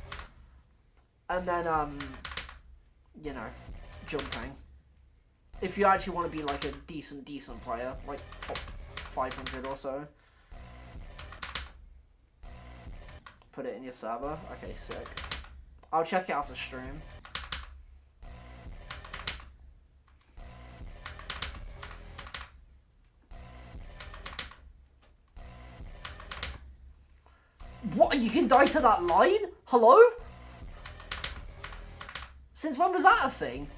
And then, you know, jumping. If you actually want to be like a decent player, like top 500 or so. Put it in your server. Okay, sick. I'll check it after stream. What? You can die to that line? Hello? Since when was that a thing?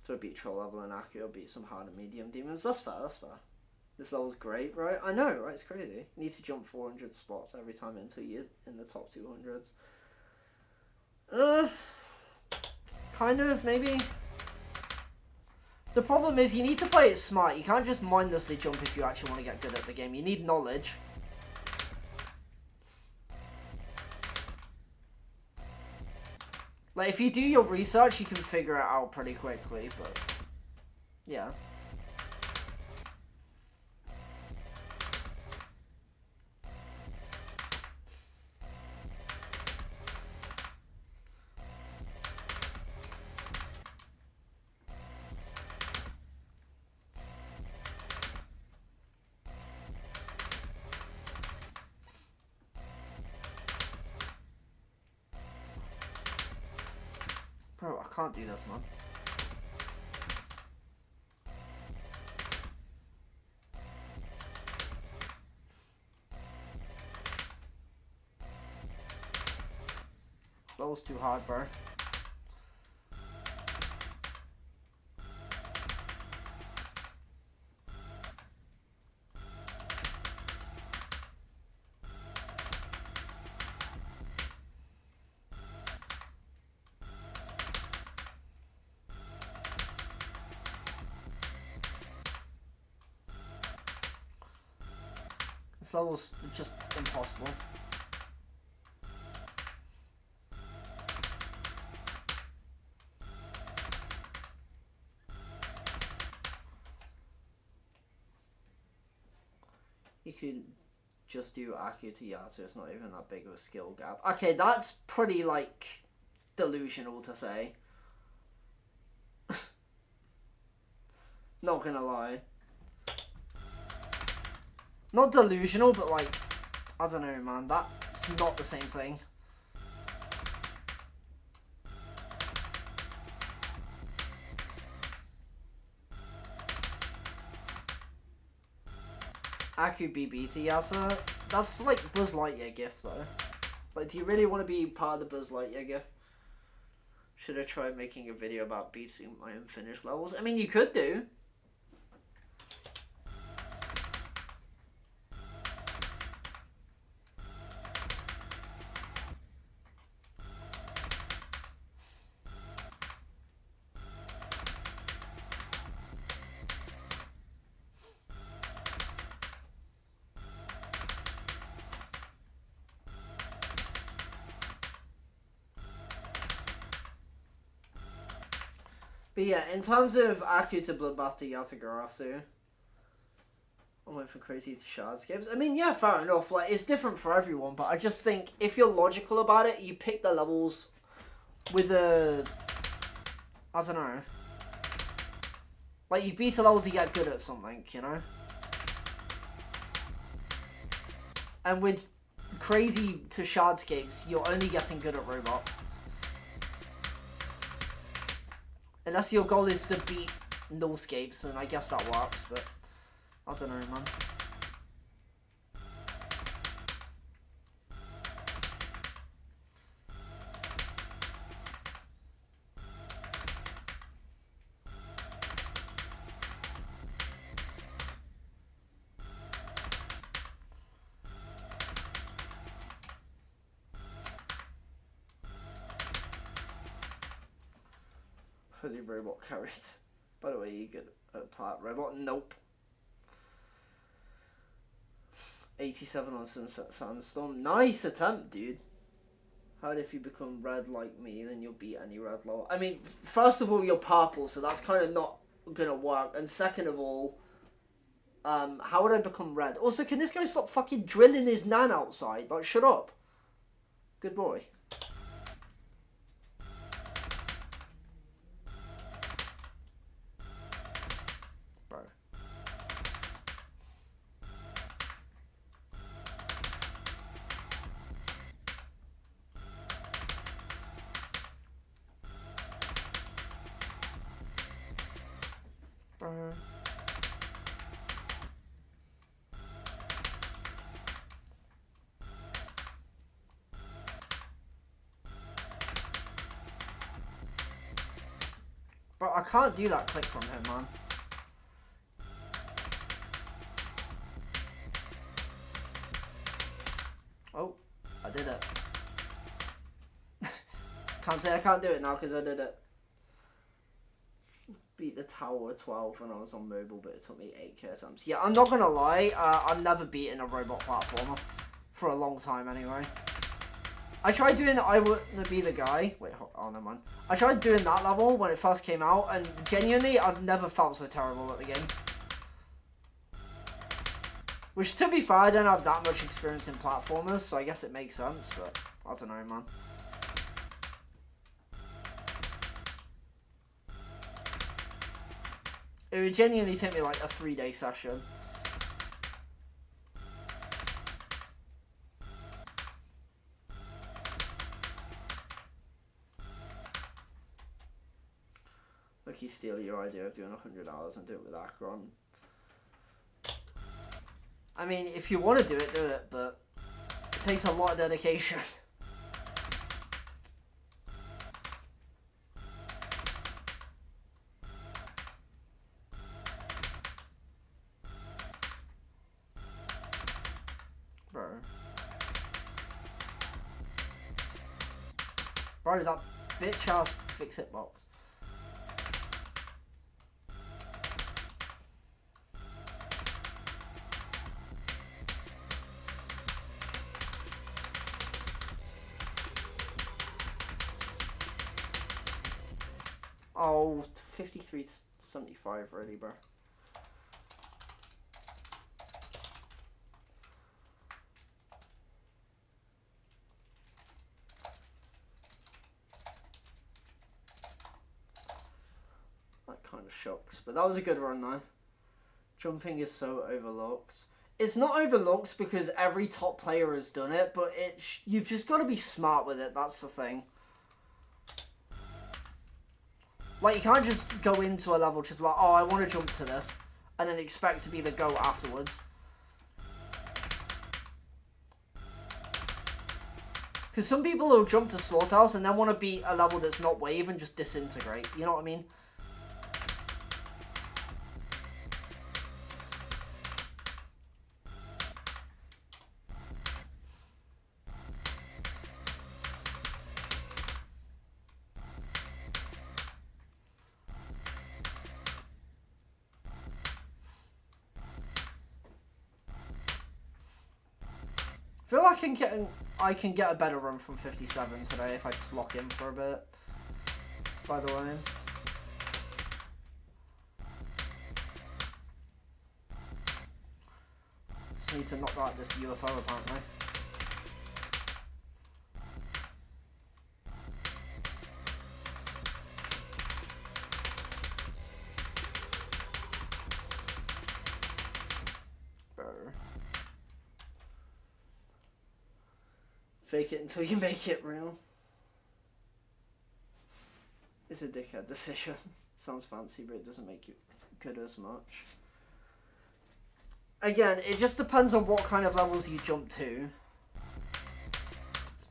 To beat troll level and Akio, beat some hard and medium demons. That's fair, that's fair. This level's great, right? I know, right? It's crazy. You need to jump 400 spots every time until you're in the top 200s. Kind of, maybe. The problem is you need to play it smart. You can't just mindlessly jump if you actually want to get good at the game. You need knowledge. Like, if you do your research, you can figure it out pretty quickly, but... yeah. can't do this, man. That was too hard, bro. This level's just impossible. You could just do Aku to Yato, it's not even that big of a skill gap. Okay, that's pretty, like, delusional to say. Not gonna lie. Not delusional, but, like, I don't know, man. That's not the same thing. Aku BB to Yasa. That's like Buzz Lightyear gift though. Like, do you really want to be part of the Buzz Lightyear gift? Should I try making a video about beating my unfinished levels? I mean, you could do. But yeah, in terms of Aku to Bloodbath to Yatagarasu, I went for crazy to Shardscapes. I mean, yeah, fair enough. Like, it's different for everyone, but I just think if you're logical about it, you pick the levels with a... I don't know. Like, you beat a level to get good at something, you know? And with crazy to Shardscapes, you're only getting good at Robot. Unless your goal is to beat Nullscapes, and I guess that works, but I don't know, man. Holy Robot carried. By the way, you good at Plat Robot? Nope. 87 on Sunset Sandstorm. Nice attempt, dude. How if you become red like me, then you'll beat any red low? I mean, first of all, you're purple, so that's kind of not gonna work. And second of all, how would I become red? Also, can this guy stop fucking drilling his nan outside? Like, shut up. Good boy. Bro, I can't do that click from him, man. Oh, I did it. Can't say I can't do it now because I did it. Beat the tower 12 when I was on mobile, but it took me 8k attempts. Yeah, I'm not gonna lie, I've never beaten a robot platformer for a long time anyway. I tried doing I Wanna Be the Guy. Wait, oh no, man. I tried doing that level when it first came out, and genuinely, I've never felt so terrible at the game. Which, to be fair, I don't have that much experience in platformers, so I guess it makes sense, but I don't know, man. It would genuinely take me like a 3-day session. low-key steal your idea of doing 100 hours and do it with Akron. I mean, if you want to do it, but it takes a lot of dedication. Bro, that bitch ass fix hitbox. Oh, 53.75 really, bro. Kind of shocks, but that was a good run though. Jumping is so overlooked. It's not overlooked because every top player has done it, but you've just got to be smart with it. That's the thing. Like, you can't just go into a level just like, oh, I want to jump to this, and then expect to be the GOAT afterwards. Because some people will jump to Slaughterhouse and then want to beat a level that's not wave and just disintegrate. You know what I mean? I feel like I can get a better run from 57 today if I just lock in for a bit. By the way. Just need to knock out this UFO apparently. Fake it until you make it real. It's a dickhead decision. Sounds fancy, but it doesn't make you good as much. Again, it just depends on what kind of levels you jump to.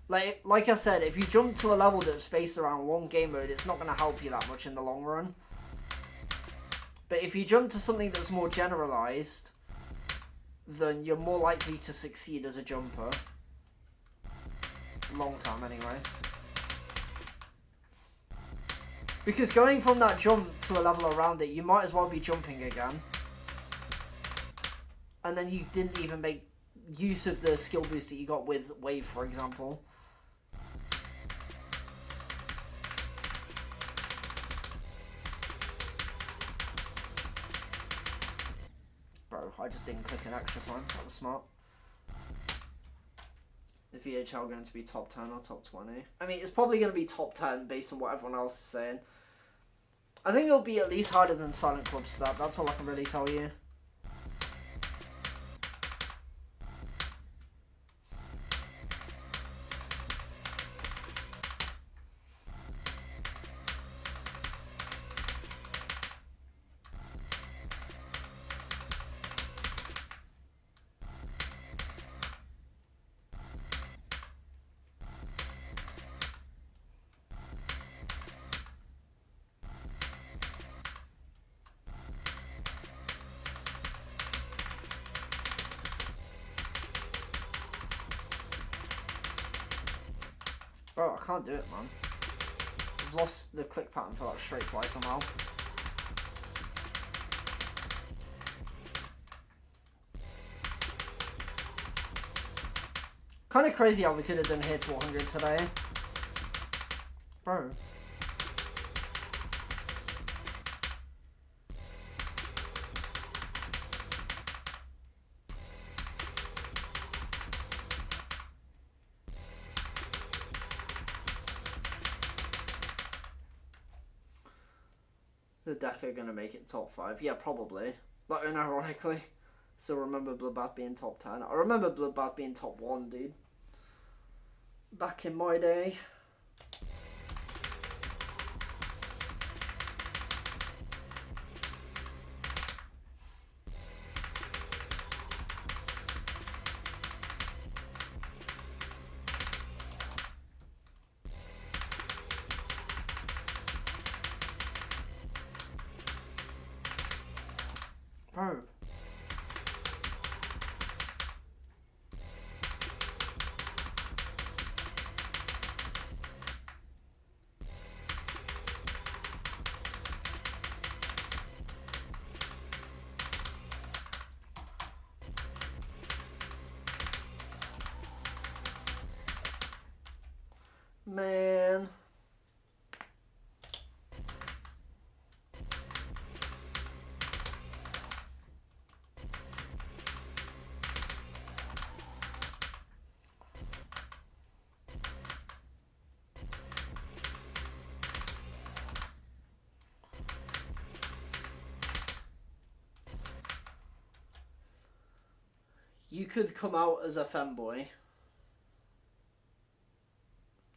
Like I said, if you jump to a level that's based around one game mode, it's not going to help you that much in the long run. But if you jump to something that's more generalized, then you're more likely to succeed as a jumper. Long time anyway. Because going from that jump to a level around it, you might as well be jumping again. And then you didn't even make use of the skill boost that you got with Wave, for example. Bro, I just didn't click an extra time. That was smart. Is VHL going to be top 10 or top 20? I mean, it's probably going to be top 10 based on what everyone else is saying. I think it'll be at least harder than Silent Club Stat. That's all I can really tell you. Bro, I can't do it, man. I've lost the click pattern for that straight fly somehow. Kind of crazy how we could have done here to 100 today. Bro. The deck are gonna make it top 5. Yeah, probably. Like, unironically. Still remember Bloodbath being top 10. I remember Bloodbath being top 1, dude. Back in my day. Man. You could come out as a femboy.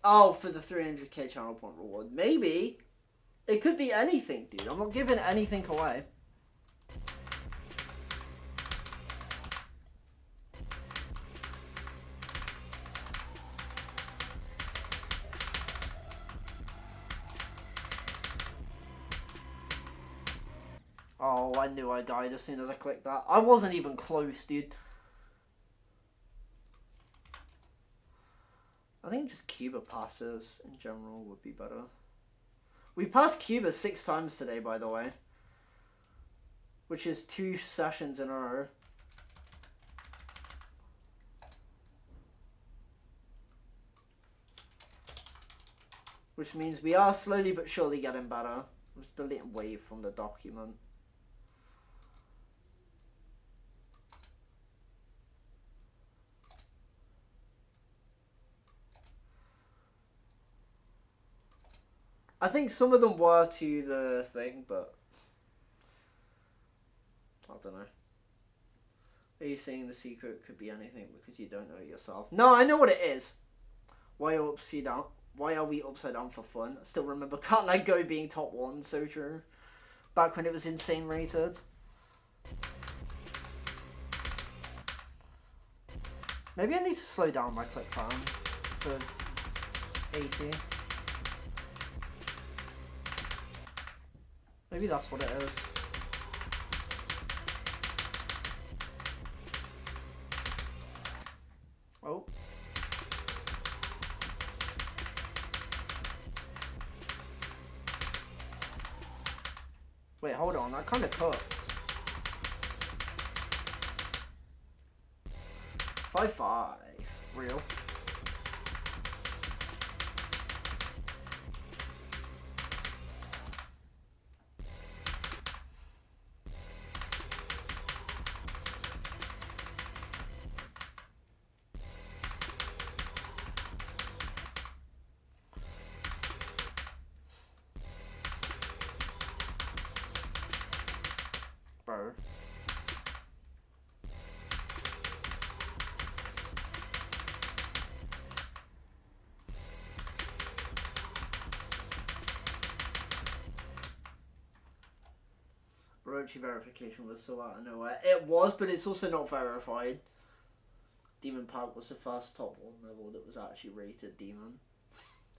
Oh, for the 300k channel point reward. Maybe. It could be anything, dude. I'm not giving anything away. Oh, I knew I died as soon as I clicked that. I wasn't even close, dude. I think just Cuba passes in general would be better. We've passed Cuba 6 times today, by the way. Which is 2 sessions in a row. Which means we are slowly but surely getting better. I'm just deleting wave from the document. I think some of them were to the thing, but I don't know. Are you saying the secret could be anything because you don't know it yourself? No, I know what it is. Why are upside down? Why are we upside down for fun? I still remember Can't Let Go being top 1, so true. Back when it was insane rated. Maybe I need to slow down my click time for 80. Maybe that's what it is. Oh. Wait, hold on. That kind of cooks. 5-5. Real. Bro. Orochi verification was so out of nowhere. It was, but it's also not verified. Demon Park was the first top 1 level that was actually rated Demon.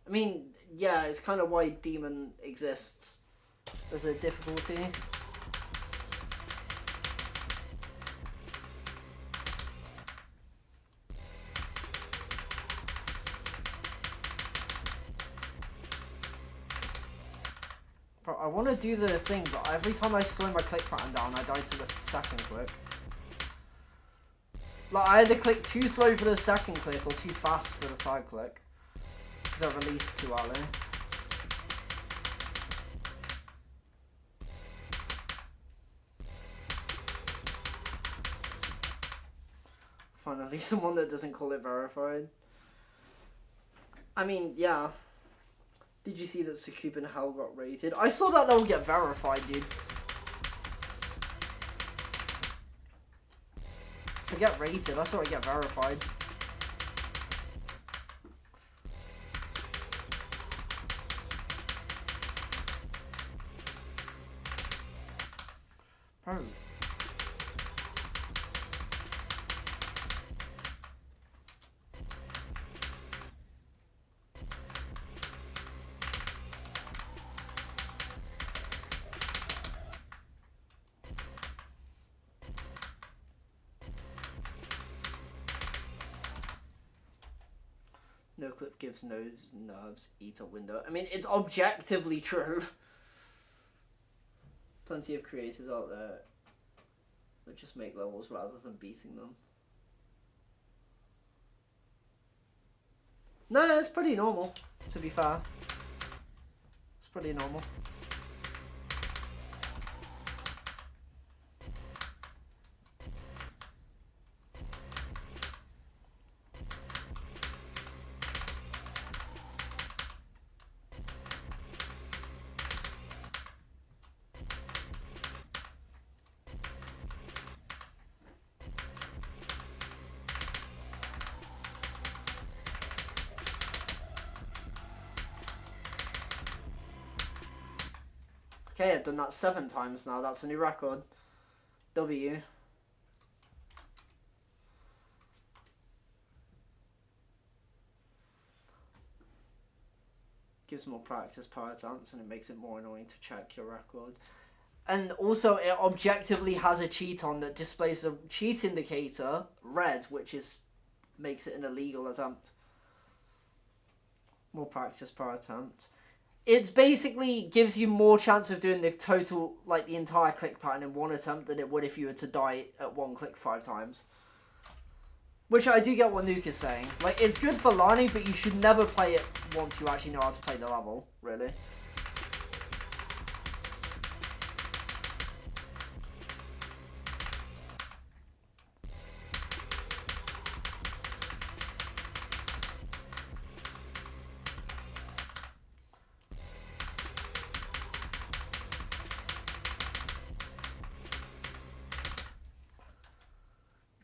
I mean, yeah, it's kind of why Demon exists as a difficulty. Bro, I want to do the thing, but every time I slow my click pattern down, I die to the second click. Like, I either click too slow for the second click or too fast for the third click. Because I released too early. Finally, someone that doesn't call it verified. I mean, yeah. Did you see that Succuban Hell got rated? I saw that will get verified, dude. Forget rated, I saw it get verified. Bro. No clip gives no nerves, eat a window. I mean, it's objectively true. Plenty of creators out there that just make levels rather than beating them. No, it's pretty normal. to be fair. It's pretty normal. Okay, I've done that 7 times now. That's a new record. W. Gives more practice per attempt and it makes it more annoying to check your record. And also it objectively has a cheat on that displays the cheat indicator red, which makes it an illegal attempt. More practice per attempt. It basically gives you more chance of doing the total, like the entire click pattern in one attempt than it would if you were to die at one click 5 times. Which I do get what Nuke is saying. Like, it's good for learning, but you should never play it once you actually know how to play the level, really.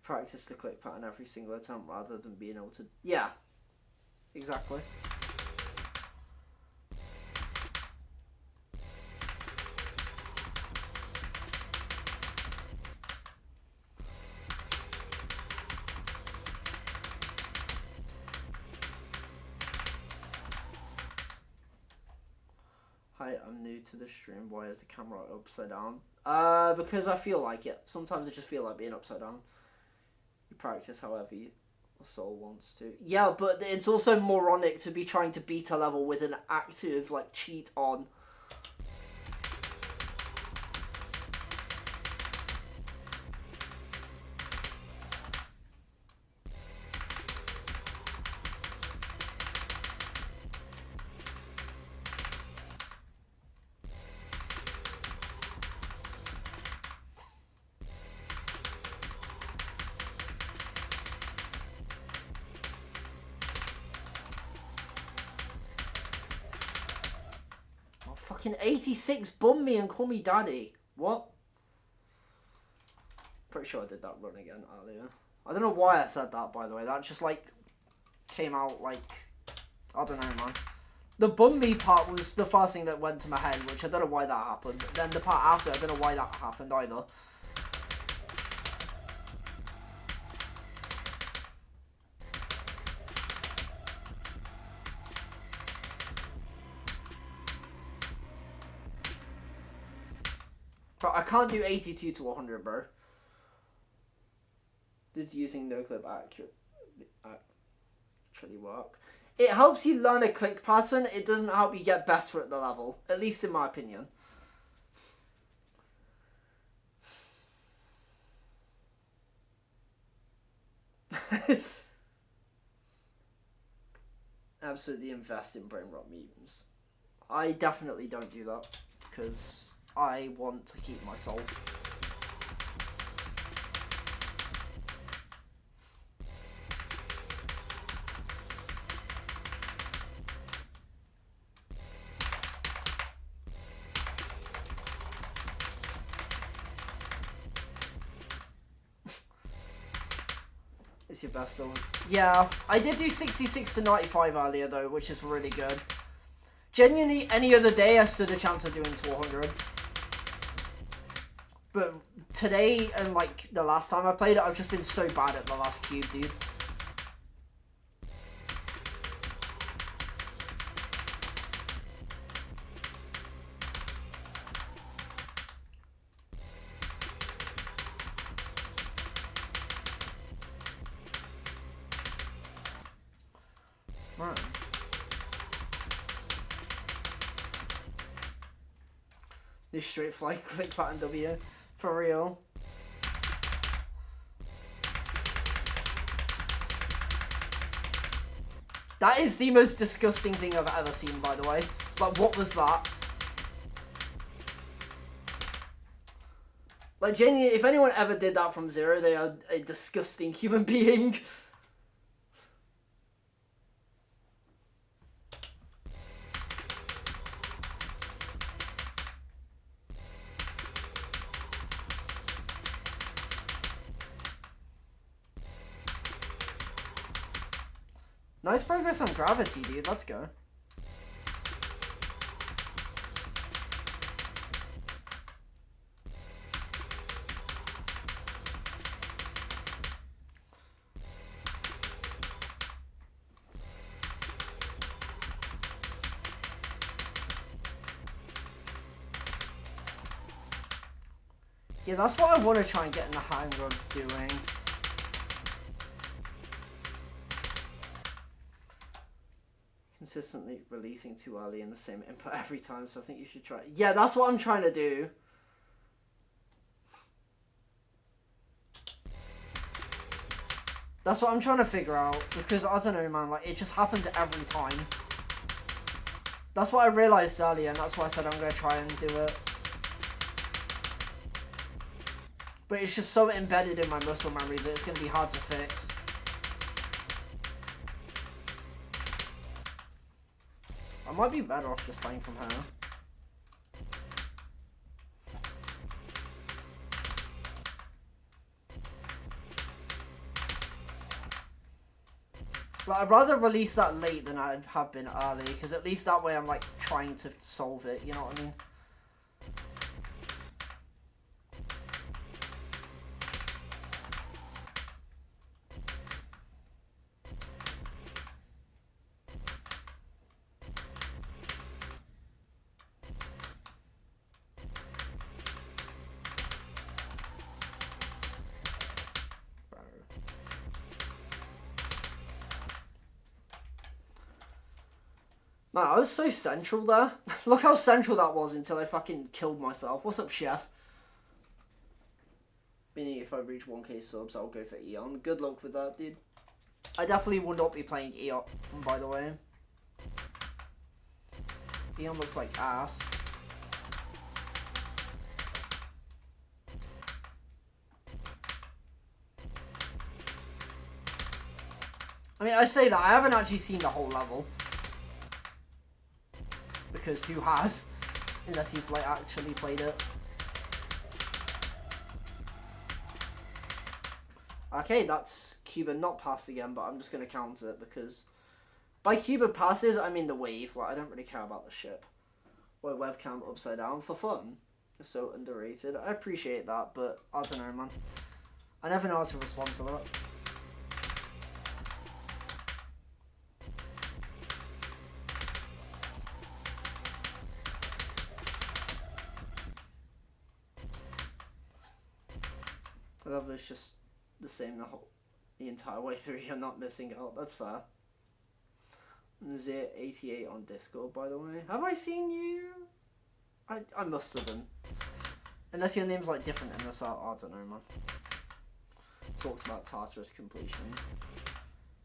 Practice the click pattern every single attempt rather than being able to... Yeah, exactly. Hi, I'm new to the stream. Why is the camera upside down? Because I feel like it. Sometimes I just feel like being upside down. You practice however your soul wants to. Yeah, but it's also moronic to be trying to beat a level with an active, like, cheat on. Fucking 86 bum me and call me daddy. What? Pretty sure I did that run again earlier. I don't know why I said that, by the way. That just, like, came out, like, I don't know, man. The bum me part was the first thing that went to my head, which I don't know why that happened. Then the part after, I don't know why that happened either. But I can't do 82 to 100, bro. Does using no clip actually work? It helps you learn a click pattern. It doesn't help you get better at the level. At least in my opinion. Absolutely invest in brain rot memes. I definitely don't do that. Because I want to keep my soul. It's your best over. Yeah, I did do 66 to 95 earlier though, which is really good. Genuinely, any other day I stood a chance of doing 200. But today and like the last time I played it, I've just been so bad at the last cube, dude. Man. This straight fly click pattern W. For real. That is the most disgusting thing I've ever seen, by the way. Like, what was that? Like, genuinely, if anyone ever did that from zero, they are a disgusting human being. Nice progress on gravity, dude. Let's go. Yeah, that's what I want to try and get in the hang of doing. Consistently releasing too early in the same input every time, so I think you should try. Yeah, that's what I'm trying to do. That's what I'm trying to figure out, because I don't know, man, like, it just happens every time. That's what I realised earlier, and that's why I said I'm going to try and do it. But it's just so embedded in my muscle memory that it's going to be hard to fix. I might be better off just playing from her. But I'd rather release that late than I have been early, because at least that way I'm like trying to solve it, you know what I mean? Man, I was so central there. Look how central that was until I fucking killed myself. What's up, chef? Meaning if I reach 1k subs, I'll go for Eon. Good luck with that, dude. I definitely will not be playing Eon, by the way. Eon looks like ass. I mean, I say that, I haven't actually seen the whole level. Because who has? Unless you've like actually played it. Okay, that's Cuba not passed again, but I'm just going to count it because by Cuba passes, I mean the wave. Like, I don't really care about the ship. Or webcam upside down for fun. It's so underrated. I appreciate that, but I don't know, man. I never know how to respond to that. The level is just the same the entire way through. You're not missing out. That's fair. Zir88 on Discord, by the way. Have I seen you? I must have done. Unless your name's like different in this art. I don't know, man. Talked about Tartarus completion.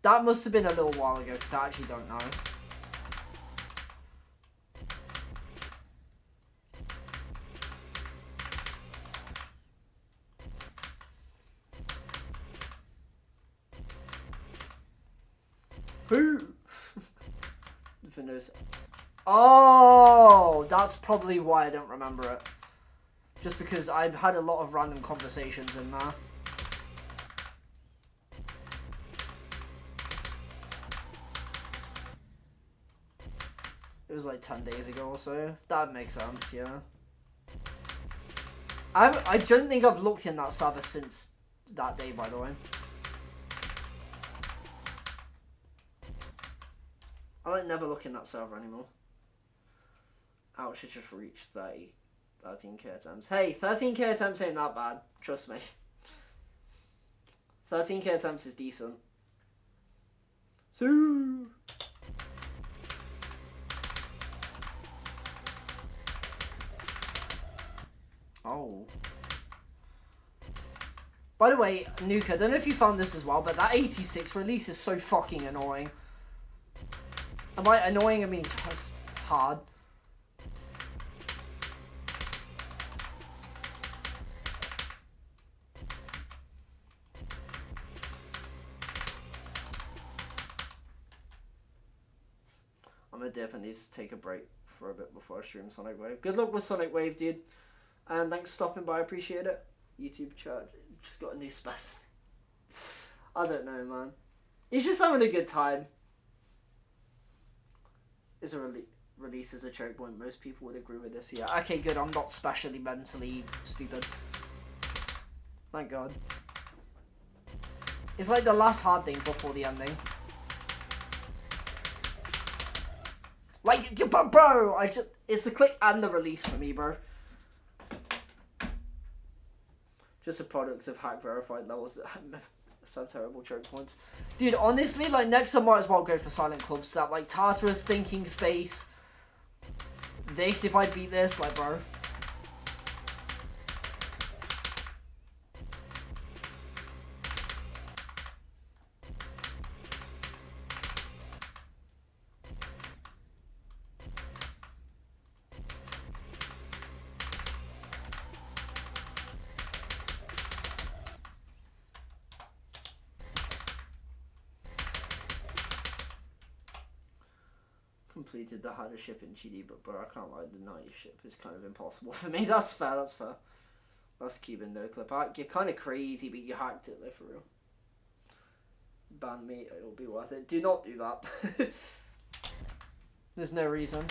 That must have been a little while ago because I actually don't know. Who? Oh, that's probably why I don't remember it. Just because I've had a lot of random conversations in there. It was like 10 days ago or so. That makes sense, yeah. I don't think I've looked in that server since that day, by the way. I like never look in that server anymore. Ouch, it just reached 13k attempts. Hey, 13k attempts ain't that bad. Trust me. 13k attempts is decent. So. Oh. By the way, Nuka, I don't know if you found this as well, but that 86 release is so fucking annoying. And by annoying, I mean just hard. I'm gonna definitely need to take a break for a bit before I stream Sonic Wave. Good luck with Sonic Wave, dude. And thanks for stopping by, I appreciate it. YouTube chat, just got a new specimen. I don't know, man. He's just having a good time. Is a release as a choke point. Most people would agree with this. Yeah. Okay, good. I'm not specially mentally stupid. Thank God. It's like the last hard thing before the ending. Like, bro, it's the click and the release for me, bro. Just a product of hack verified levels. Some terrible choke points. Dude, honestly, like, next I might as well go for Silent Club Step. Like, Tartarus, Thinking Space. This, if I beat this, like, bro. Completed the harder ship in GD, but bro, I can't lie, the 90 ship is kind of impossible for me. That's fair, that's fair. Let's keep in no clip. You're kind of crazy, but you hacked it, though, for real. Ban me, it'll be worth it. Do not do that. There's no reason.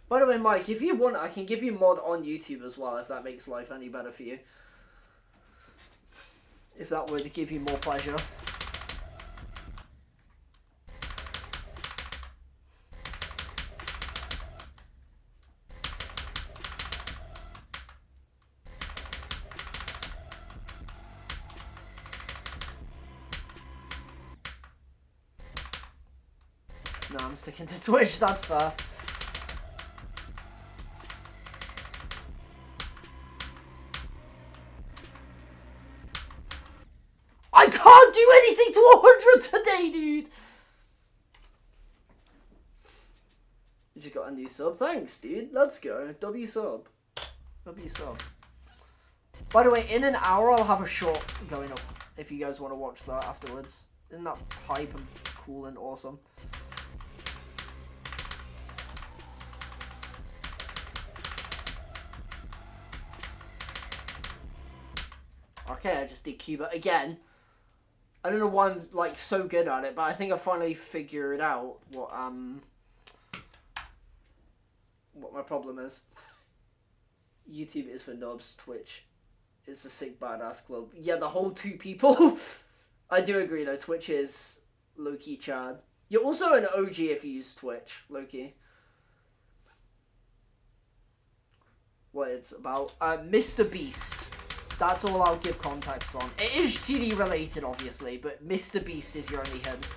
By the way, Mike, if you want, I can give you mod on YouTube as well, if that makes life any better for you. If that would give you more pleasure. No, I'm sticking to Twitch, that's fair. I can't do anything to 100 today, dude! You just got a new sub. Thanks, dude. Let's go. W sub. W sub. By the way, in an hour I'll have a short going up if you guys want to watch that afterwards. Isn't that hype and cool and awesome? Okay, I just did Cuba again. I don't know why I'm like so good at it, but I think I finally figured out what my problem is. YouTube is for nubs, Twitch is the sick badass club. Yeah, the whole two people. I do agree though, Twitch is low-key Chad. You're also an OG if you use Twitch, low-key. What it's about. Mr. Beast. That's all I'll give context on. It is GD related, obviously, but Mr. Beast is your only hint.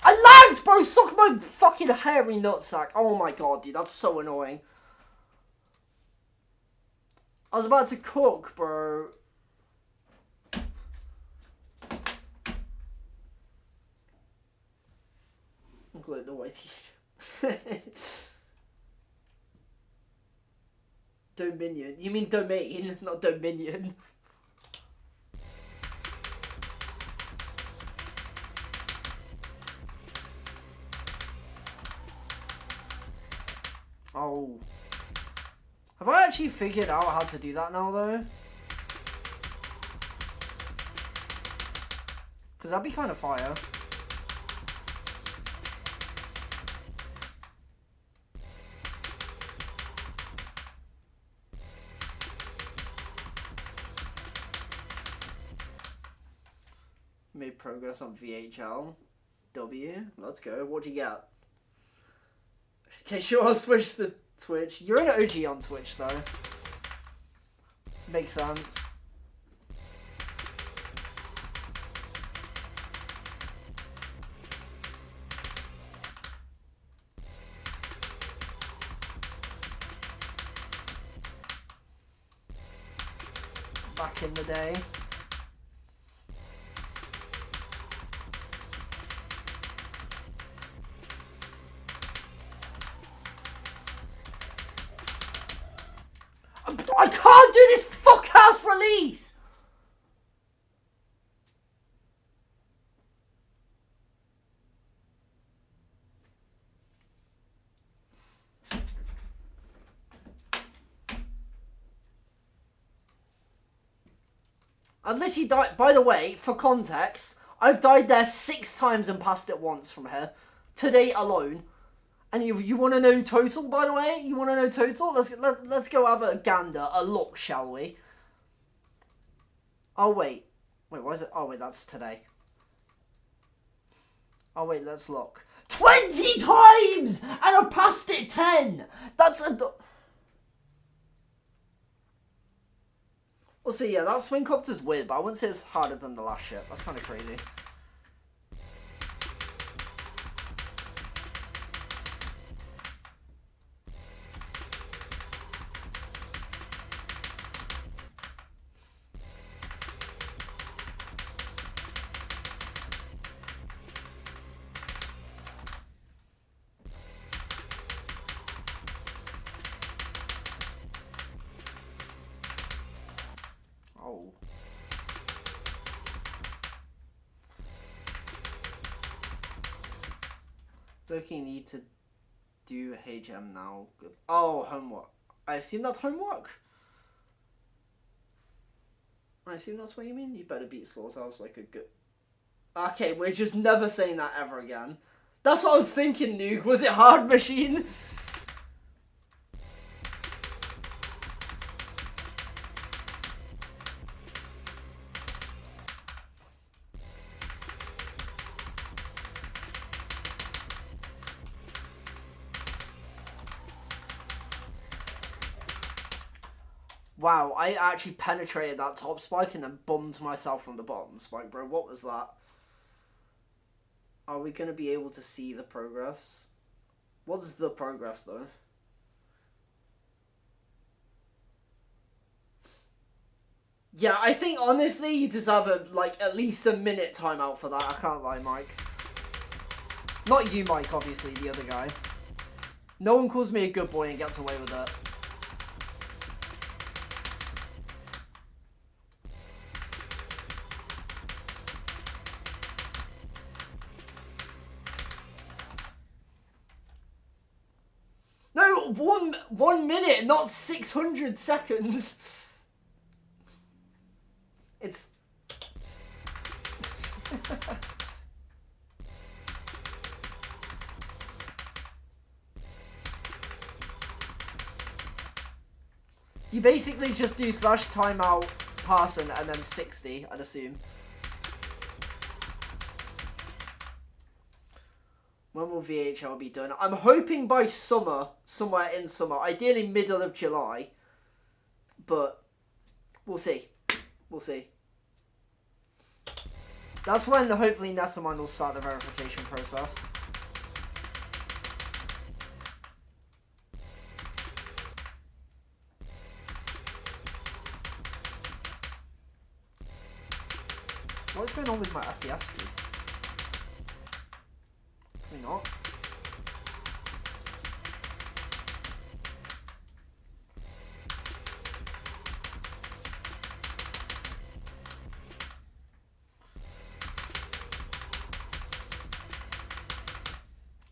I lagged, bro! Suck my fucking hairy nutsack. Oh my god, dude, that's so annoying. I was about to cook, bro. Look at the white t-shirt. Dominion. You mean domain, not Dominion. Oh. Have I actually figured out how to do that now, though? Because that'd be kind of fire. made progress on VHL. W. Let's go. What'd you get? Okay, sure, I'll switch to Twitch. You're an OG on Twitch, though. Makes sense. Back in the day. I can't do this fuck-ass release! I've literally died, by the way, for context, I've died there 6 times and passed it once from here. Today alone. And you want to know total, by the way? You want to know total? Let's go have a gander, a look, shall we? Oh, wait. Wait, why is it? Oh, wait, that's today. Oh, wait, let's look. 20 times! And I passed it 10! That's a... Well, so yeah, that swing copter's weird, but I wouldn't say it's harder than the last shit. That's kind of crazy. Oh. Loki need to do HM now. Good. Oh, homework. I assume that's homework? I assume that's what you mean? You better beat Slaughterhouse like a good... Okay, we're just never saying that ever again. That's what I was thinking, Nuke. Was it Hard Machine? Wow, I actually penetrated that top spike and then bummed myself from the bottom spike, bro. What was that? Are we going to be able to see the progress? What's the progress, though? Yeah, I think, honestly, you deserve, at least a minute timeout for that. I can't lie, Mike. Not you, Mike, obviously, the other guy. No one calls me a good boy and gets away with it. No, 1 minute, not 600 seconds. It's... You basically just do slash timeout passing and then 60, I'd assume. When will VHL be done? I'm hoping by summer, somewhere in summer. Ideally middle of July. But we'll see. We'll see. That's when hopefully Nessamine will start the verification process. What's going on with my FPS speed? Probably not.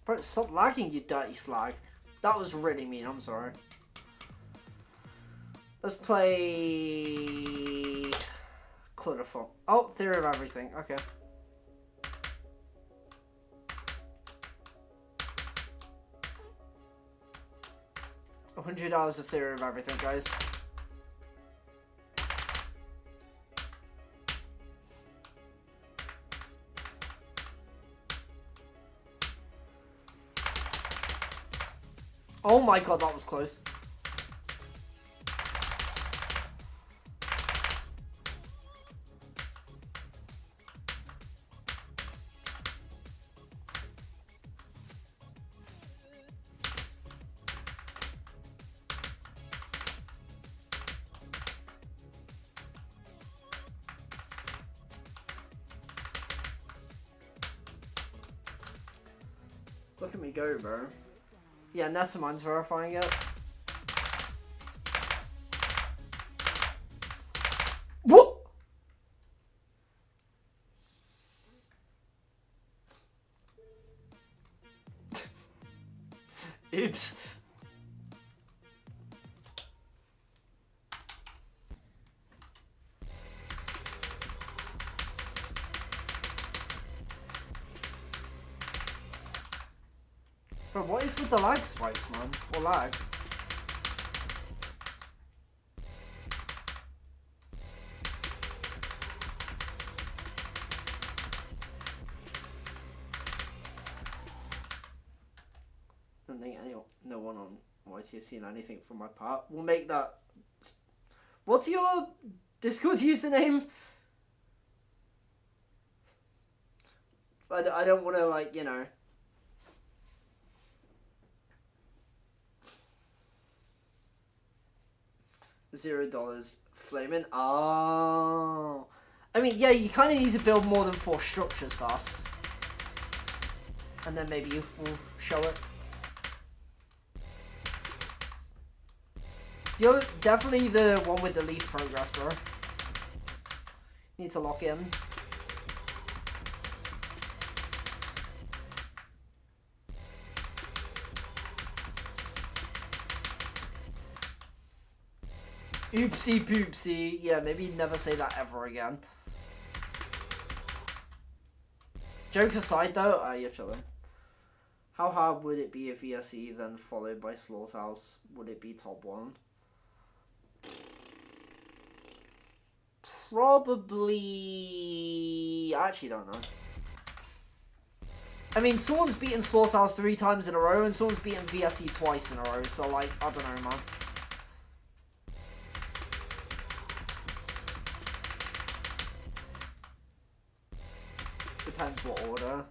Bro, stop lagging, you dirty slag. That was really mean, I'm sorry. Let's play... Clutterful. Oh, Theory of Everything, okay. $100 of Theory of Everything, guys. Oh my god, that was close. Look at me go, bro. Yeah, Netamine's verifying it. What? Oops. Bro, what is with the lag spikes, man? Or lag? I don't think no one on YT has seen anything from my part. We'll make that. What's your Discord username? I don't want to, like, you know. $0 flaming. Oh. I mean, yeah, you kind of need to build more than 4 structures first. And then maybe you will show it. You're definitely the one with the least progress, bro. Need to lock in. Oopsie poopsie. Yeah, maybe never say that ever again. Jokes aside though, you're chilling. How hard would it be if VSE then followed by Slaughterhouse? Would it be top 1? Probably... I actually don't know. I mean, someone's beaten Slaughterhouse 3 times in a row and someone's beaten VSE twice in a row, so like, I don't know, man. Depends what order.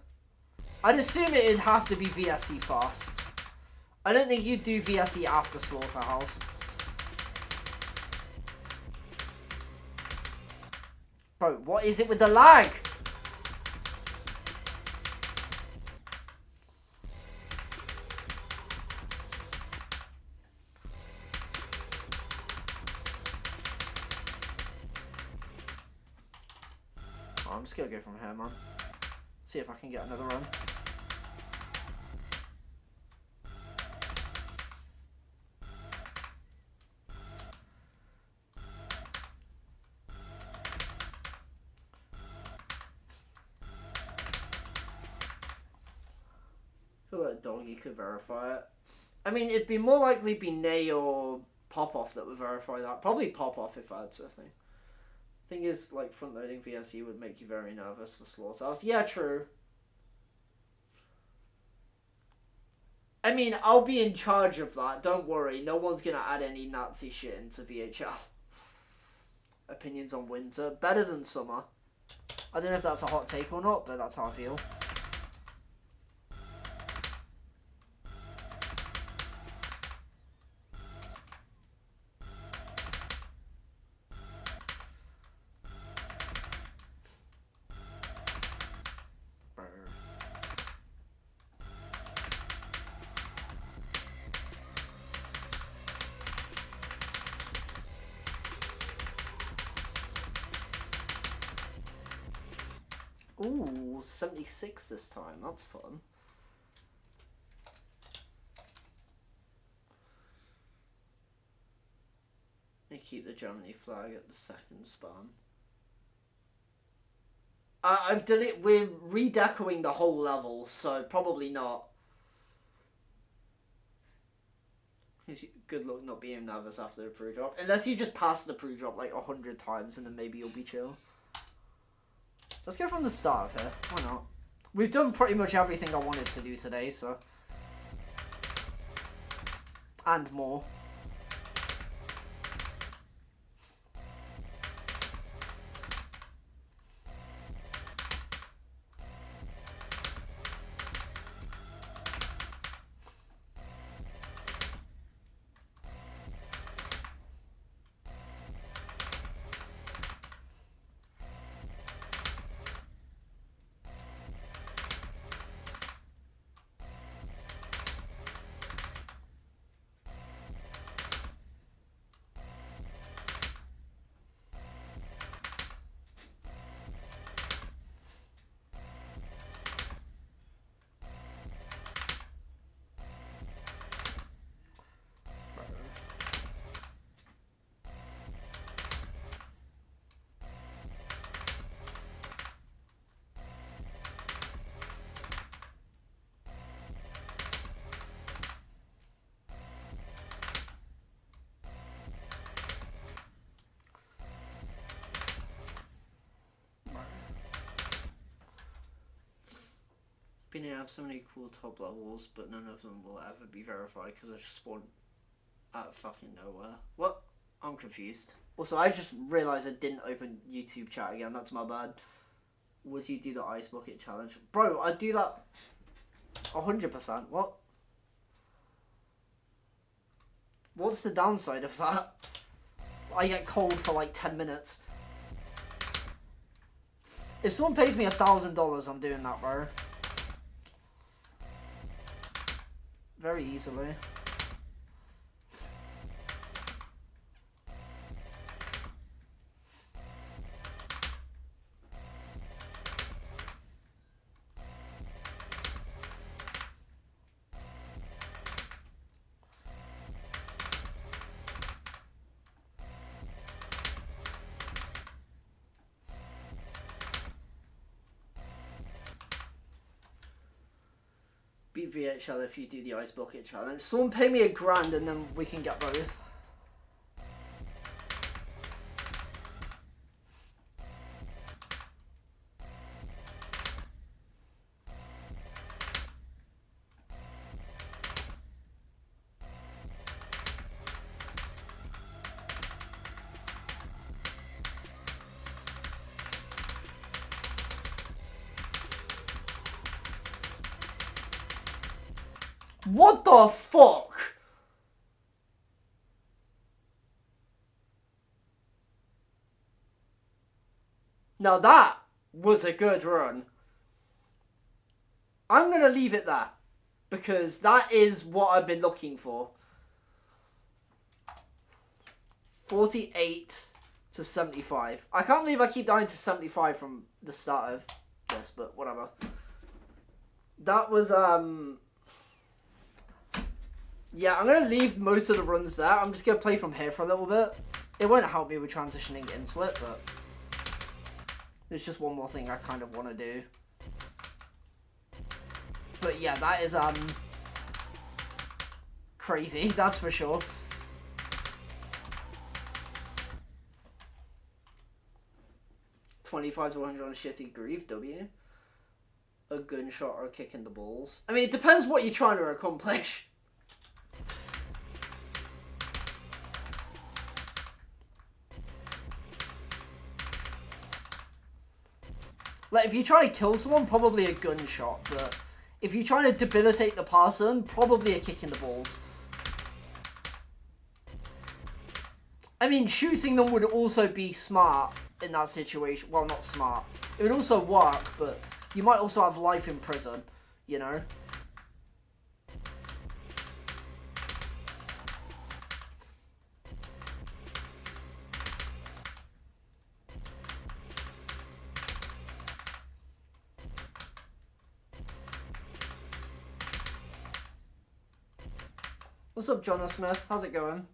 I'd assume it'd have to be VSE first. I don't think you'd do VSE after Slaughterhouse. Bro, what is it with the lag? Oh, I'm just gonna go from here, man. See if I can get another run. I feel like Doggy could verify it. I mean, it'd be more likely be Nay or Pop-Off that would verify that. Probably Pop-Off if I had to think. Thing is, like, front-loading VSE would make you very nervous for Slaughterhouse. Yeah, true. I mean, I'll be in charge of that. Don't worry. No one's gonna add any Nazi shit into VHL. Opinions on winter. Better than summer. I don't know if that's a hot take or not, but that's how I feel. Ooh, 76 this time. That's fun. They keep the Germany flag at the second spawn. We're redecoing the whole level, so probably not. Good luck not being nervous after the pro drop. Unless you just pass the pro drop like 100 times and then maybe you'll be chill. Let's go from the start here. Why not? We've done pretty much everything I wanted to do today, so. And more. Been here, I have so many cool top levels, but none of them will ever be verified because I just spawned out of fucking nowhere. What? I'm confused. Also, I just realised I didn't open YouTube chat again. That's my bad. Would you do the ice bucket challenge? Bro, I do that 100%. What? What's the downside of that? I get cold for like 10 minutes. If someone pays me $1,000, I'm doing that, bro. Very easily. Beat VHL if you do the ice bucket challenge. Someone pay me $1,000 and then we can get both. What the fuck? Now that was a good run. I'm going to leave it there. Because that is what I've been looking for. 48 to 75. I can't believe I keep dying to 75 from the start of this, but whatever. That was, yeah, I'm going to leave most of the runs there. I'm just going to play from here for a little bit. It won't help me with transitioning into it, but there's just one more thing I kind of want to do. But yeah, that is crazy, that's for sure. $25 to $100 on shitty grief, W. A gunshot or a kick in the balls. I mean, it depends what you're trying to accomplish. Like, if you're trying to kill someone, probably a gunshot, but if you're trying to debilitate the person, probably a kick in the balls. I mean, shooting them would also be smart in that situation. Well, not smart. It would also work, but you might also have life in prison, you know? What's up, Jonah Smith? How's it going?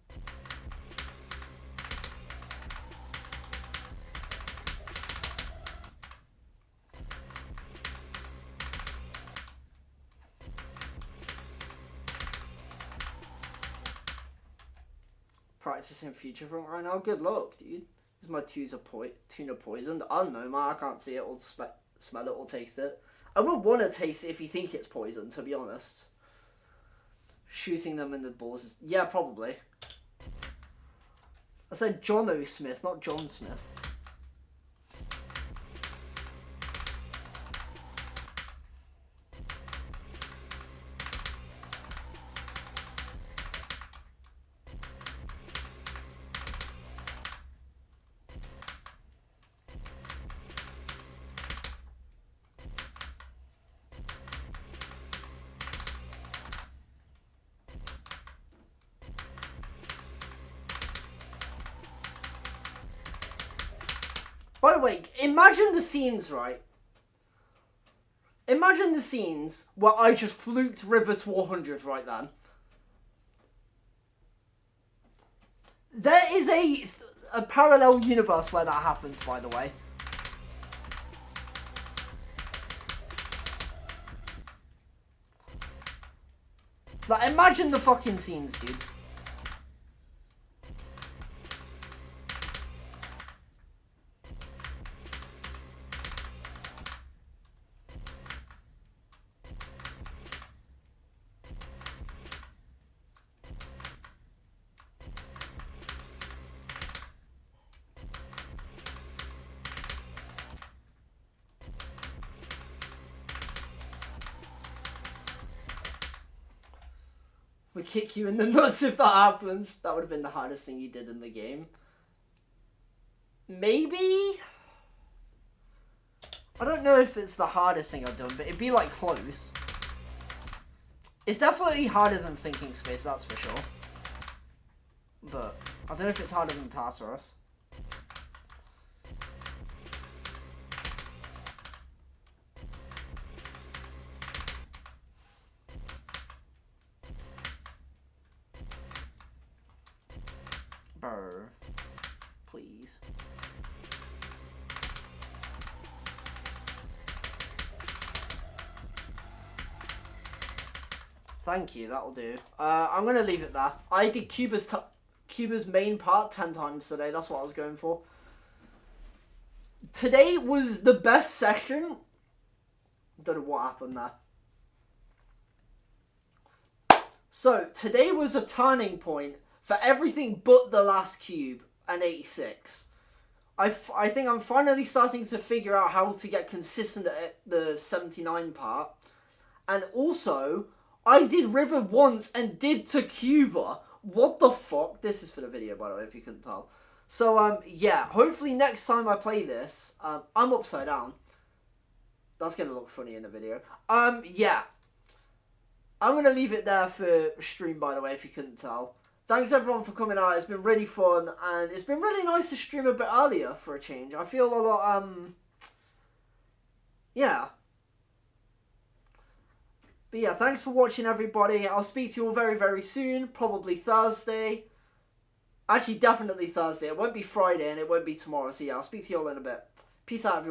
Practicing Future Front right now. Good luck, dude. Is my tuna poisoned? I don't know, man. I can't see it or smell it or taste it. I would want to taste it if you think it's poison, to be honest. shooting them in the balls is... Yeah, probably. I said John O. Smith, not John Smith. By the way, imagine the scenes, right? Imagine the scenes where I just fluked River to 100 right then. There is a parallel universe where that happened, by the way. Like, imagine the fucking scenes, dude. We kick you in the nuts if that happens. That would have been the hardest thing you did in the game. Maybe? I don't know if it's the hardest thing I've done, but it'd be like close. It's definitely harder than Thinking Space, that's for sure. But I don't know if it's harder than Tartarus. Brr. Please. Thank you, that'll do. I'm going to leave it there. I did Cuba's main part 10 times today. That's what I was going for. Today was the best session. Don't know what happened there. So, today was a turning point for everything but the last cube and 86. I think I'm finally starting to figure out how to get consistent at the 79 part. And also, I did River once and did to Cuba. What the fuck? This is for the video, by the way, if you couldn't tell. So, yeah, hopefully next time I play this, I'm upside down. That's going to look funny in the video. Yeah. I'm going to leave it there for stream, by the way, if you couldn't tell. Thanks, everyone, for coming out. It's been really fun, and it's been really nice to stream a bit earlier for a change. I feel a lot, yeah. But yeah, thanks for watching, everybody. I'll speak to you all very, very soon. Probably Thursday. Actually, definitely Thursday. It won't be Friday, and it won't be tomorrow. So yeah, I'll speak to you all in a bit. Peace out, everyone.